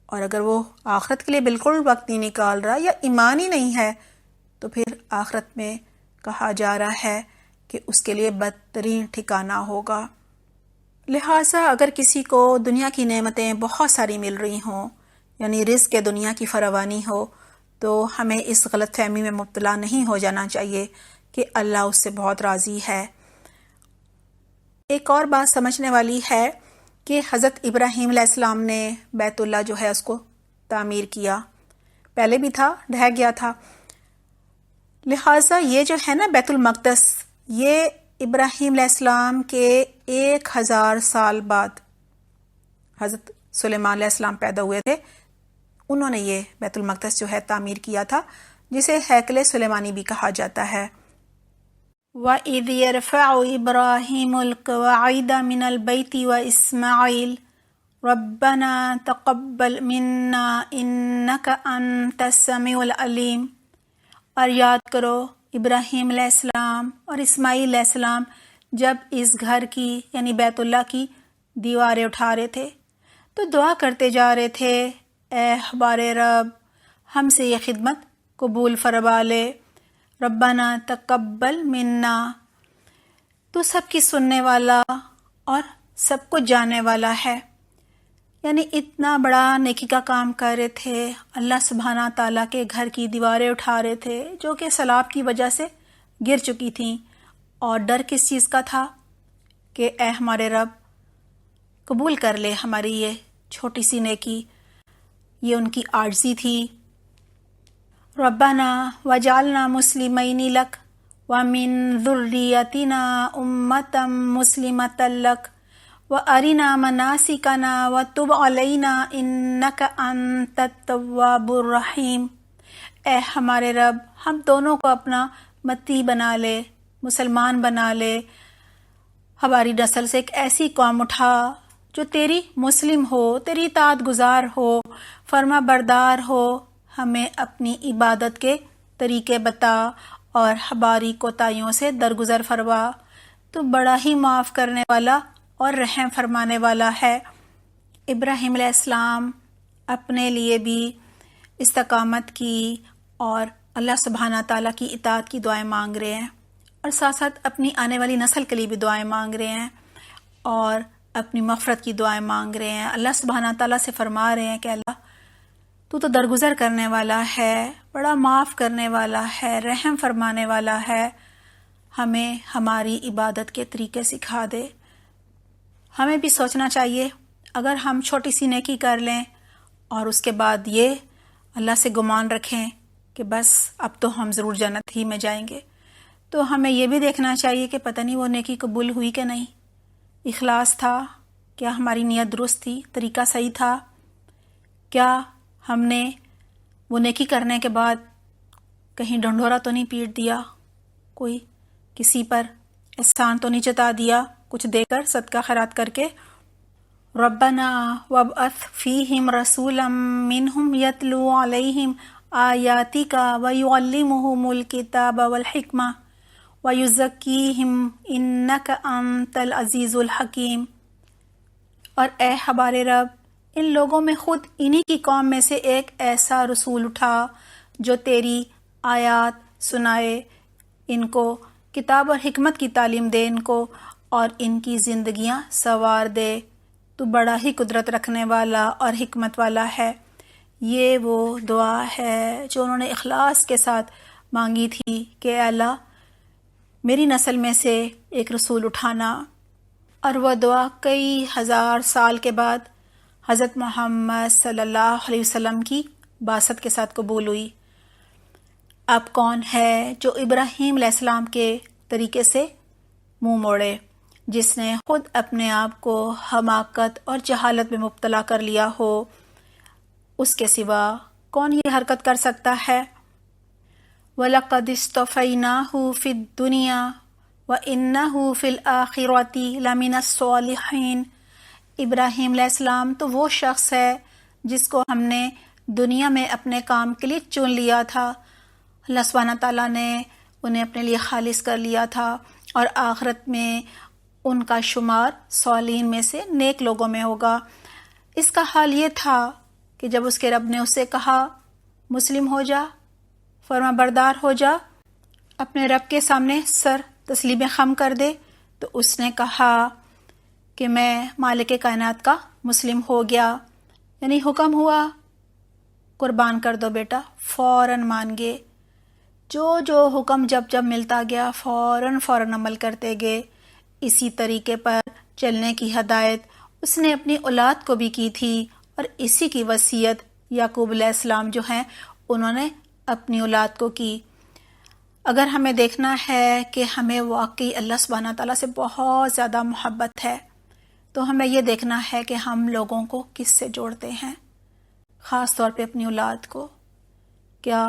Speaker 1: اور اگر وہ آخرت کے لیے بالکل وقت نہیں نکال رہا یا ایمان ہی نہیں ہے، تو پھر آخرت میں کہا جا رہا ہے کہ اس کے لیے بدترین ٹھکانہ ہوگا۔ لہٰذا اگر کسی کو دنیا کی نعمتیں بہت ساری مل رہی ہوں، یعنی رزق کے دنیا کی فراوانی ہو، تو ہمیں اس غلط فہمی میں مبتلا نہیں ہو جانا چاہیے کہ اللہ اس سے بہت راضی ہے۔ ایک اور بات سمجھنے والی ہے کہ حضرت ابراہیم علیہ السلام نے بیت اللہ جو ہے اس کو تعمیر کیا، پہلے بھی تھا، ڈھہ گیا تھا، لہٰذا یہ جو ہے نا بیت المقدس، یہ ابراہیم علیہ السلام کے 1000 سال بعد حضرت سلیمان علیہ السلام پیدا ہوئے تھے، انہوں نے یہ بیت المقدس جو ہے تعمیر کیا تھا، جسے ہیکل سلیمانی بھی کہا جاتا ہے۔ وَإِذْ يَرْفَعُ إِبْرَاهِيمُ الْقَوَاعِدَ مِنَ الْبَيْتِ وَإِسْمَاعِيلُ رَبَّنَا تَقَبَّلْ مِنَّا إِنَّكَ أَنْتَ السَّمِيعُ الْعَلِيمُ۔ اور یاد کرو ابراہیم علیہ السلام اور اسماعیل علیہ السلام جب اس گھر کی یعنی بیت اللہ کی دیواریں اٹھا رہے تھے تو دعا کرتے جا رہے تھے، اے ہمارے رب ہم سے یہ خدمت قبول فرما لے، ربنا تقبل منا، تو سب کی سننے والا اور سب کو جاننے والا ہے۔ یعنی اتنا بڑا نیکی کا کام کر رہے تھے، اللہ سبحانہ تعالیٰ کے گھر کی دیواریں اٹھا رہے تھے جو کہ سیلاب کی وجہ سے گر چکی تھیں، اور ڈر کس چیز کا تھا کہ اے ہمارے رب قبول کر لے ہماری یہ چھوٹی سی نیکی، یہ ان کی عاجزی تھی۔ ربنا وجعلنا مسلمین لک ومن ذریتنا امة مسلمة لک وارنا مناسکنا وتب علینا انک انت التواب الرحیم۔ اے ہمارے رب ہم دونوں کو اپنا متی بنا لے، مسلمان بنا لے، ہماری نسل سے ایک ایسی قوم اٹھا جو تیری مسلم ہو، تیری اطاعت گزار ہو، فرما بردار ہو، ہمیں اپنی عبادت کے طریقے بتا اور ہماری کوتاہیوں سے درگزر فرما، تو بڑا ہی معاف کرنے والا اور رحم فرمانے والا ہے۔ ابراہیم علیہ السلام اپنے لیے بھی استقامت کی اور اللہ سبحانہ تعالیٰ کی اطاعت کی دعائیں مانگ رہے ہیں، اور ساتھ ساتھ اپنی آنے والی نسل کے لیے بھی دعائیں مانگ رہے ہیں اور اپنی مغفرت کی دعائیں مانگ رہے ہیں۔ اللہ سبحانہ تعالیٰ سے فرما رہے ہیں کہ اللہ تو درگزر کرنے والا ہے، بڑا معاف کرنے والا ہے، رحم فرمانے والا ہے، ہمیں ہماری عبادت کے طریقے سکھا دے۔ ہمیں بھی سوچنا چاہیے اگر ہم چھوٹی سی نیکی کر لیں اور اس کے بعد یہ اللہ سے گمان رکھیں کہ بس اب تو ہم ضرور جنت ہی میں جائیں گے، تو ہمیں یہ بھی دیکھنا چاہیے کہ پتہ نہیں وہ نیکی قبول ہوئی کہ نہیں، اخلاص تھا، کیا ہماری نیت درست تھی، طریقہ صحیح تھا، کیا ہم نے وہ نیکی کرنے کے بعد کہیں ڈنڈورا تو نہیں پیٹ دیا، کوئی کسی پر احسان تو نہیں جتا دیا کچھ دے کر، صدقہ خیرات کر کے۔ ربنا وابعث فیہم رسولا منہم یتلو علیہم آیاتک ویعلمہم الکتاب والحکمہ ویزکیہم انک انت العزیز الحکیم۔ اور اے ہمارے رب ان لوگوں میں خود انہی کی قوم میں سے ایک ایسا رسول اٹھا جو تیری آیات سنائے، ان کو کتاب اور حکمت کی تعلیم دے ان کو، اور ان کی زندگیاں سنوار دے، تو بڑا ہی قدرت رکھنے والا اور حکمت والا ہے۔ یہ وہ دعا ہے جو انہوں نے اخلاص کے ساتھ مانگی تھی کہ اے اللہ میری نسل میں سے ایک رسول اٹھانا، اور وہ دعا کئی ہزار سال کے بعد حضرت محمد صلی اللہ علیہ وسلم کی بعثت کے ساتھ قبول ہوئی۔ اب کون ہے جو ابراہیم علیہ السلام کے طریقے سے منہ موڑے، جس نے خود اپنے آپ کو حماقت اور جہالت میں مبتلا کر لیا ہو؟ اس کے سوا کون یہ حرکت کر سکتا ہے؟ وَلَقَدِ اصْطَفَيْنَاهُ فِي الدُّنْيَا وَإِنَّهُ فِي الْآخِرَةِ لَمِنَ الصَّالِحِينَ۔ ابراہیم علیہ السلام تو وہ شخص ہے جس کو ہم نے دنیا میں اپنے کام کے لیے چن لیا تھا، اللہ سبحانہ تعالیٰ نے انہیں اپنے لیے خالص کر لیا تھا، اور آخرت میں ان کا شمار صالحین میں سے نیک لوگوں میں ہوگا۔ اس کا حال یہ تھا کہ جب اس کے رب نے اسے کہا مسلم ہو جا، فرما بردار ہو جا، اپنے رب کے سامنے سر تسلیم خم کر دے، تو اس نے کہا کہ میں مالک کائنات کا مسلم ہو گیا، یعنی حکم ہوا قربان کر دو بیٹا، فوراً مان گئے، جو جو حکم جب جب ملتا گیا فوراً عمل کرتے گئے۔ اسی طریقے پر چلنے کی ہدایت اس نے اپنی اولاد کو بھی کی تھی، اور اسی کی وصیت یعقوب علیہ السلام جو ہیں انہوں نے اپنی اولاد کو کی۔ اگر ہمیں دیکھنا ہے کہ ہمیں واقعی اللہ سبحانہ تعالیٰ سے بہت زیادہ محبت ہے، تو ہمیں یہ دیکھنا ہے کہ ہم لوگوں کو کس سے جوڑتے ہیں، خاص طور پہ اپنی اولاد کو۔ کیا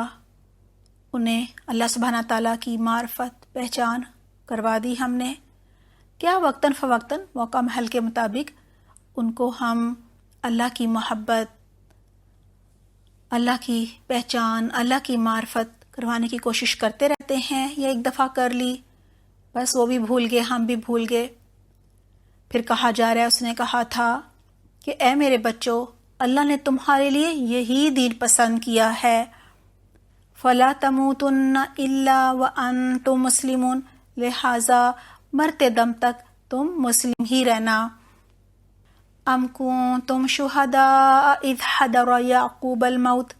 Speaker 1: انہیں اللہ سبحانہ تعالیٰ کی معرفت، پہچان کروا دی ہم نے. کیا وقتاً فوقتاً موقع محل کے مطابق ان کو ہم اللہ کی محبت، اللہ کی پہچان، اللہ کی معرفت کروانے کی کوشش کرتے رہتے ہیں، یا ایک دفعہ کر لی بس وہ بھی بھول گئے، ہم بھی بھول گئے. پھر کہا جا رہا ہے اس نے کہا تھا کہ اے میرے بچوں، اللہ نے تمہارے لیے یہی دین پسند کیا ہے. فَلَا تَمُوتُنَّ إِلَّا وَأَنْتُمْ مُسْلِمُونَ، لہٰذا مرتے دم تک تم مسلم ہی رہنا. ام کنتم شہداء اذ حضر یعقوب الموت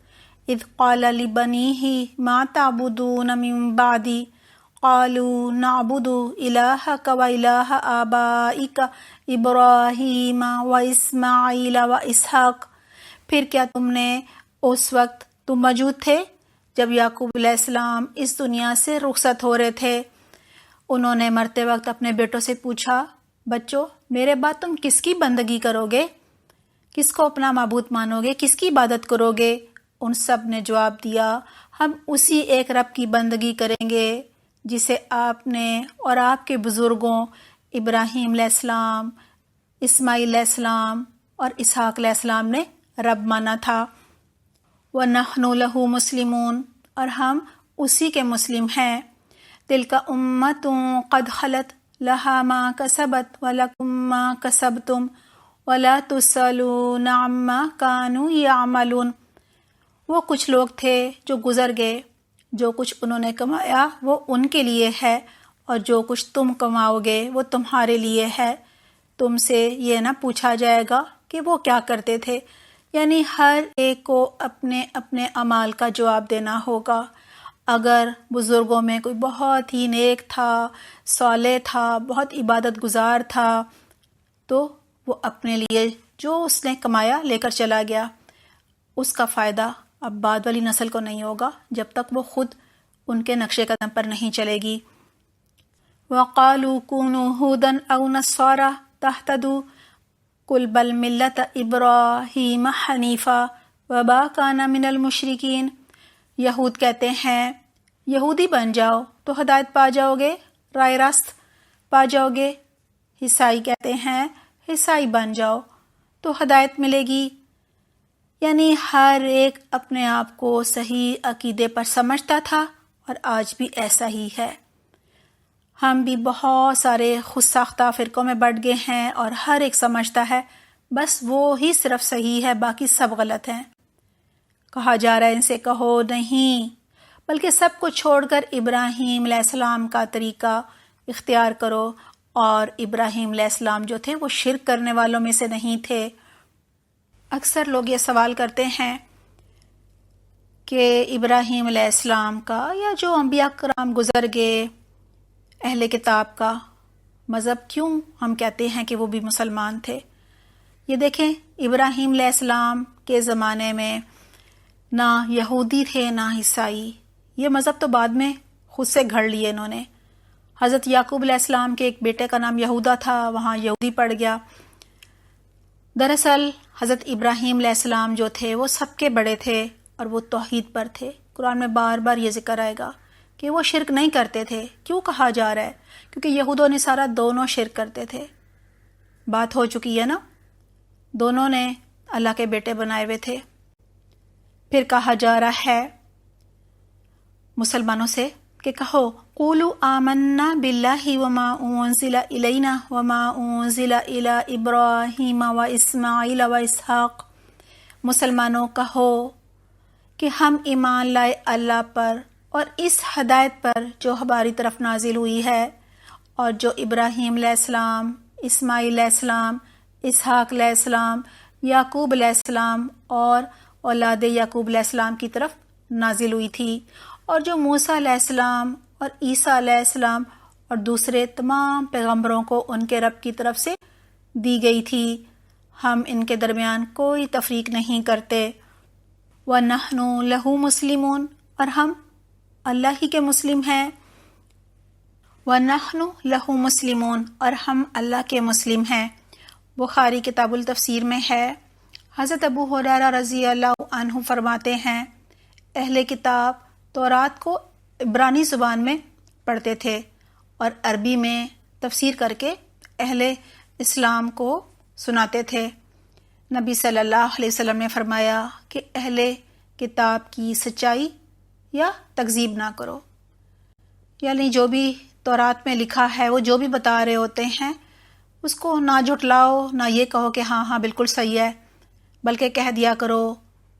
Speaker 1: اذ قال لبنیہ ما تعبدون من بعدی قالوا نعبد الہک و الہ آبائک ابراہیم و اسماعیل و اسحاق. پھر کیا تم نے اس وقت تم موجود تھے جب یعقوب علیہ السلام اس دنیا سے رخصت ہو رہے تھے؟ انہوں نے مرتے وقت اپنے بیٹوں سے پوچھا، بچوں میرے بعد تم کس کی بندگی کرو گے؟ کس کو اپنا معبود مانو گے؟ کس کی عبادت کرو گے؟ ان سب نے جواب دیا، ہم اسی ایک رب کی بندگی کریں گے جسے آپ نے اور آپ کے بزرگوں ابراہیم علیہ السلام، اسماعیل علیہ السلام اور اسحاق علیہ السلام نے رب مانا تھا. وَنَحْنُ لَهُ مُسْلِمُونَ، اور ہم اسی کے مسلم ہیں. تِلْكَ أُمَّةٌ قَدْ خَلَتْ لَهَا مَا كَسَبَتْ وَلَكُمْ مَا كَسَبْتُمْ وَلَا تُسْأَلُونَ عَمَّا كَانُوا يَعْمَلُونَ. وہ کچھ لوگ تھے جو گزر گئے، جو کچھ انہوں نے کمایا وہ ان کے لیے ہے، اور جو کچھ تم کماؤ گے وہ تمہارے لیے ہے. تم سے یہ نہ پوچھا جائے گا کہ وہ کیا کرتے تھے. یعنی ہر ایک کو اپنے اپنے اعمال کا جواب دینا ہوگا. اگر بزرگوں میں کوئی بہت ہی نیک تھا، صالح تھا، بہت عبادت گزار تھا، تو وہ اپنے لیے جو اس نے کمایا لے کر چلا گیا. اس کا فائدہ اب بعد والی نسل کو نہیں ہوگا جب تک وہ خود ان کے نقش قدم پر نہیں چلے گی. وَقَالُوا كُونُوا هُودًا أَوْ نَصَارَىٰ تَهْتَدُوا قُلْ بَلْ مِلَّةَ إِبْرَاهِيمَ حَنِيفًا وَمَا كَانَ مِنَ الْمُشْرِكِينَ. یہود کہتے ہیں یہودی بن جاؤ تو ہدایت پا جاؤ گے، رائے راست پا جاؤ گے. عیسائی کہتے ہیں عیسائی بن جاؤ تو ہدایت ملے گی. یعنی ہر ایک اپنے آپ کو صحیح عقیدے پر سمجھتا تھا، اور آج بھی ایسا ہی ہے. ہم بھی بہت سارے خود ساختہ فرقوں میں بٹ گئے ہیں، اور ہر ایک سمجھتا ہے بس وہ ہی صرف صحیح ہے، باقی سب غلط ہیں. کہا جا رہا ہے ان سے کہو نہیں، بلکہ سب کو چھوڑ کر ابراہیم علیہ السلام کا طریقہ اختیار کرو. اور ابراہیم علیہ السلام جو تھے وہ شرک کرنے والوں میں سے نہیں تھے. اکثر لوگ یہ سوال کرتے ہیں کہ ابراہیم علیہ السلام کا یا جو انبیاء کرام گزر گئے اہل کتاب کا مذہب کیوں ہم کہتے ہیں کہ وہ بھی مسلمان تھے؟ یہ دیکھیں ابراہیم علیہ السلام کے زمانے میں نہ یہودی تھے نہ عیسائی. یہ مذہب تو بعد میں خود سے گھڑ لیے انہوں نے. حضرت یعقوب علیہ السلام کے ایک بیٹے کا نام یہودا تھا، وہاں یہودی پڑ گیا. دراصل حضرت ابراہیم علیہ السلام جو تھے وہ سب کے بڑے تھے اور وہ توحید پر تھے. قرآن میں بار بار یہ ذکر آئے گا کہ وہ شرک نہیں کرتے تھے. کیوں کہا جا رہا ہے؟ کیونکہ یہود و نصارہ دونوں شرک کرتے تھے. بات ہو چکی ہے نا، دونوں نے اللہ کے بیٹے بنائے ہوئے تھے. پھر کہا جا رہا ہے مسلمانوں سے کہ کہو قولوا آمنا باللہ وما انزل الینا وما انزل الی ابراہیم و اسماعیل و اسحاق. مسلمانوں کہو کہ ہم ایمان لائے اللہ پر اور اس ہدایت پر جو ہماری طرف نازل ہوئی ہے، اور جو ابراہیم علیہ السلام، اسماعیل علیہ السلام، اسحاق علیہ السلام، یعقوب علیہ السلام اور اولاد یعقوب علیہ السلام کی طرف نازل ہوئی تھی، اور جو موسیٰ علیہ السلام اور عیسیٰ علیہ السلام اور دوسرے تمام پیغمبروں کو ان کے رب کی طرف سے دی گئی تھی. ہم ان کے درمیان کوئی تفریق نہیں کرتے. وَنَحْنُ لَهُ مُسْلِمُونَ، اور ہم اللہ ہی کے مسلم ہیں. وَنَحْنُ لَهُ مُسْلِمُونَ، اور ہم اللہ کے مسلم ہیں. بخاری کتاب التفسیر میں ہے، حضرت ابو ہریرہ رضی اللہ عنہ فرماتے ہیں اہل کتاب تورات کو عبرانی زبان میں پڑھتے تھے اور عربی میں تفسیر کر کے اہل اسلام کو سناتے تھے۔ نبی صلی اللہ علیہ وسلم نے فرمایا کہ اہل کتاب کی سچائی یا تکذیب نہ کرو، یعنی جو بھی تورات میں لکھا ہے، وہ جو بھی بتا رہے ہوتے ہیں اس کو نہ جھٹلاؤ، نہ یہ کہو کہ ہاں ہاں بالکل صحیح ہے، بلکہ کہہ دیا کرو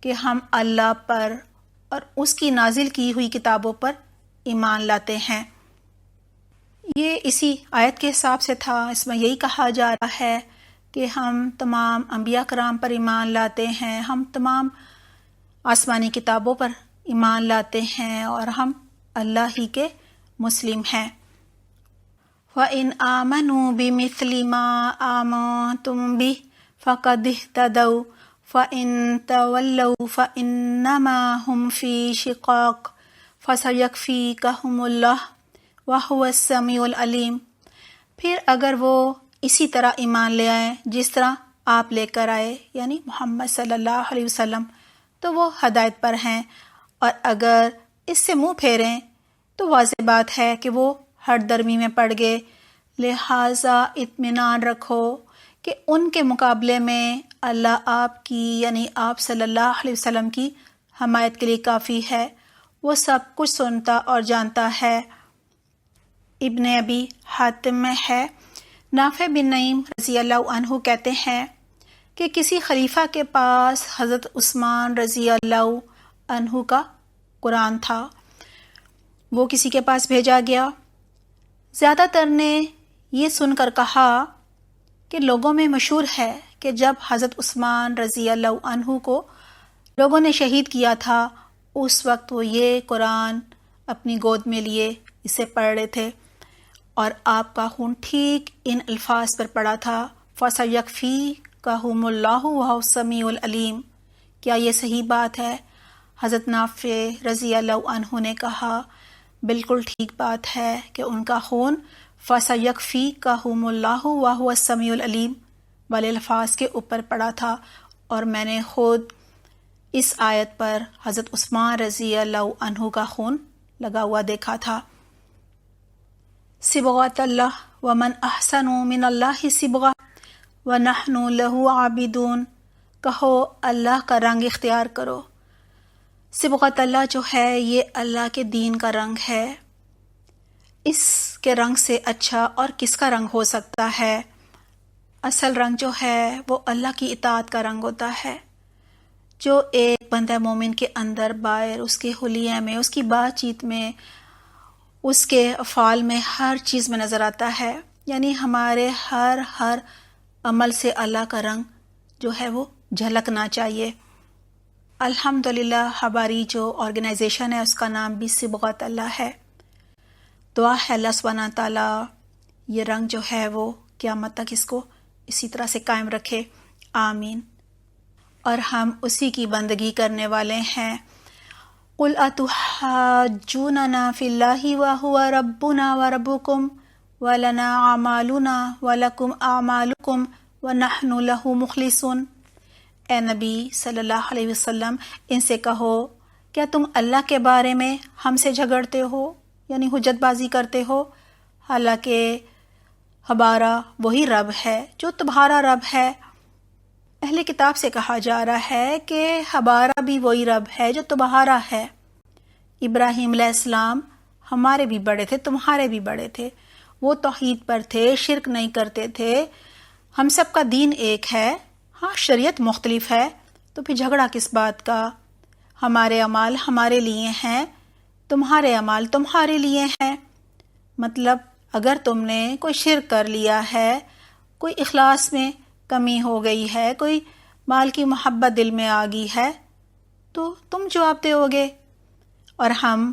Speaker 1: کہ ہم اللہ پر اور اس کی نازل کی ہوئی کتابوں پر ایمان لاتے ہیں۔ یہ اسی آیت کے حساب سے تھا، اس میں یہی کہا جا رہا ہے کہ ہم تمام انبیاء کرام پر ایمان لاتے ہیں، ہم تمام آسمانی کتابوں پر ایمان لاتے ہیں اور ہم اللہ ہی کے مسلم ہیں۔ وَإِنْ آمَنُوا بِمِثْلِ مَا آمَنْتُمْ بِهِ فَقَدِ اهْتَدَوْا فَإِنْ تَوَلَّوْا فَإِنَّمَا هُمْ فِي شِقَاقٍ فَسَيَكْفِيكَهُمُ اللَّهُ وَهُوَ السَّمِيعُ الْعَلِيمُ۔ پھر اگر وہ اسی طرح ایمان لے آئیں جس طرح آپ لے کر آئے، یعنی محمد صلی اللہ علیہ وسلم، تو وہ ہدایت پر ہیں، اور اگر اس سے منہ پھیریں تو واضح بات ہے کہ وہ ہر درمی میں پڑ گئے۔ لہٰذا اطمینان رکھو کہ ان کے مقابلے میں اللہ آپ کی، یعنی آپ صلی اللہ علیہ وسلم کی حمایت کے لیے کافی ہے، وہ سب کچھ سنتا اور جانتا ہے۔ ابن ابی حاتم میں ہے، نافع بن نعیم رضی اللہ عنہ کہتے ہیں کہ کسی خلیفہ کے پاس حضرت عثمان رضی اللہ عنہ کا قرآن تھا، وہ کسی کے پاس بھیجا گیا۔ زیادہ تر نے یہ سن کر کہا کہ لوگوں میں مشہور ہے کہ جب حضرت عثمان رضی اللہ عنہ کو لوگوں نے شہید کیا تھا، اس وقت وہ یہ قرآن اپنی گود میں لیے اسے پڑھ رہے تھے، اور آپ کا خون ٹھیک ان الفاظ پر پڑا تھا، فَسَيَكْفِيكَهُمُ اللَّهُ وَهُوَ السَّمِيعُ الْعَلِيمُ۔ کیا یہ صحیح بات ہے؟ حضرت نافع رضی اللہ عنہ نے کہا بالکل ٹھیک بات ہے کہ ان کا خون فَسَيَكْفِيكَهُمُ اللَّهُ وَهُوَ السَّمِيعُ الْعَلِيمُ والے الفاظ کے اوپر پڑا تھا، اور میں نے خود اس آیت پر حضرت عثمان رضی اللہ عنہ کا خون لگا ہوا دیکھا تھا۔ صبغۃ اللہ ومن احسن من اللہ صبغۃ ونحن له عابدون۔ کہو اللہ کا رنگ اختیار کرو۔ صبغۃ اللہ جو ہے یہ اللہ کے دین کا رنگ ہے، اس کے رنگ سے اچھا اور کس کا رنگ ہو سکتا ہے؟ اصل رنگ جو ہے وہ اللہ کی اطاعت کا رنگ ہوتا ہے، جو ایک بندہ مومن کے اندر باہر، اس کے حلیے میں، اس کی بات چیت میں، اس کے افعال میں، ہر چیز میں نظر آتا ہے، یعنی ہمارے ہر عمل سے اللہ کا رنگ جو ہے وہ جھلکنا چاہیے۔ الحمدللہ ہماری جو آرگنائزیشن ہے اس کا نام بھی صبغۃ اللہ ہے۔ دعا ہے اللہ سبحانہ تعالیٰ یہ رنگ جو ہے وہ قیامت تک اس کو اسی طرح سے قائم رکھے، آمین۔ اور ہم اسی کی بندگی کرنے والے ہیں۔ قُلْ أَتُحَاجُّونَنَا فِي اللَّهِ وَهُوَ رَبُّنَا وَرَبُّكُمْ وَلَنَا أَعْمَالُنَا وَلَكُمْ أَعْمَالُكُمْ وَنَحْنُ لَهُ مُخْلِصُونَ۔ اے نبی صلی اللہ علیہ وسلم ان سے کہو، کیا تم اللہ کے بارے میں ہم سے جھگڑتے ہو، یعنی حجت بازی کرتے ہو، حالانکہ ہمارا وہی رب ہے جو تمہارا رب ہے۔ اہل کتاب سے کہا جا رہا ہے کہ ہمارا بھی وہی رب ہے جو تمہارا ہے۔ ابراہیم علیہ السلام ہمارے بھی بڑے تھے، تمہارے بھی بڑے تھے، وہ توحید پر تھے، شرک نہیں کرتے تھے، ہم سب کا دین ایک ہے، ہاں شریعت مختلف ہے، تو پھر جھگڑا کس بات کا؟ ہمارے اعمال ہمارے لیے ہیں، تمہارے اعمال تمہارے لیے ہیں۔ مطلب اگر تم نے کوئی شرک کر لیا ہے، کوئی اخلاص میں کمی ہو گئی ہے، کوئی مال کی محبت دل میں آ گئی ہے، تو تم جواب دو گے، اور ہم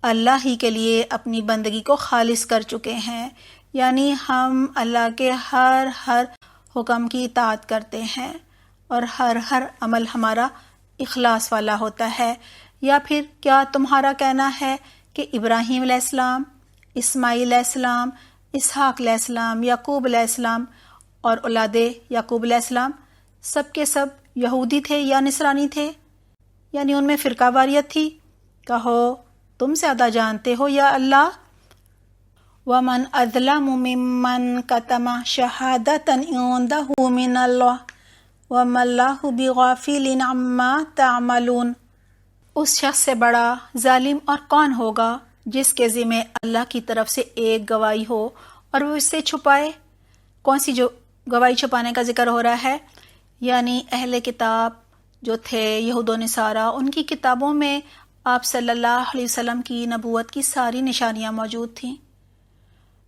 Speaker 1: اللہ ہی کے لیے اپنی بندگی کو خالص کر چکے ہیں، یعنی ہم اللہ کے ہر حکم کی اطاعت کرتے ہیں، اور ہر عمل ہمارا اخلاص والا ہوتا ہے۔ یا پھر کیا تمہارا کہنا ہے کہ ابراہیم علیہ السلام، اسماعیل علیہ السلام، اسحاق علیہ السلام، یعقوب علیہ السلام اور اولاد یعقوب علیہ السلام سب کے سب یہودی تھے یا نصرانی تھے، یعنی ان میں فرقہ واریت تھی؟ کہو تم زیادہ جانتے ہو یا اللہ؟ ومن اظلم ممن کتم شہادۃ عندہ من اللہ وما اللہ بغافل عما تعملون۔ اس شخص سے بڑا ظالم اور کون ہوگا جس کے ذمہ اللہ کی طرف سے ایک گواہی ہو اور وہ اس سے چھپائے؟ کون سی جو گواہی چھپانے کا ذکر ہو رہا ہے؟ یعنی اہل کتاب جو تھے یہود و نصارہ، ان کی کتابوں میں آپ صلی اللہ علیہ وسلم کی نبوت کی ساری نشانیاں موجود تھیں۔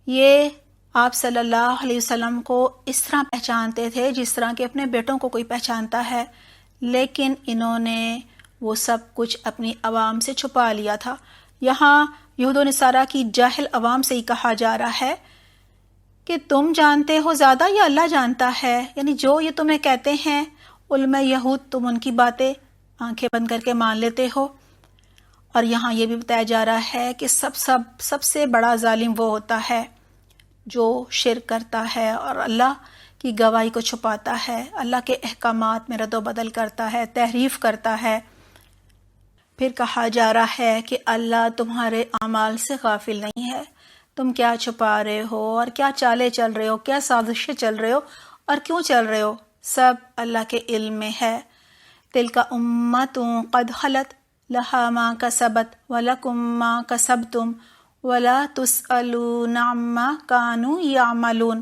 Speaker 1: یہ آپ صلی اللہ علیہ وسلم کو اس طرح پہچانتے تھے جس طرح کہ اپنے بیٹوں کو کوئی پہچانتا ہے، لیکن انہوں نے وہ سب کچھ اپنی عوام سے چھپا لیا تھا۔ یہاں یہود و نصارہ کی جاہل عوام سے ہی کہا جا رہا ہے کہ تم جانتے ہو زیادہ یا اللہ جانتا ہے؟ یعنی جو یہ تمہیں کہتے ہیں علماء یہود، تم ان کی باتیں آنکھیں بند کر کے مان لیتے ہو۔ اور یہاں یہ بھی بتایا جا رہا ہے کہ سب سے بڑا ظالم وہ ہوتا ہے جو شرک کرتا ہے اور اللہ کی گواہی کو چھپاتا ہے، اللہ کے احکامات میں رد و بدل کرتا ہے، تحریف کرتا ہے۔ پھر کہا جا رہا ہے کہ اللہ تمہارے اعمال سے غافل نہیں ہے، تم کیا چھپا رہے ہو اور کیا چالیں چل رہے ہو، کیا سازشیں چل رہے ہو اور کیوں چل رہے ہو، سب اللہ کے علم میں ہے۔ تلک امۃ قد خلت لہا ما کسبت ولکم ما کسبتم ولا تسألون عما کانوا یعملون۔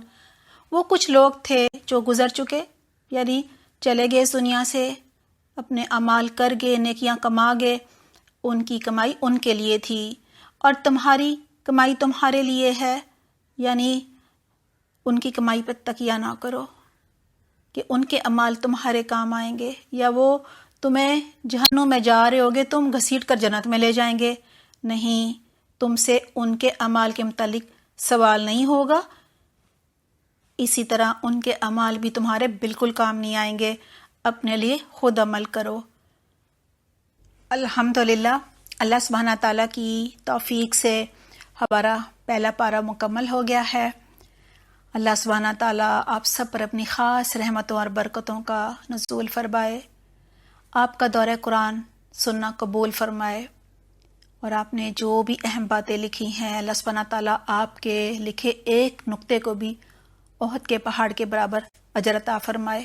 Speaker 1: وہ کچھ لوگ تھے جو گزر چکے، یعنی چلے گئے اس دنیا سے، اپنے اعمال کر گئے، نیکیاں کما گئے، ان کی کمائی ان کے لیے تھی اور تمہاری کمائی تمہارے لیے ہے، یعنی ان کی کمائی پہ تکیہ نہ کرو کہ ان کے اعمال تمہارے کام آئیں گے یا وہ تمہیں جہنم میں جا رہے ہوگے تم گھسیٹ کر جنت میں لے جائیں گے۔ نہیں، تم سے ان کے اعمال کے متعلق سوال نہیں ہوگا، اسی طرح ان کے اعمال بھی تمہارے بالکل کام نہیں آئیں گے، اپنے لیے خود عمل کرو۔ الحمدللہ، اللہ سبحانہ تعالیٰ کی توفیق سے ہمارا پہلا پارہ مکمل ہو گیا ہے۔ اللہ سبحانہ تعالیٰ آپ سب پر اپنی خاص رحمتوں اور برکتوں کا نزول فرمائے، آپ کا دورہ قرآن سننا قبول فرمائے، اور آپ نے جو بھی اہم باتیں لکھی ہیں اللہ سبحانہ تعالیٰ آپ کے لکھے ایک نقطے کو بھی احد کے پہاڑ کے برابر اجر عطا فرمائے،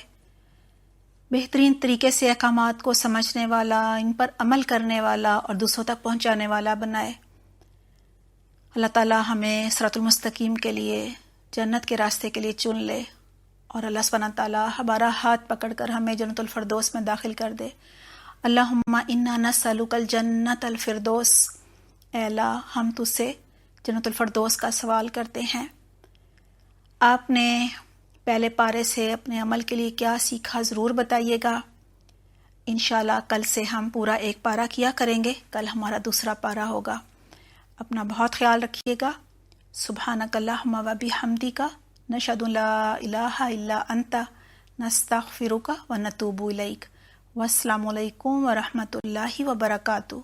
Speaker 1: بہترین طریقے سے احکامات کو سمجھنے والا، ان پر عمل کرنے والا اور دوسروں تک پہنچانے والا بنائے۔ اللہ تعالیٰ ہمیں صراط المستقیم کے لیے، جنت کے راستے کے لیے چن لے، اور اللہ سبحانہ تعالیٰ ہمارا ہاتھ پکڑ کر ہمیں جنت الفردوس میں داخل کر دے۔ اللہم انا نسألک الجنت الفردوس، اے اللہ ہم تجھ سے جنت الفردوس کا سوال کرتے ہیں۔ آپ نے پہلے پارے سے اپنے عمل کے لیے کیا سیکھا ضرور بتائیے گا۔ انشاءاللہ کل سے ہم پورا ایک پارہ کیا کریں گے، کل ہمارا دوسرا پارہ ہوگا۔ اپنا بہت خیال رکھیے گا۔ سبحانک اللہم و بحمدک، نشہد ان لا الہ الا انت، نستغفرک و نتوب الیک۔ والسلام علیکم ورحمۃ اللہ وبرکاتہ۔